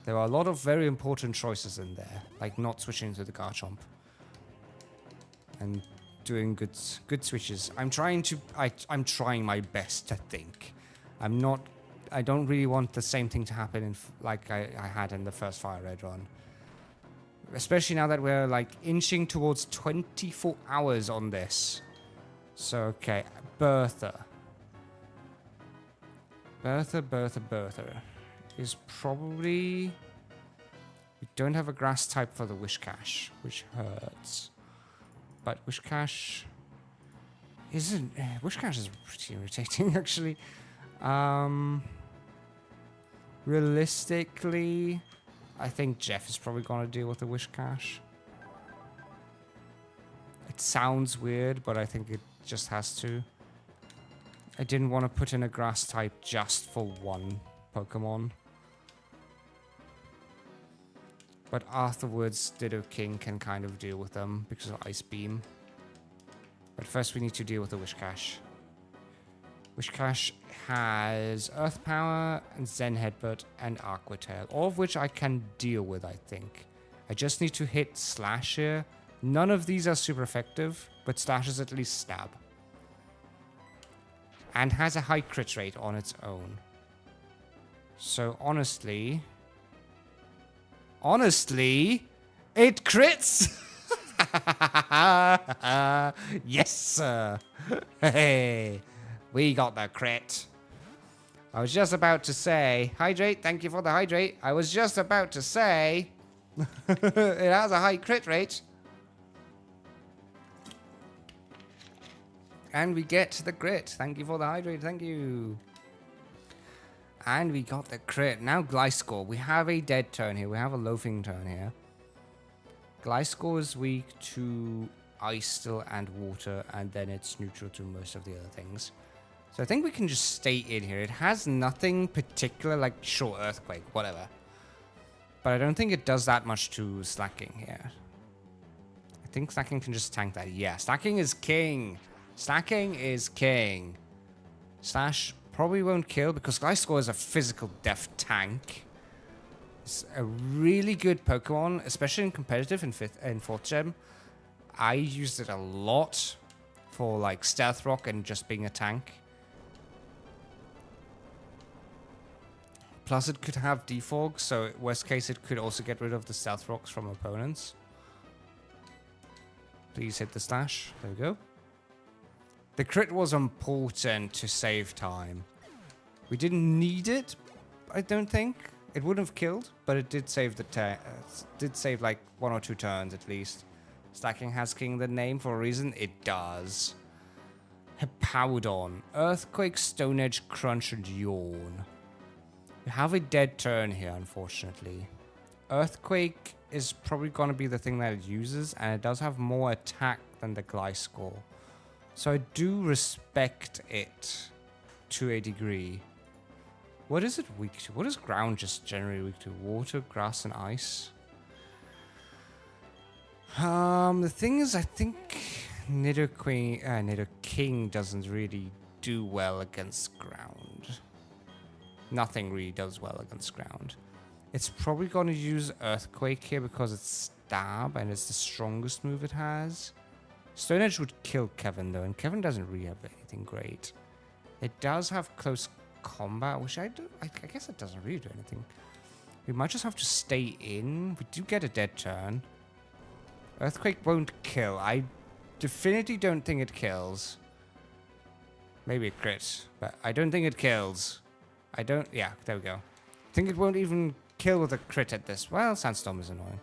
There are a lot of very important choices in there, like not switching to the Garchomp. And doing good switches. I'm trying my best to think. I don't really want the same thing to happen like I had in the first Fire Red run. Especially now that we're like inching towards 24 hours on this. So, okay. Bertha is probably... We don't have a grass type for the Wishcash, which hurts. But Wishcash isn't... Wishcash is pretty irritating, actually. Realistically, I think Jeff is probably going to deal with the Wishcash. It sounds weird, but I think it just has to. I didn't want to put in a grass type just for one Pokemon. But afterwards, Ditto King can kind of deal with them because of Ice Beam. But first we need to deal with the Wishcash. Wishcash has Earth Power, and Zen Headbutt, and Aqua Tail. All of which I can deal with, I think. I just need to hit Slash here. None of these are super effective, but Slash is at least stab. And has a high crit rate on its own. So honestly, it crits! Yes, sir! Hey, we got the crit. I was just about to say, hydrate, thank you for the hydrate. I was just about to say, it has a high crit rate. And we get the crit. Thank you for the hydrate, thank you. And we got the crit. Now Gliscor. We have a dead turn here. We have a loafing turn here. Gliscor is weak to ice still and water, and then it's neutral to most of the other things. So I think we can just stay in here. It has nothing particular, like short Earthquake, whatever. But I don't think it does that much to Slacking here. I think Slacking can just tank that. Yeah, Slacking is king. Slacking is king. Slash probably won't kill because Gliscor is a physical death tank. It's a really good Pokemon, especially in competitive in 4th Gem. I used it a lot for like Stealth Rock and just being a tank. Plus it could have Defog, so worst case it could also get rid of the Stealth Rocks from opponents. Please hit the Slash. There we go. The crit was important to save time. We didn't need it, I don't think. It wouldn't have killed, but it did save did save like 1 or 2 turns at least. Stacking has King the name for a reason. It does. Hippowdon, Earthquake, Stone Edge, Crunch, and Yawn. We have a dead turn here, unfortunately. Earthquake is probably going to be the thing that it uses, and it does have more attack than the Gliscor. So I do respect it to a degree. What is it weak to? What is ground just generally weak to? Water, grass, and ice? The thing is, I think Nidoking doesn't really do well against ground. Nothing really does well against ground. It's probably going to use Earthquake here because it's Stab and it's the strongest move it has. Stone Edge would kill Kevin though, and Kevin doesn't really have anything great. It does have close combat, which I guess it doesn't really do anything. We might just have to stay in. We do get a dead turn. Earthquake won't kill. I definitely don't think it kills. Maybe it crits, but I don't think it kills. Yeah, there we go. I think it won't even kill with a crit at this. Well, Sandstorm is annoying.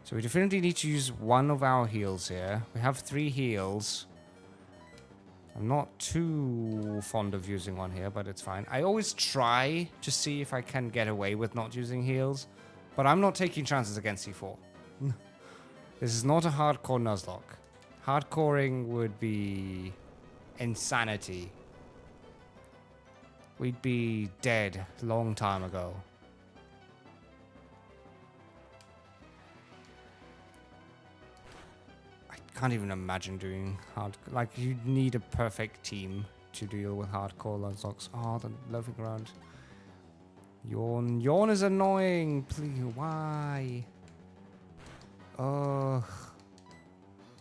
So we definitely need to use one of our heals here. We have 3 heals. I'm not too fond of using one here, but it's fine. I always try to see if I can get away with not using heals, but I'm not taking chances against C4. This is not a hardcore Nuzlocke. Hardcoring would be insanity. We'd be dead a long time ago. I can't even imagine doing like, you'd need a perfect team to deal with hardcore Nuzlocks. Oh, the loafing around. Yawn. Yawn is annoying. Please, why? Ugh.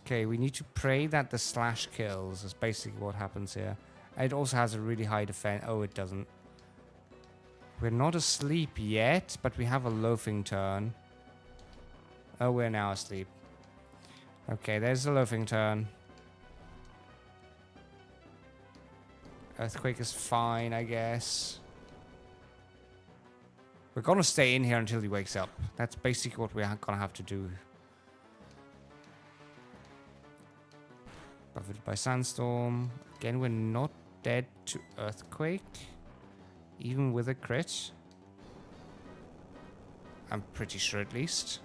Okay, we need to pray that the slash kills. Is basically what happens here. It also has a really high defense. Oh, it doesn't. We're not asleep yet, but we have a loafing turn. Oh, we're now asleep. Okay, there's the loafing turn. Earthquake is fine, I guess. We're gonna stay in here until he wakes up. That's basically what we're gonna have to do. Buffeted by Sandstorm. Again, we're not dead to Earthquake. Even with a crit. I'm pretty sure at least.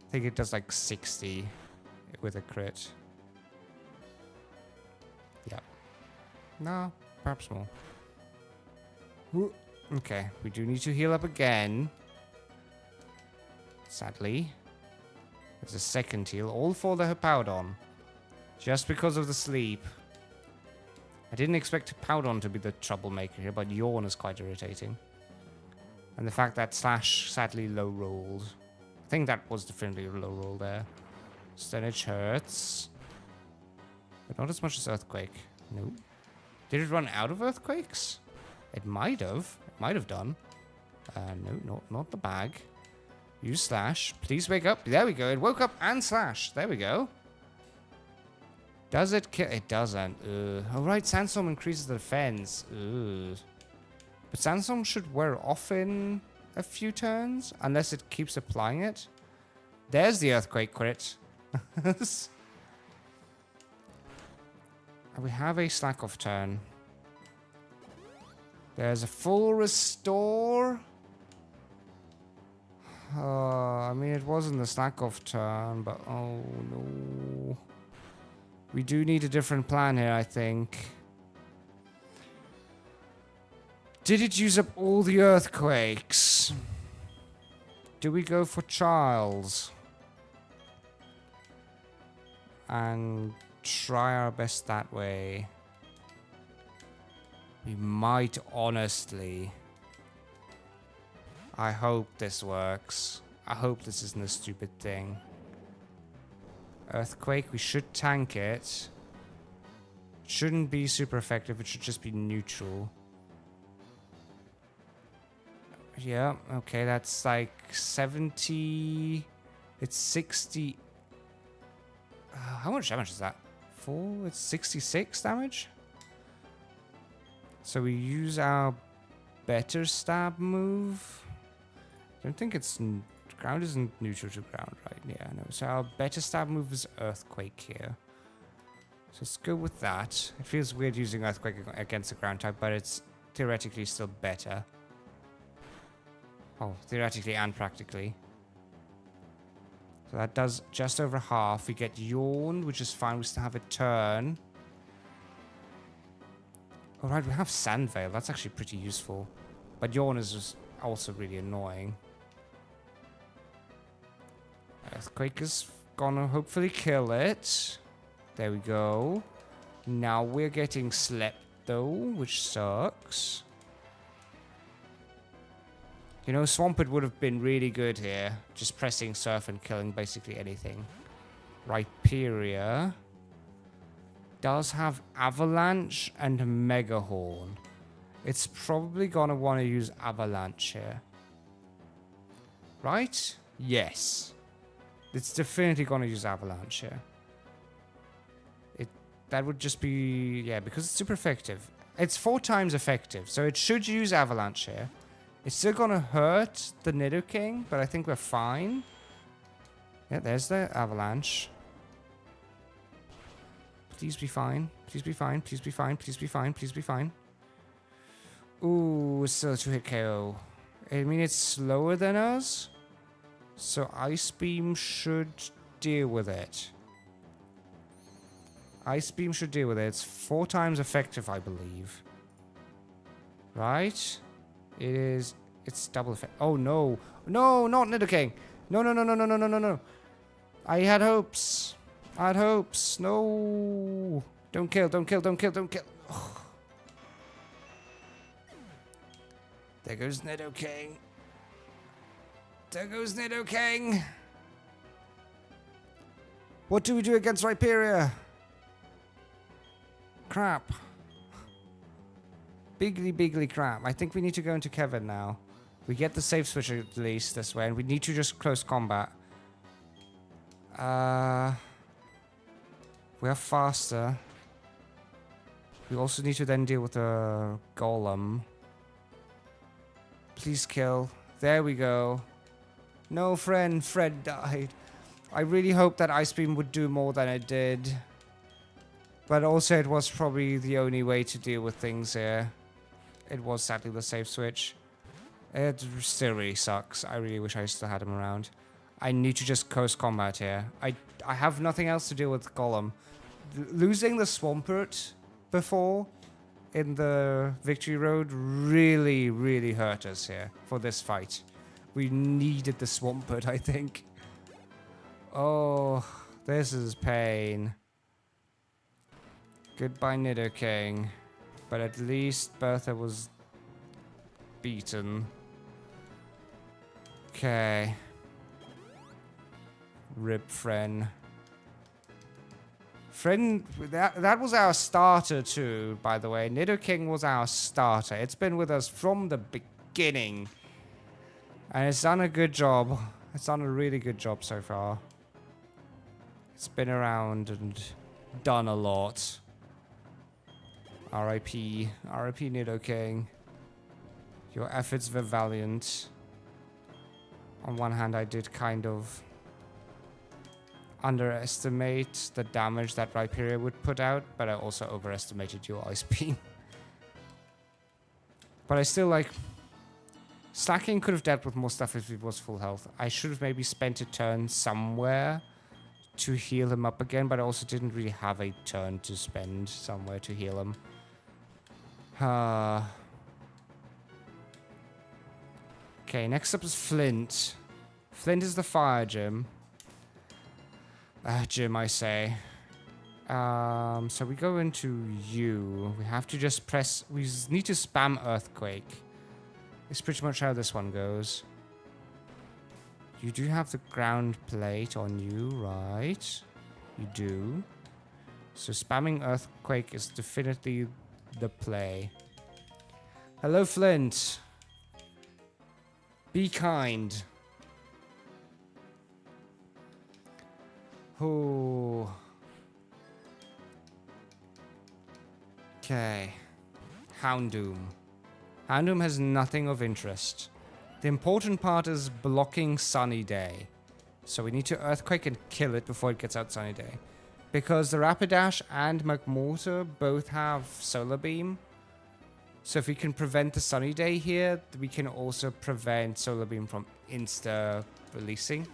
I think it does like 60 with a crit. Yep. No, perhaps more. Ooh. Okay, we do need to heal up again. Sadly. There's a second heal, all for the Hippowdon. Just because of the sleep. I didn't expect Hippowdon to be the troublemaker here, but Yawn is quite irritating. And the fact that Slash sadly low rolled. I think that was definitely a low roll there. Stonehenge hurts. But not as much as Earthquake. Nope. Did it run out of Earthquakes? It might have. It might have done. No, not the bag. Use Slash. Please wake up. There we go. It woke up and Slash. There we go. Does it kill? It doesn't. Oh, right. Sandstorm increases the defense. But Sandstorm should wear off in a few turns. Unless it keeps applying it. There's the Earthquake crit. We have a slack off turn. There's a full restore. I mean, it wasn't the slack off turn, but oh no. We do need a different plan here, I think. Did it use up all the earthquakes? Do we go for Charles? And try our best that way. We might honestly. I hope this works. I hope this isn't a stupid thing. Earthquake, we should tank it. Shouldn't be super effective, it should just be neutral. Yeah, okay, that's like 70... It's 60... how much damage is that? 4? It's 66 damage? So we use our better stab move. I don't think it's... Ground isn't neutral to ground, right? Yeah, no. So our better stab move is Earthquake here. So let's go with that. It feels weird using Earthquake against a ground type, but it's theoretically still better. Oh, theoretically and practically. So that does just over half. We get Yawn, which is fine. We still have a turn. Alright, we have Sandvale. That's actually pretty useful. But Yawn is just also really annoying. Earthquake is gonna hopefully kill it. There we go. Now we're getting slept though, which sucks. You know, Swampert would have been really good here. Just pressing Surf and killing basically anything. Rhyperia does have Avalanche and Mega Horn. It's probably gonna want to use Avalanche here. Right? Yes. It's definitely gonna use Avalanche here. That would just be... Yeah, because it's super effective. It's 4 times effective, so it should use Avalanche here. It's still gonna hurt the Nidoking, but I think we're fine. Yeah, there's the Avalanche. Please be fine. Please be fine. Please be fine. Please be fine. Please be fine. Ooh, it's still a 2-hit KO. I mean, it's slower than us. So Ice Beam should deal with it. Ice Beam should deal with it. It's 4 times effective, I believe. Right? It is... It's double effect. Oh, no. No, not Nidoking. No, no, no, no, no, no, no, no, no. I had hopes. I had hopes. No. Don't kill, don't kill, don't kill, don't kill. Ugh. There goes Nidoking. There goes Nidoking. What do we do against Rhyperia? Crap. Bigly crap. I think we need to go into Kevin now. We get the save switch at least this way, and we need to just close combat. We are faster. We also need to then deal with the Golem. Please kill. There we go. No, friend. Fred died. I really hoped that Ice Beam would do more than it did. But also it was probably the only way to deal with things here. It was sadly the save switch. It still really sucks. I really wish I still had him around. I need to just coast combat here. I have nothing else to deal with Golem. Losing the Swampert before in the Victory Road really, really hurt us here for this fight. We needed the Swampert, I think. Oh, this is pain. Goodbye, Nidoking. But at least Bertha was beaten. Okay. Rip Fren. Fren, that was our starter too, by the way. Nidoking was our starter. It's been with us from the beginning. And it's done a good job. It's done a really good job so far. It's been around and done a lot. R.I.P. R.I.P. Nidoking. Your efforts were valiant. On one hand, I did kind of underestimate the damage that Rhyperior would put out, but I also overestimated your Ice Beam. But I still like... Slacking could have dealt with more stuff if it was full health. I should have maybe spent a turn somewhere to heal him up again, but I also didn't really have a turn to spend somewhere to heal him. Okay, next up is Flint. Flint is the fire gym. Gym, I say. So we go into you. We have to just press... We need to spam Earthquake. It's pretty much how this one goes. You do have the ground plate on you, right? You do. So spamming Earthquake is definitely the play. Hello, Flint. Be kind. Oh. Okay. Houndoom. Houndoom has nothing of interest. The important part is blocking Sunny Day. So we need to Earthquake and kill it before it gets out Sunny Day. Because the Rapidash and McMortar both have Solar Beam. So if we can prevent the Sunny Day here, we can also prevent Solar Beam from insta-releasing.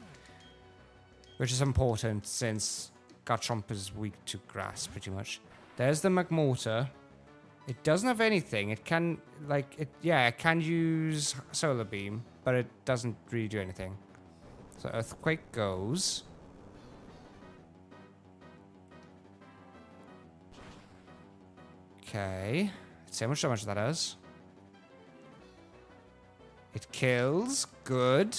Which is important since Garchomp is weak to grass, pretty much. There's the McMortar. It doesn't have anything. It can, it can use Solar Beam, but it doesn't really do anything. So Earthquake goes. Okay. Let's see how much damage that does. It kills. Good.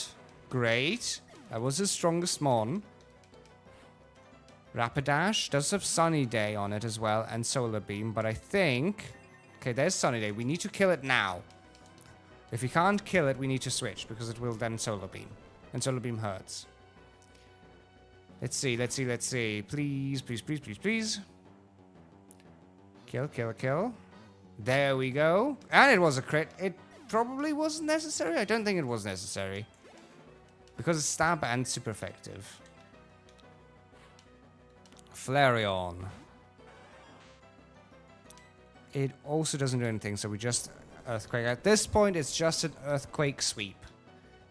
Great. That was his strongest mon. Rapidash does have Sunny Day on it as well, and Solar Beam, but I think... Okay, there's Sunny Day. We need to kill it now. If we can't kill it, we need to switch, because it will then Solar Beam. And Solar Beam hurts. Let's see, let's see, let's see. Please, please, please, please, please. Kill, kill, kill. There we go. And it was a crit. It probably wasn't necessary. I don't think it was necessary. Because it's stab and super effective. Flareon. It also doesn't do anything, so we just Earthquake. At this point, it's just an Earthquake sweep.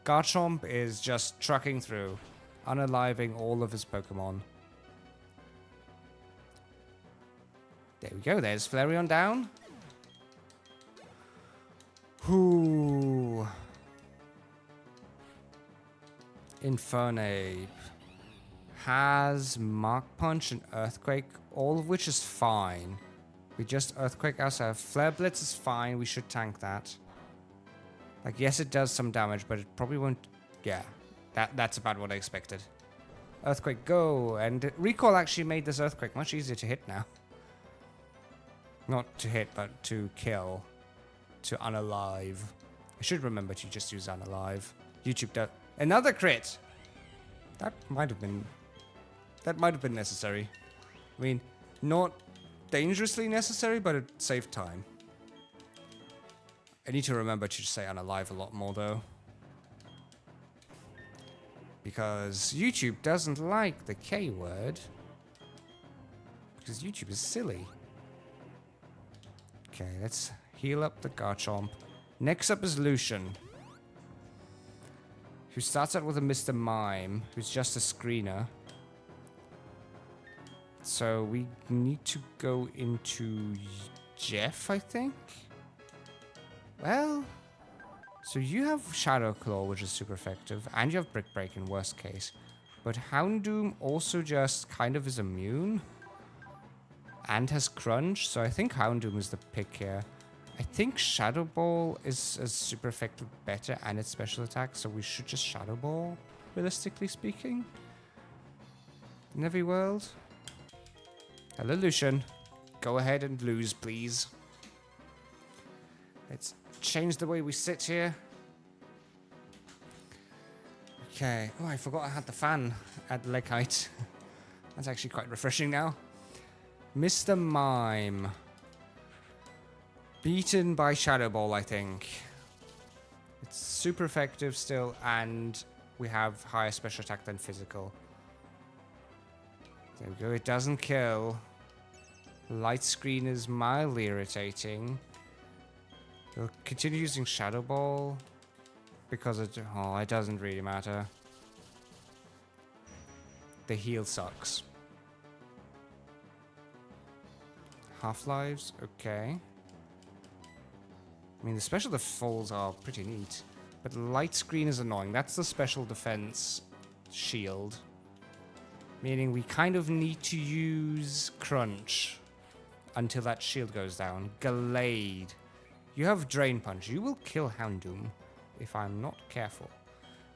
Garchomp is just trucking through, unaliving all of his Pokemon. There we go, there's Flareon down. Ooh. Infernape has Mark Punch and Earthquake, all of which is fine. We just Earthquake ourselves. Flare Blitz is fine, we should tank that. Like, yes, it does some damage, but it probably won't... Yeah, that's about what I expected. Earthquake, go! And Recall actually made this Earthquake much easier to hit now. Not to hit, but to kill. To unalive. I should remember to just use unalive. YouTube does... Another crit! That might have been necessary. I mean, not dangerously necessary, but it saved time. I need to remember to just say unalive a lot more, though. Because YouTube doesn't like the K word. Because YouTube is silly. Okay, let's heal up the Garchomp. Next up is Lucian. who starts out with a Mr. Mime, who's just a screener. So we need to go into Jeff, I think? Well, so you have Shadow Claw, which is super effective, and you have Brick Break in worst case. But Houndoom also just kind of is immune. And has Crunch, so I think Houndoom is the pick here. I think Shadow Ball is super effective better and its special attack, so we should just Shadow Ball, realistically speaking. In every world. Hello, Lucian. Go ahead and lose, please. Let's change the way we sit here. Okay. Oh, I forgot I had the fan at leg height. That's actually quite refreshing now. Mr. Mime. Beaten by Shadow Ball, I think. It's super effective still, and we have higher special attack than physical. There we go. It doesn't kill. Light Screen is mildly irritating. We'll continue using Shadow Ball because it doesn't really matter. The heal sucks. Half-lives, okay. I mean, the special defalls are pretty neat, but Light Screen is annoying. That's the special defense shield. Meaning we kind of need to use Crunch until that shield goes down. Gallade. You have Drain Punch. You will kill Houndoom if I'm not careful.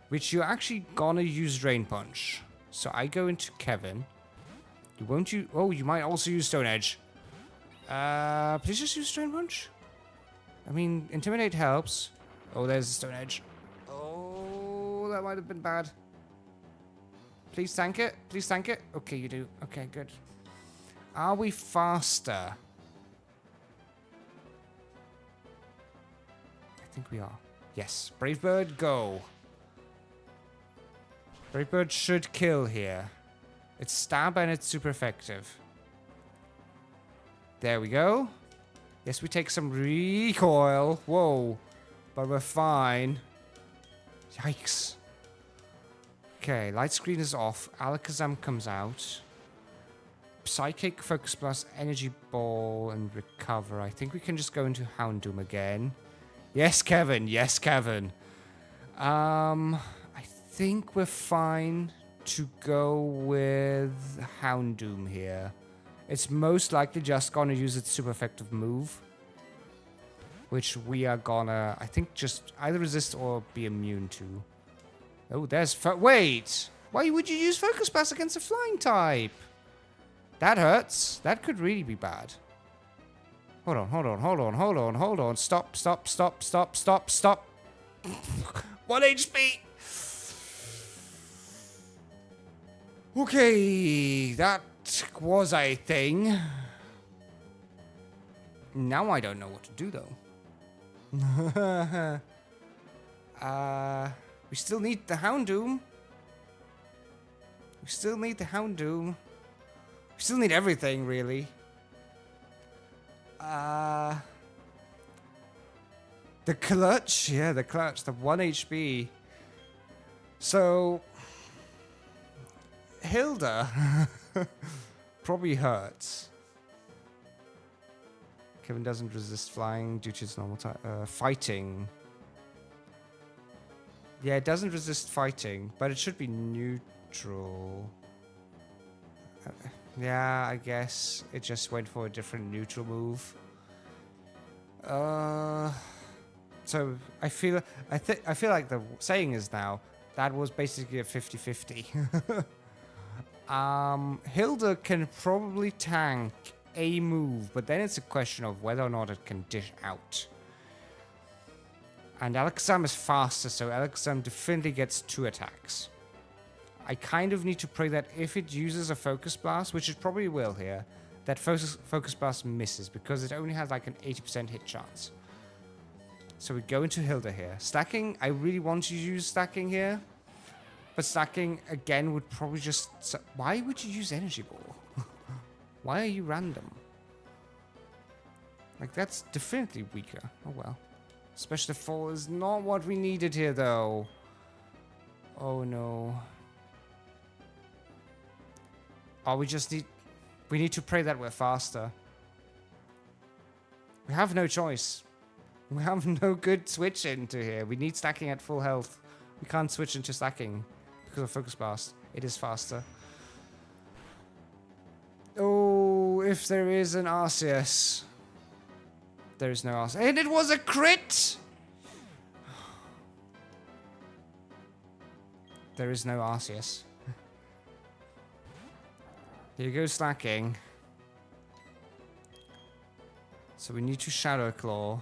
Which you're actually gonna use Drain Punch. So I go into Kevin. You won't use... Oh, you might also use Stone Edge. Please just use Drain Punch. I mean, Intimidate helps. Oh, there's the Stone Edge. Oh, that might have been bad. Please tank it. Please tank it. Okay, you do. Okay, good. Are we faster? I think we are. Yes. Brave Bird, go. Brave Bird should kill here. It's stab and it's super effective. There we go. Yes, we take some recoil. Whoa. But we're fine. Yikes. Okay, Light Screen is off. Alakazam comes out. Psychic, Focus Plus, Energy Ball, and Recover. I think we can just go into Houndoom again. Yes, Kevin. Yes, Kevin. I think we're fine to go with Houndoom here. It's most likely just gonna use its super effective move. Which we are gonna, I think, just either resist or be immune to. Oh, there's... Wait! Why would you use Focus Blast against a flying type? That hurts. That could really be bad. Hold on, hold on, hold on, hold on, hold on. Stop, stop, stop, stop, stop, stop. 1 HP! Okay, that was a thing. Now I don't know what to do, though. We still need the Houndoom. We still need the Houndoom. We still need everything, really. The clutch. Yeah, the clutch. The 1 HP. So... Hilda probably hurts. Kevin doesn't resist flying due to its normal type. Fighting. Yeah, it doesn't resist fighting, but it should be neutral. Yeah, I guess it just went for a different neutral move. So I feel like the saying is now that was basically a 50-50. Hilda can probably tank a move, but then it's a question of whether or not it can dish out. And Alakazam is faster, so Alakazam definitely gets 2 attacks. I kind of need to pray that if it uses a Focus Blast, which it probably will here, that Focus Blast misses, because it only has like an 80% hit chance. So we go into Hilda here. Stacking, I really want to use stacking here. But stacking, again, would probably just... Why would you use Energy Ball? Why are you random? Like, that's definitely weaker. Oh, well. Special Fall is not what we needed here, though. Oh no. Oh, we need to pray that we're faster. We have no choice. We have no good switch into here. We need stacking at full health. We can't switch into stacking because of focus blast. It is faster. Oh, if there is an RCS. There is no RCS. And it was a crit! There is no RCS. Here goes stacking. So we need to Shadow Claw.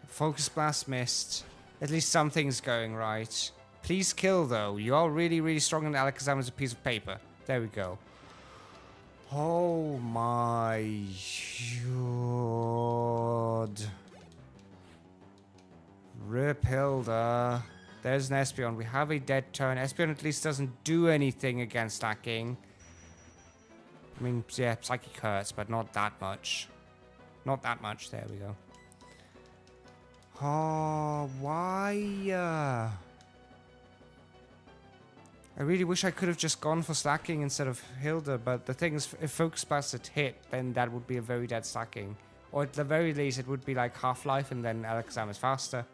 Focus Blast missed. At least something's going right. Please kill, though. You are really, really strong, and Alakazam is a piece of paper. There we go. Oh my god. Rip Hilda. There's an Espeon. We have a dead turn. Espeon at least doesn't do anything against stacking. I mean, yeah, Psychic hurts, but not that much. Not that much. There we go. Oh, why? I really wish I could have just gone for stacking instead of Hilda, but the thing is, if Focus Blast had hit, then that would be a very dead stacking. Or at the very least, it would be like Half-Life, and then Alakazam is faster.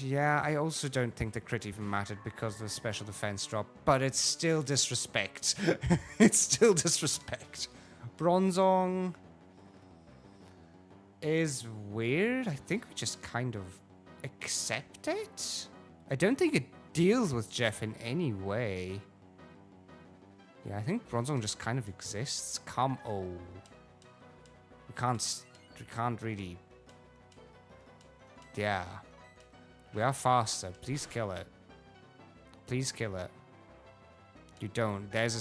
Yeah, I also don't think the crit even mattered because of the special defense drop, but it's still disrespect. It's still disrespect. Bronzong is weird. I think we just kind of accept it. I don't think it deals with Jeff in any way. Yeah, I think Bronzong just kind of exists. Oh. We can't really. Yeah. We are faster. Please kill it. Please kill it. You don't. There's a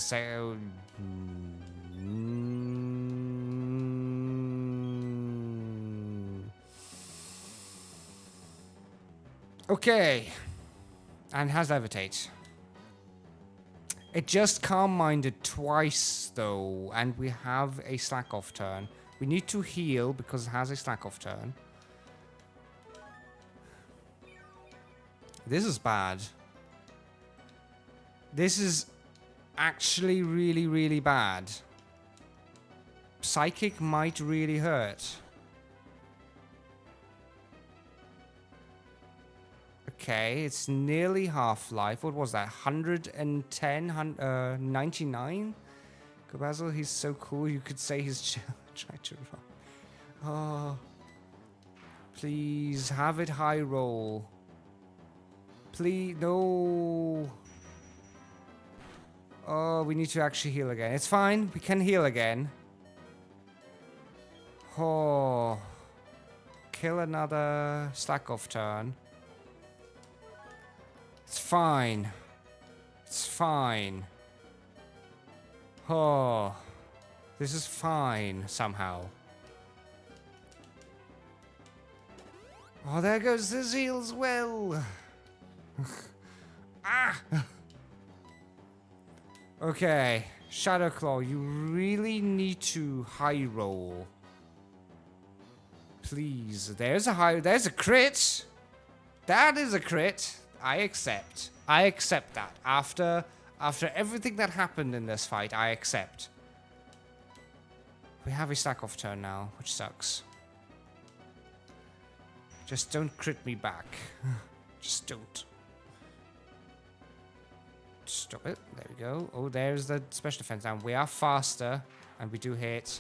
Okay. And has Levitate. It just calm-minded twice, though, and we have a slack-off turn. We need to heal because it has a slack-off turn. This is bad. This is actually really, really bad. Psychic might really hurt. Okay, it's nearly half-life. What was that? 110? 99? Go Basil, he's so cool. You could say he's trying to run. Oh. Please, have it high roll. Please, no. Oh, we need to actually heal again. It's fine. We can heal again. Oh. Kill another slack-off turn. It's fine. It's fine. Oh. This is fine, somehow. Oh, there goes the Zeal's Will. Ah! Okay. Shadow Claw, you really need to high roll. Please. There's a crit. That is a crit. I accept. I accept that. After everything that happened in this fight, I accept. We have a stack-off turn now, which sucks. Just don't crit me back. Just don't. Stop it. There we go. Oh, there's the special defense down. We are faster, and we do hit.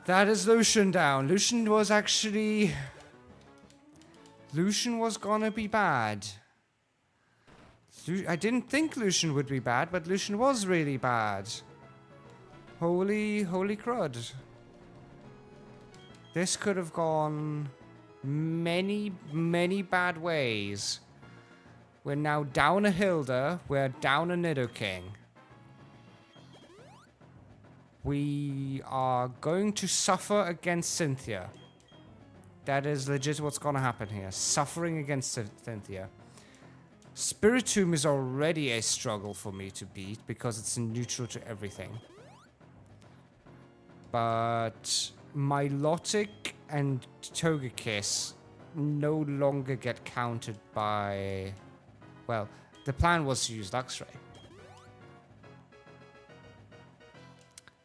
That is Lucian down. Lucian was gonna be bad. I didn't think Lucian would be bad, but Lucian was really bad. Holy crud. This could have gone many, many bad ways. We're now down a Hilda. We're down a Nidoking. We are going to suffer against Cynthia. That is legit what's going to happen here. Suffering against Cynthia. Spiritomb is already a struggle for me to beat because it's neutral to everything. But Milotic and Togekiss no longer get countered by... Well, the plan was to use Luxray.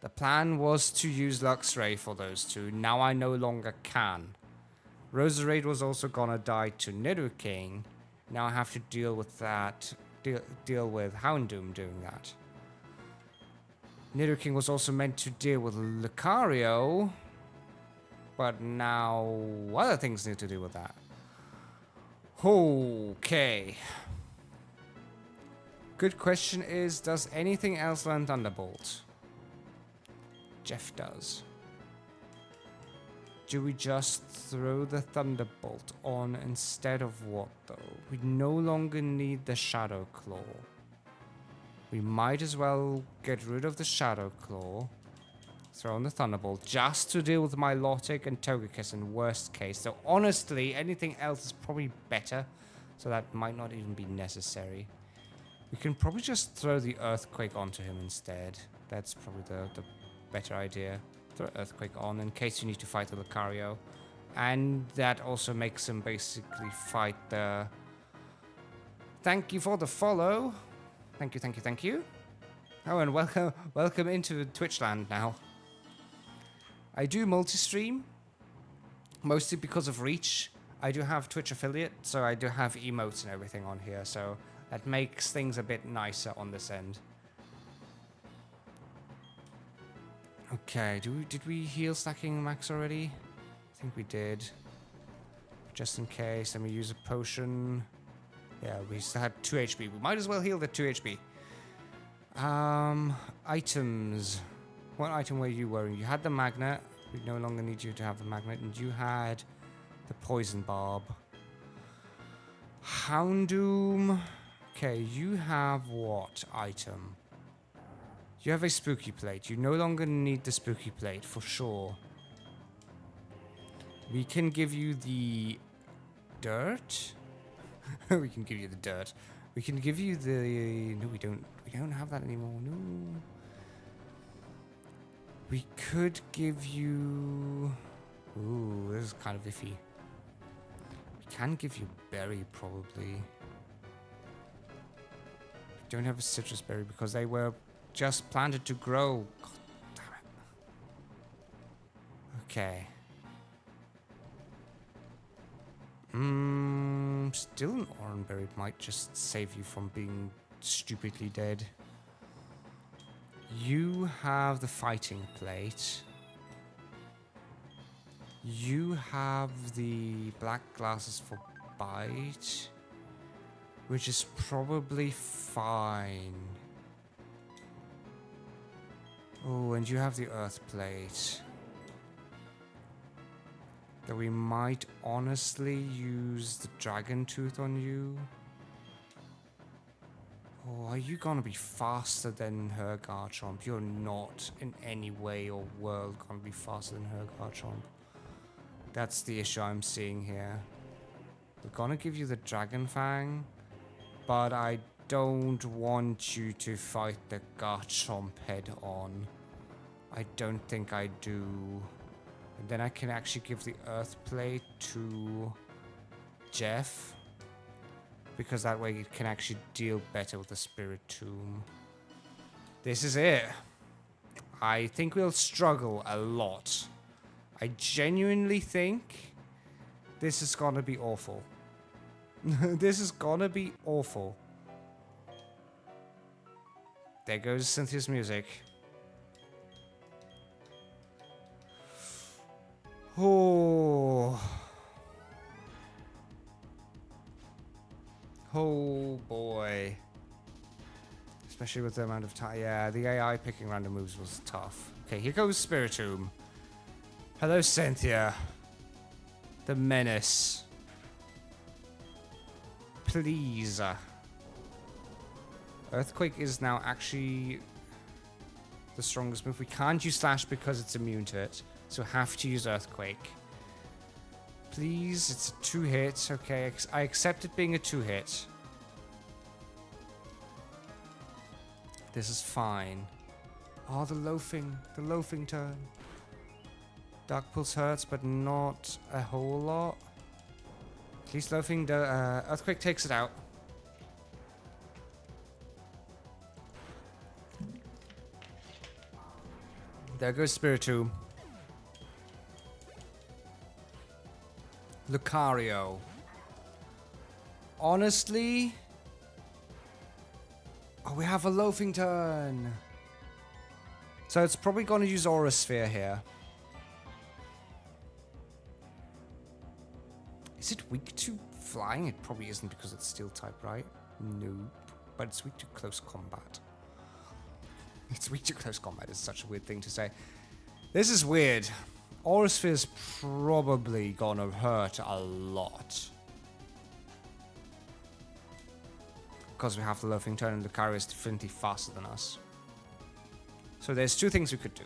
The plan was to use Luxray for those two. Now I no longer can. Roserade was also gonna die to Nidoking. Now I have to deal with that. Deal with Houndoom doing that. Nidoking was also meant to deal with Lucario. But now other things need to do with that. Okay. Good question is, does anything else learn Thunderbolt? Jeff does. Do we just throw the Thunderbolt on instead of what though? We no longer need the Shadow Claw. We might as well get rid of the Shadow Claw. Throw on the Thunderbolt just to deal with Milotic and Togekiss in worst case. So honestly, anything else is probably better. So that might not even be necessary. We can probably just throw the Earthquake onto him instead. That's probably the better idea. Throw Earthquake on in case you need to fight the Lucario. And that also makes him basically fight the... Thank you for the follow. Thank you, thank you, thank you. Oh, and welcome into Twitch land now. I do multi-stream, mostly because of reach. I do have Twitch affiliate, so I do have emotes and everything on here, so that makes things a bit nicer on this end. Okay, did we heal stacking Max already? I think we did. Just in case, let me use a potion. Yeah, we still had 2 HP. We might as well heal the 2 HP. Items. What item were you wearing? You had the magnet. We no longer need you to have the magnet. And you had the poison barb. Houndoom. Okay, you have what item? You have a spooky plate. You no longer need the spooky plate, for sure. We can give you the dirt. We can give you the dirt. We can give you the... No, we don't. We don't have that anymore. No. We could give you... Ooh, this is kind of iffy. We can give you berry, probably. We don't have a citrus berry because they were just planted to grow. God damn it. Okay. Still an orange berry might just save you from being stupidly dead. You have the fighting plate. You have the black glasses for bite, which is probably fine. Oh, and you have the earth plate. That we might honestly use the dragon tooth on you. Oh, are you gonna be faster than her Garchomp? You're not in any way or world gonna be faster than her Garchomp. That's the issue I'm seeing here. We're gonna give you the Dragon Fang, but I don't want you to fight the Garchomp head on. I don't think I do. And then I can actually give the Earth Plate to Jeff, because that way it can actually deal better with the Spirit Tomb. This is it. I think we'll struggle a lot. I genuinely think this is gonna be awful. This is gonna be awful. There goes Cynthia's music. Oh. Oh boy. Especially with the amount of time. Yeah, the AI picking random moves was tough. Okay, here goes Spiritomb. Hello, Cynthia. The menace. Please. Earthquake is now actually the strongest move. We can't use Slash because it's immune to it. So have to use Earthquake. Please, it's a 2-hit. Okay, I accept it being a 2-hit. This is fine. Oh, the loafing turn. Dark Pulse hurts, but not a whole lot. At least loafing the earthquake takes it out. There goes Spiritomb. Lucario. Honestly... Oh, we have a loafing turn. So it's probably going to use Aura Sphere here. Is it weak to flying? It probably isn't because it's steel type, right? Nope. But it's weak to close combat. It's weak to close combat is such a weird thing to say. This is weird. Aura Sphere's probably gonna hurt a lot. Because we have the loafing turn and Lucario is definitely faster than us. So there's two things we could do.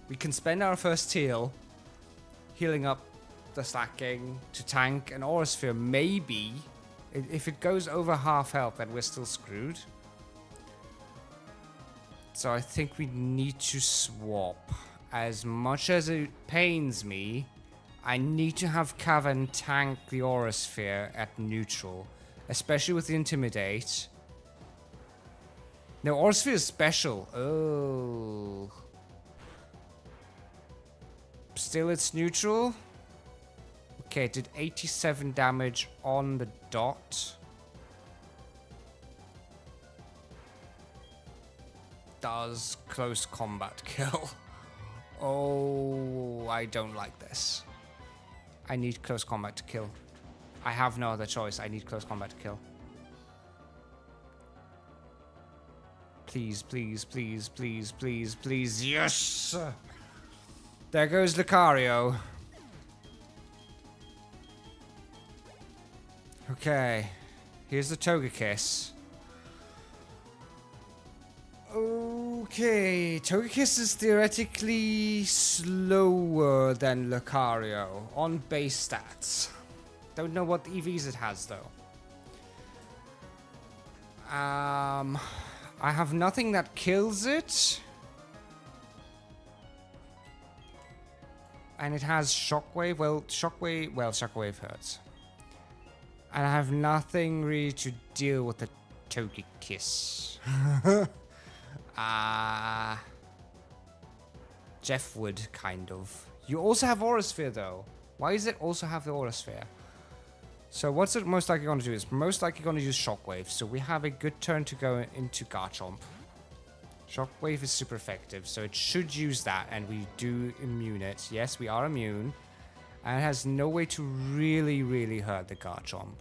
We can spend our first heal healing up the slacking to tank an Aura Sphere. Maybe if it goes over half health, then we're still screwed. So I think we need to swap. As much as it pains me, I need to have Cavan tank the Aura Sphere at neutral, especially with the Intimidate. No, Aura Sphere is special. Oh. Still it's neutral. Okay, it did 87 damage on the dot. Does close combat kill? Oh, I don't like this. I need close combat to kill. I have no other choice. I need close combat to kill. Please, please, please, please, please, please. Yes! There goes Lucario. Okay. Here's the Togekiss. Okay, Togekiss is theoretically slower than Lucario on base stats. Don't know what EVs it has though. I have nothing that kills it. And it has Shockwave. Well, Shockwave hurts. And I have nothing really to deal with the Togekiss. Jeff would, kind of. You also have Aura Sphere, though. Why does it also have the Aura Sphere? So what's it most likely going to do? It's most likely going to use Shockwave. So we have a good turn to go into Garchomp. Shockwave is super effective, so it should use that, and we do immune it. Yes, we are immune. And it has no way to really, really hurt the Garchomp.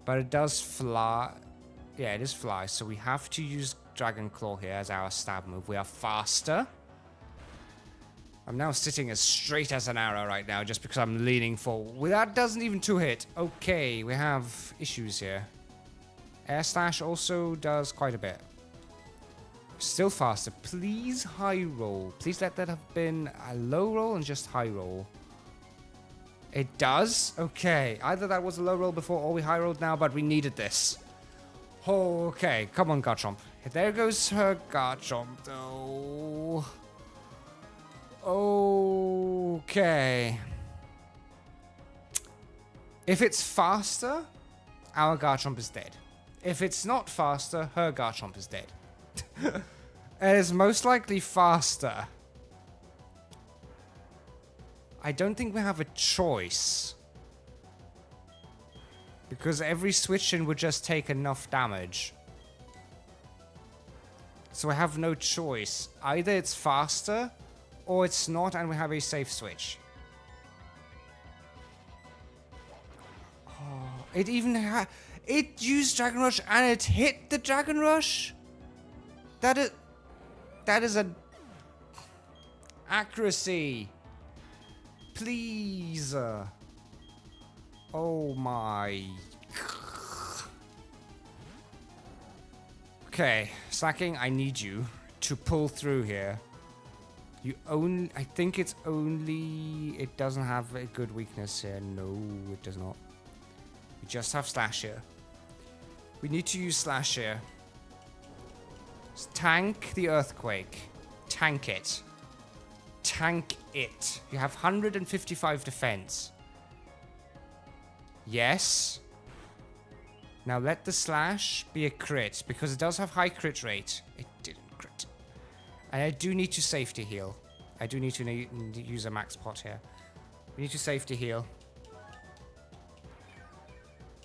But it does fly. Yeah, it is fly, so we have to use Dragon Claw here as our stab move. We are faster. I'm now sitting as straight as an arrow right now just because I'm leaning forward. Well, that doesn't even two-hit. Okay, we have issues here. Air Slash also does quite a bit. Still faster. Please high roll. Please let that have been a low roll and just high roll. It does? Okay. Either that was a low roll before or we high rolled now, but we needed this. Oh, okay. Come on, Garchomp. There goes her Garchomp, though. Okay. If it's faster, our Garchomp is dead. If it's not faster, her Garchomp is dead. It is most likely faster. I don't think we have a choice. Because every switch in would just take enough damage. So I have no choice. Either it's faster, or it's not, and we have a safe switch. Oh, it even it used Dragon Rush, and it hit the Dragon Rush? That is a... accuracy. Please. Oh my. Okay, Slacking, I need you to pull through here. I think it's only... It doesn't have a good weakness here. No, it does not. We just have Slash here. We need to use Slash here. Tank the Earthquake. Tank it. Tank it. You have 155 defense. Yes. Now let the slash be a crit, because it does have high crit rate. It didn't crit. And I do need to safety heal. I do need to use a max pot here. We need to safety heal.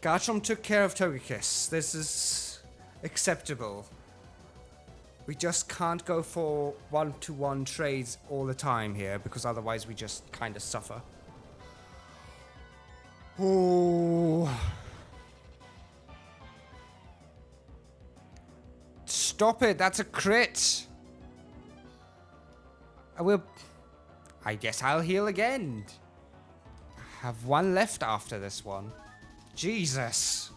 Garchomp took care of Togekiss. This is acceptable. We just can't go for one-to-one trades all the time here, because otherwise we just kind of suffer. Oh. Stop it, that's a crit. I guess I'll heal again. I have one left after this one. Jesus.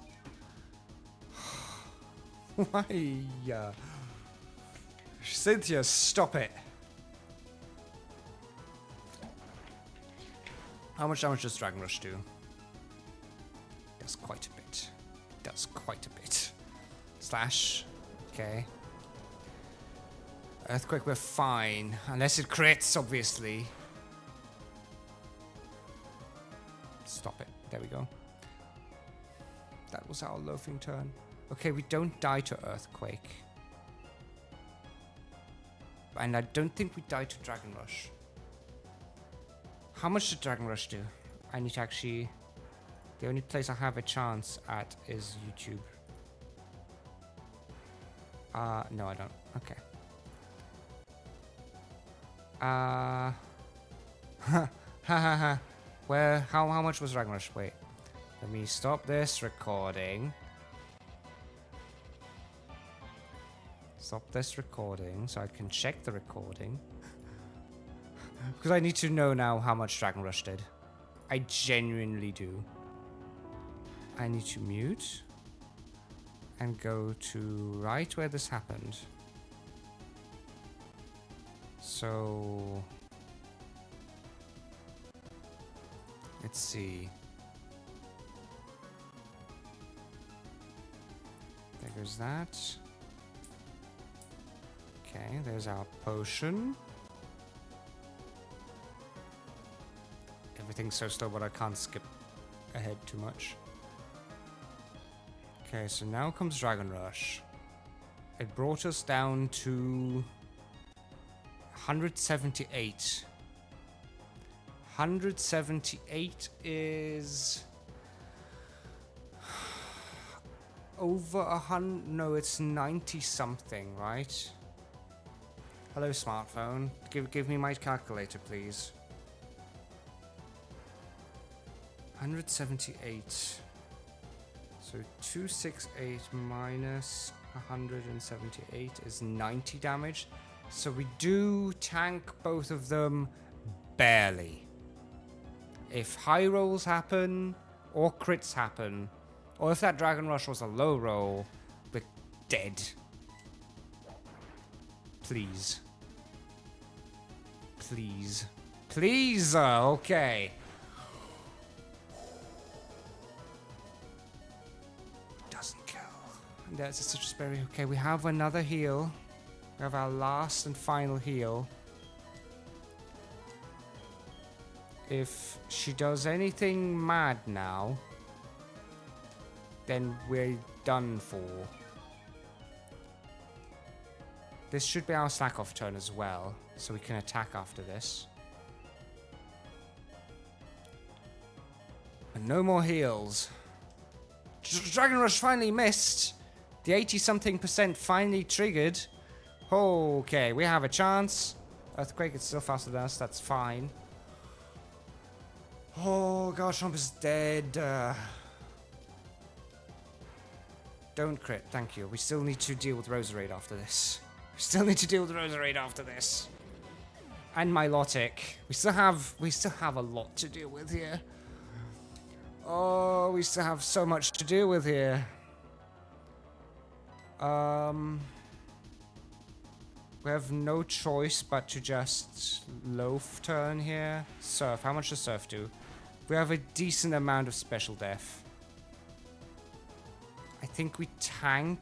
Why? Cynthia, stop it. How much damage does Dragon Rush do? Does quite a bit. Does quite a bit. Slash. Okay. Earthquake, we're fine. Unless it crits, obviously. Stop it. There we go. That was our loafing turn. Okay, we don't die to Earthquake. And I don't think we die to Dragon Rush. How much did Dragon Rush do? I need to actually... The only place I have a chance at is YouTube. No, I don't. Okay. Ha ha ha. Where? How much was Dragon Rush? Wait. Let me stop this recording. Stop this recording so I can check the recording. Because I need to know now how much Dragon Rush did. I genuinely do. I need to mute and go to right where this happened. So let's see. There goes that. Okay, there's our potion. Everything's so slow, but I can't skip ahead too much. Okay, so now comes Dragon Rush. It brought us down to 178. 178 is over 100. No, it's 90 something, right? Hello, smartphone. Give me my calculator, please. 178. So 268 minus 178 is 90 damage. So we do tank both of them barely. If high rolls happen, or crits happen, or if that Dragon Rush was a low roll, we're dead. Please. Please. Please! Okay. Doesn't kill. And there's a citrus berry. Okay, we have another heal. We have our last and final heal. If she does anything mad now, then we're done for. This should be our slack off turn as well, so we can attack after this. And no more heals. Dragon Rush finally missed. The 80-something% finally triggered. Okay, we have a chance. Earthquake is still faster than us, that's fine. Oh, Garchomp is dead. Don't crit, thank you. We still need to deal with Roserade after this. We still need to deal with Roserade after this. And Milotic. We still have a lot to deal with here. Oh, we still have so much to deal with here. We have no choice but to just loaf turn here. Surf, how much does Surf do? We have a decent amount of special def. I think we tank.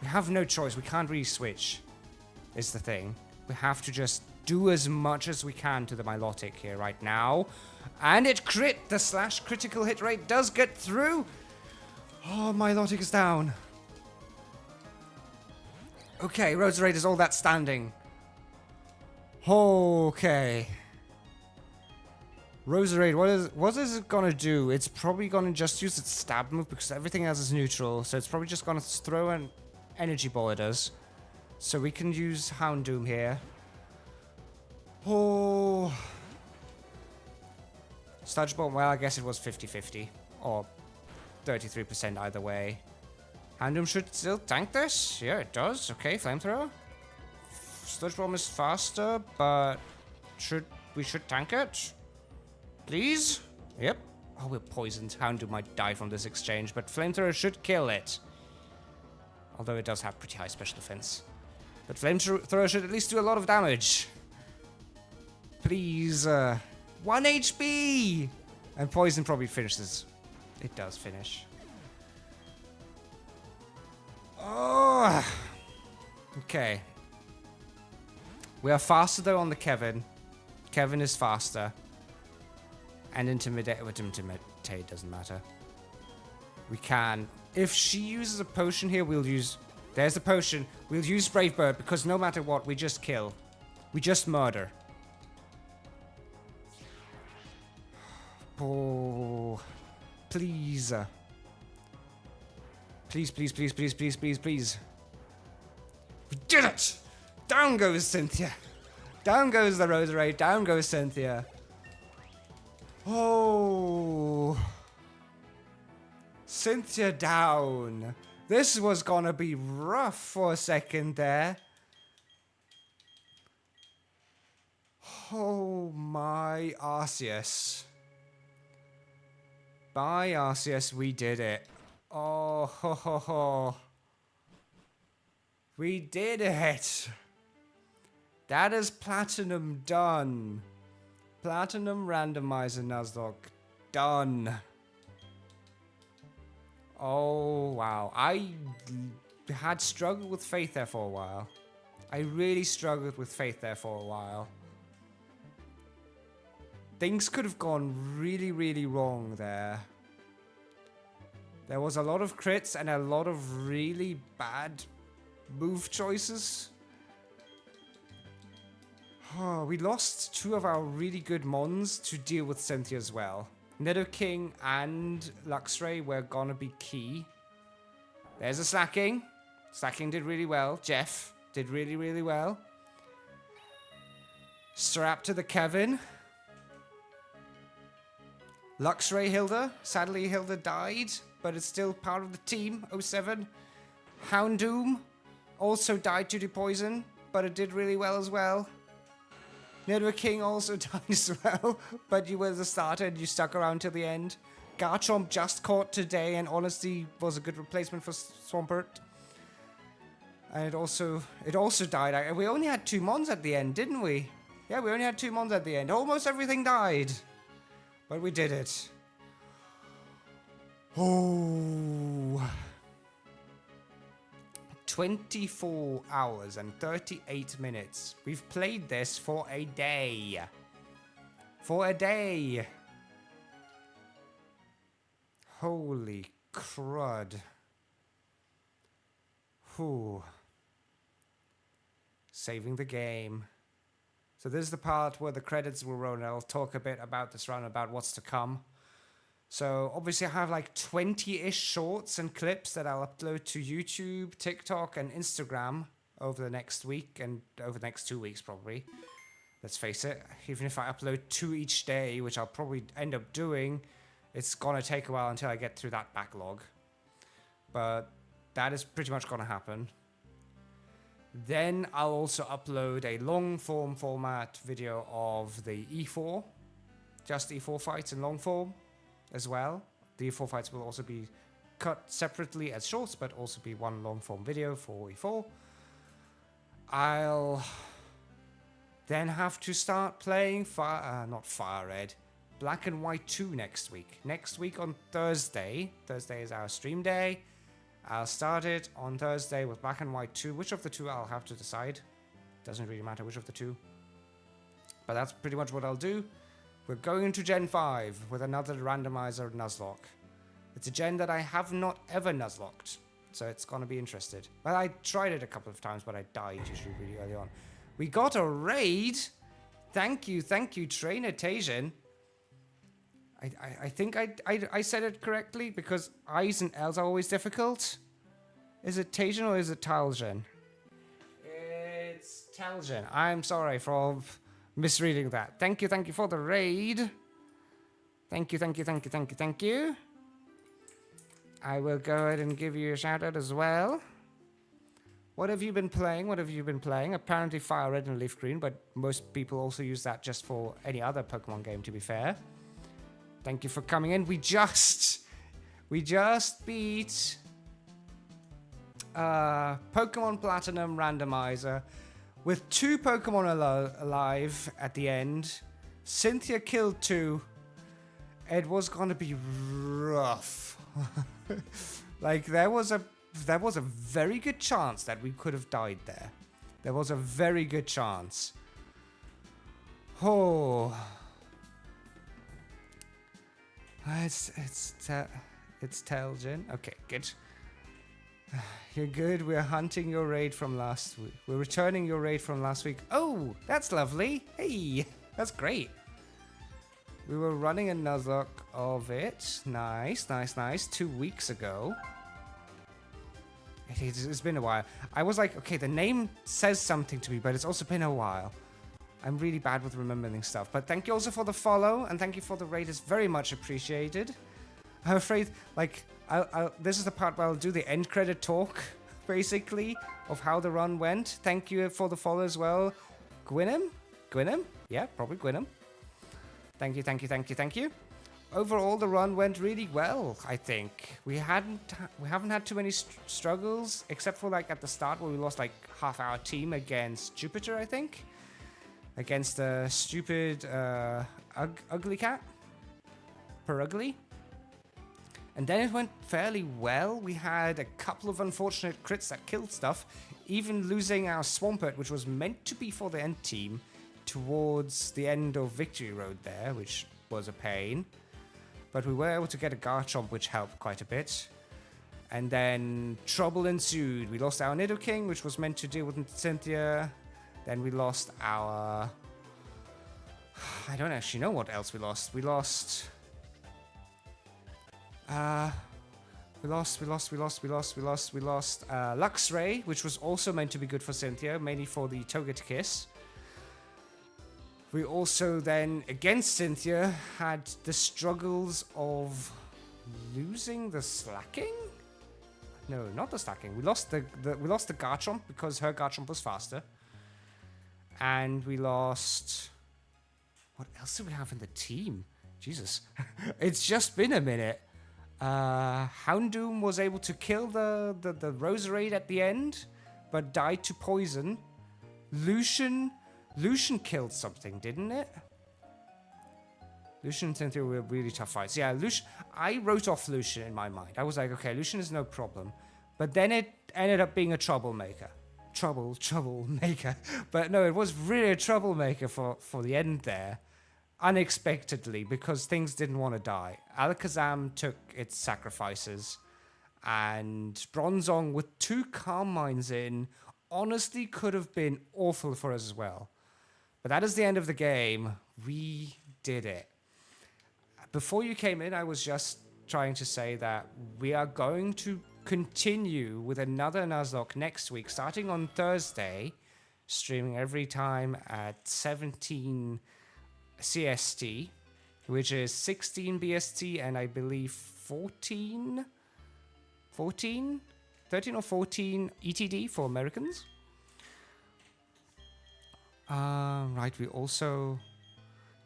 We have no choice, we can't really switch, is the thing. We have to just do as much as we can to the Milotic here right now. And it crit! The slash critical hit rate does get through! Oh, Milotic is down. Okay, Roserade is all that standing. Okay. Roserade, what is it gonna do? It's probably gonna just use its stab move because everything else is neutral. So it's probably just gonna throw an energy ball at us. So we can use Houndoom here. Oh. Sludge Bomb, well, I guess it was 50-50. Or 33% either way. Houndoom should still tank this? Yeah, it does. Okay, Flamethrower. Sludge Bomb is faster, but we should tank it? Please? Yep. Oh, we're poisoned. Houndoom might die from this exchange, but Flamethrower should kill it. Although it does have pretty high special defense. But Flamethrower should at least do a lot of damage. Please, 1 HP! And Poison probably finishes. It does finish. Oh! Okay. We are faster though on the Kevin. Kevin is faster. And Intimidate doesn't matter. We can. If she uses a potion here, we'll use... There's the potion. We'll use Brave Bird because no matter what, we just kill. We just murder. Oh, please. Please, please, please, please, please, please, please. We did it! Down goes Cynthia. Down goes the Roserade. Down goes Cynthia. Oh. Cynthia down. This was gonna be rough for a second there. Oh my Arceus. By Arceus, we did it. Oh, ho, ho, ho. We did it. That is Platinum done. Platinum Randomizer Nuzlocke done. Oh, wow. I had struggled with Faith there for a while. I really struggled with Faith there for a while. Things could have gone really, really wrong there. There was a lot of crits and a lot of really bad move choices. Oh, we lost 2 of our really good mons to deal with Cynthia as well. Nidoking and Luxray were gonna be key. There's a Slacking. Slacking did really well. Jeff did really, really well. Strap to the Kevin. Luxray Hilda. Sadly, Hilda died, but it's still part of the team. 07. Houndoom also died due to poison, but it did really well as well. Nidoking also died as well, but you were the starter and you stuck around till the end. Garchomp just caught today and honestly was a good replacement for Swampert. And it also died. We only had 2 mons at the end, didn't we? Yeah, we only had 2 mons at the end. Almost everything died. But we did it. Oh. 24 hours and 38 minutes. We've played this for a day. For a day. Holy crud. Whew. Saving the game. So this is the part where the credits will roll, and I'll talk a bit about this run, about what's to come. So obviously I have like 20-ish shorts and clips that I'll upload to YouTube, TikTok, and Instagram over the next week and over the next 2 weeks probably. Let's face it, even if I upload 2 each day, which I'll probably end up doing, it's gonna take a while until I get through that backlog. But that is pretty much gonna happen. Then I'll also upload a long form format video of the E4, just E4 fights in long form as well. The E4 fights will also be cut separately as shorts, but also be one long form video for E4. I'll then have to start playing not Fire Red, Black and White 2 next week. Next week on Thursday. Thursday is our stream day. I'll start it on Thursday with Black and White 2. Which of the 2 I'll have to decide. Doesn't really matter which of the 2. But that's pretty much what I'll do. We're going into Gen 5 with another Randomizer Nuzlocke. It's a gen that I have not ever Nuzlocked, so it's going to be interesting. Well, I tried it a couple of times, but I died usually really early on. We got a raid! Thank you, Trainer Tajan. I think I said it correctly, because I's and L's are always difficult. Is it Tajan or is it Taljan? It's Taljan. I'm sorry for misreading that. Thank you for the raid. Thank you. I will go ahead and give you a shout out as well. What have you been playing? Apparently Fire Red and Leaf Green, but most people also use that just for any other Pokemon game, to be fair. Thank you for coming in. We just beat Pokemon Platinum Randomizer with 2 Pokemon alive at the end. Cynthia killed 2. It was gonna be rough. Like, there was a very good chance that we could have died there. There was a very good chance. Oh. It's Telgin. Okay, good. You're good. We're hunting your raid from last week. We're returning your raid from last week. Oh, that's lovely. Hey, that's great. We were running a Nuzlocke of it. Nice. 2 weeks ago. It's been a while. I was like, okay, the name says something to me, but it's also been a while. I'm really bad with remembering stuff. But thank you also for the follow, and thank you for the raid. It's very much appreciated. I'm afraid, like, this is the part where I'll do the end credit talk, basically, of how the run went. Thank you for the follow as well. Gwynnem? Yeah, probably Gwynnem. Thank you. Overall, the run went really well, I think. We haven't had too many struggles, except for, like, at the start where we lost, like, half our team against Jupiter, I think. Against the stupid, ugly cat. Perugly. And then it went fairly well. We had a couple of unfortunate crits that killed stuff, even losing our Swampert, which was meant to be for the end team, towards the end of Victory Road there, which was a pain. But we were able to get a Garchomp, which helped quite a bit. And then trouble ensued. We lost our Nidoking, which was meant to deal with Cynthia. Then we lost our... I don't actually know what else we lost. We lost Luxray, which was also meant to be good for Cynthia, mainly for the Togekiss. We also then, against Cynthia, had the struggles of losing the Slacking? No, not the Slacking. We lost the Garchomp because her Garchomp was faster. And we lost... What else do we have in the team? Jesus. It's just been a minute. Houndoom was able to kill the Roserade at the end, but died to poison. Lucian killed something, didn't it? Lucian and Cynthia were really tough fights. Yeah, I wrote off Lucian in my mind. I was like, okay, Lucian is no problem. But then it ended up being a troublemaker. Troublemaker. But no, it was really a troublemaker for the end there. Unexpectedly, because things didn't want to die. Alakazam took its sacrifices. And Bronzong, with 2 Calm Minds in, honestly could have been awful for us as well. But that is the end of the game. We did it. Before you came in, I was just trying to say that we are going to continue with another Nuzlocke next week, starting on Thursday, streaming every time at 17 CST, which is 16 BST and I believe 13 or 14 ETD for Americans. Right, we also...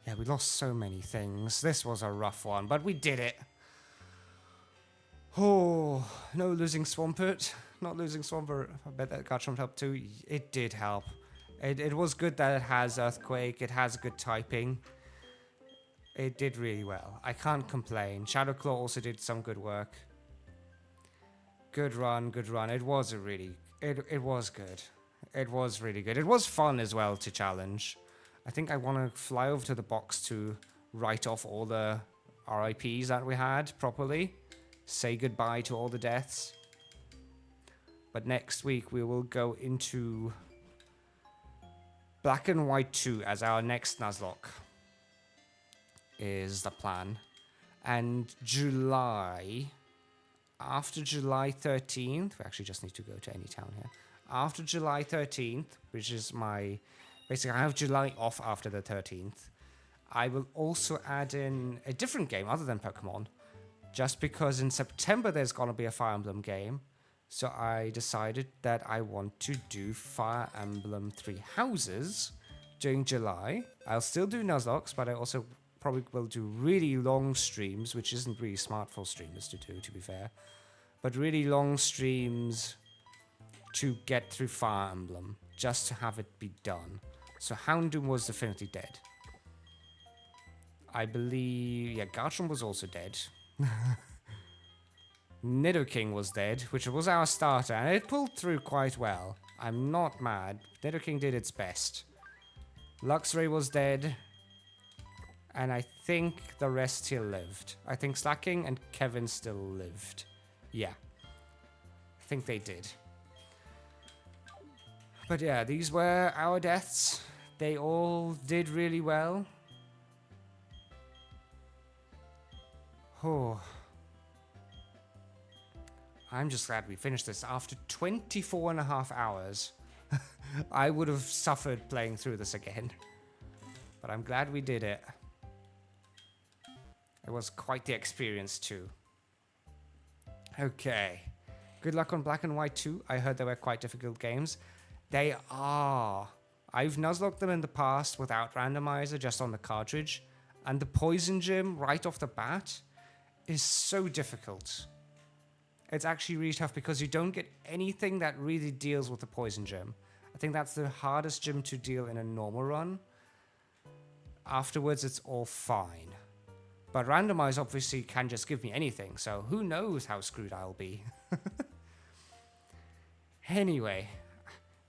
Yeah, we lost so many things. This was a rough one, but we did it. Oh, no losing Swampert. Not losing Swampert. I bet that Garchomp helped too. It did help. It was good that it has Earthquake. It has good typing. It did really well. I can't complain. Shadowclaw also did some good work. Good run. It was it was good. It was really good. It was fun as well to challenge. I think I want to fly over to the box to write off all the RIPs that we had properly. Say goodbye to all the deaths. But next week we will go into Black and White 2 as our next Nuzlocke. Is the plan. And July, after July 13th, we actually just need to go to any town here. After July 13th, which is my, basically I have July off after the 13th, I will also add in a different game other than Pokemon, just because in September there's going to be a Fire Emblem game. So I decided that I want to do Fire Emblem 3 Houses during July. I'll still do Nuzlockes, but I also probably will do really long streams, which isn't really smart for streamers to do, to be fair. But really long streams to get through Fire Emblem, just to have it be done. So Houndoom was definitely dead. I believe, yeah, Garchomp was also dead. Nidoking was dead, which was our starter, and it pulled through quite well. I'm not mad. Nidoking did its best. Luxray was dead, and I think the rest still lived. I think Slacking and Kevin still lived. Yeah. I think they did. But yeah, these were our deaths. They all did really well. Oh. I'm just glad we finished this. After 24 and a half hours, I would have suffered playing through this again. But I'm glad we did it. It was quite the experience too. Okay. Good luck on Black and White 2. I heard they were quite difficult games. They are. I've Nuzlocked them in the past without randomizer, just on the cartridge. And the Poison Gym, right off the bat, is so difficult. It's actually really tough because you don't get anything that really deals with the Poison Gym. I think that's the hardest gym to deal in a normal run. Afterwards, it's all fine. But Randomize obviously can just give me anything, so who knows how screwed I'll be. Anyway,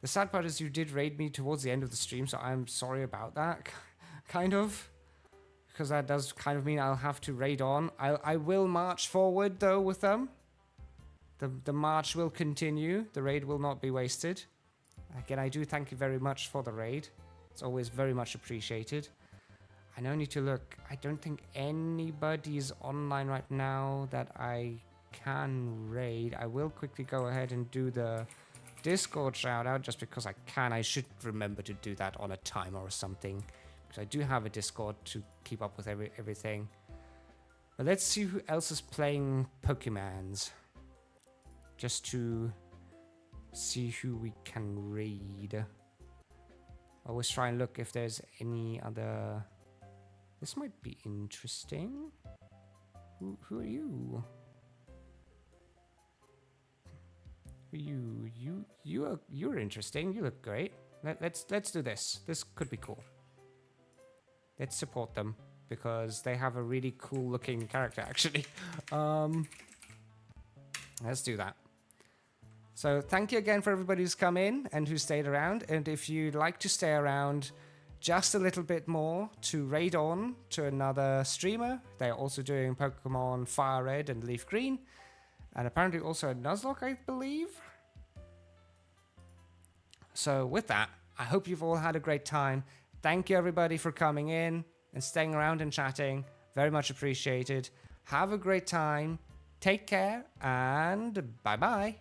the sad part is you did raid me towards the end of the stream, so I'm sorry about that, kind of. Because that does kind of mean I'll have to raid on. I will march forward, though, with them. The march will continue. The raid will not be wasted. Again, I do thank you very much for the raid. It's always very much appreciated. I now need to look. I don't think anybody's online right now that I can raid. I will quickly go ahead and do the Discord shout out just because I can. I should remember to do that on a timer or something. Because I do have a Discord to keep up with everything. But let's see who else is playing Pokemons. Just to see who we can raid. Always try and look if there's any other... This might be interesting. Who are you? You're interesting. You look great. Let's do this. This could be cool. Let's support them because they have a really cool looking character actually. Let's do that. So thank you again for everybody who's come in and who stayed around. And if you'd like to stay around just a little bit more to raid on to another streamer, they're also doing Pokemon Fire Red and Leaf Green. And apparently also a Nuzlocke, I believe. So with that, I hope you've all had a great time. Thank you everybody for coming in and staying around and chatting. Very much appreciated. Have a great time. Take care and bye-bye.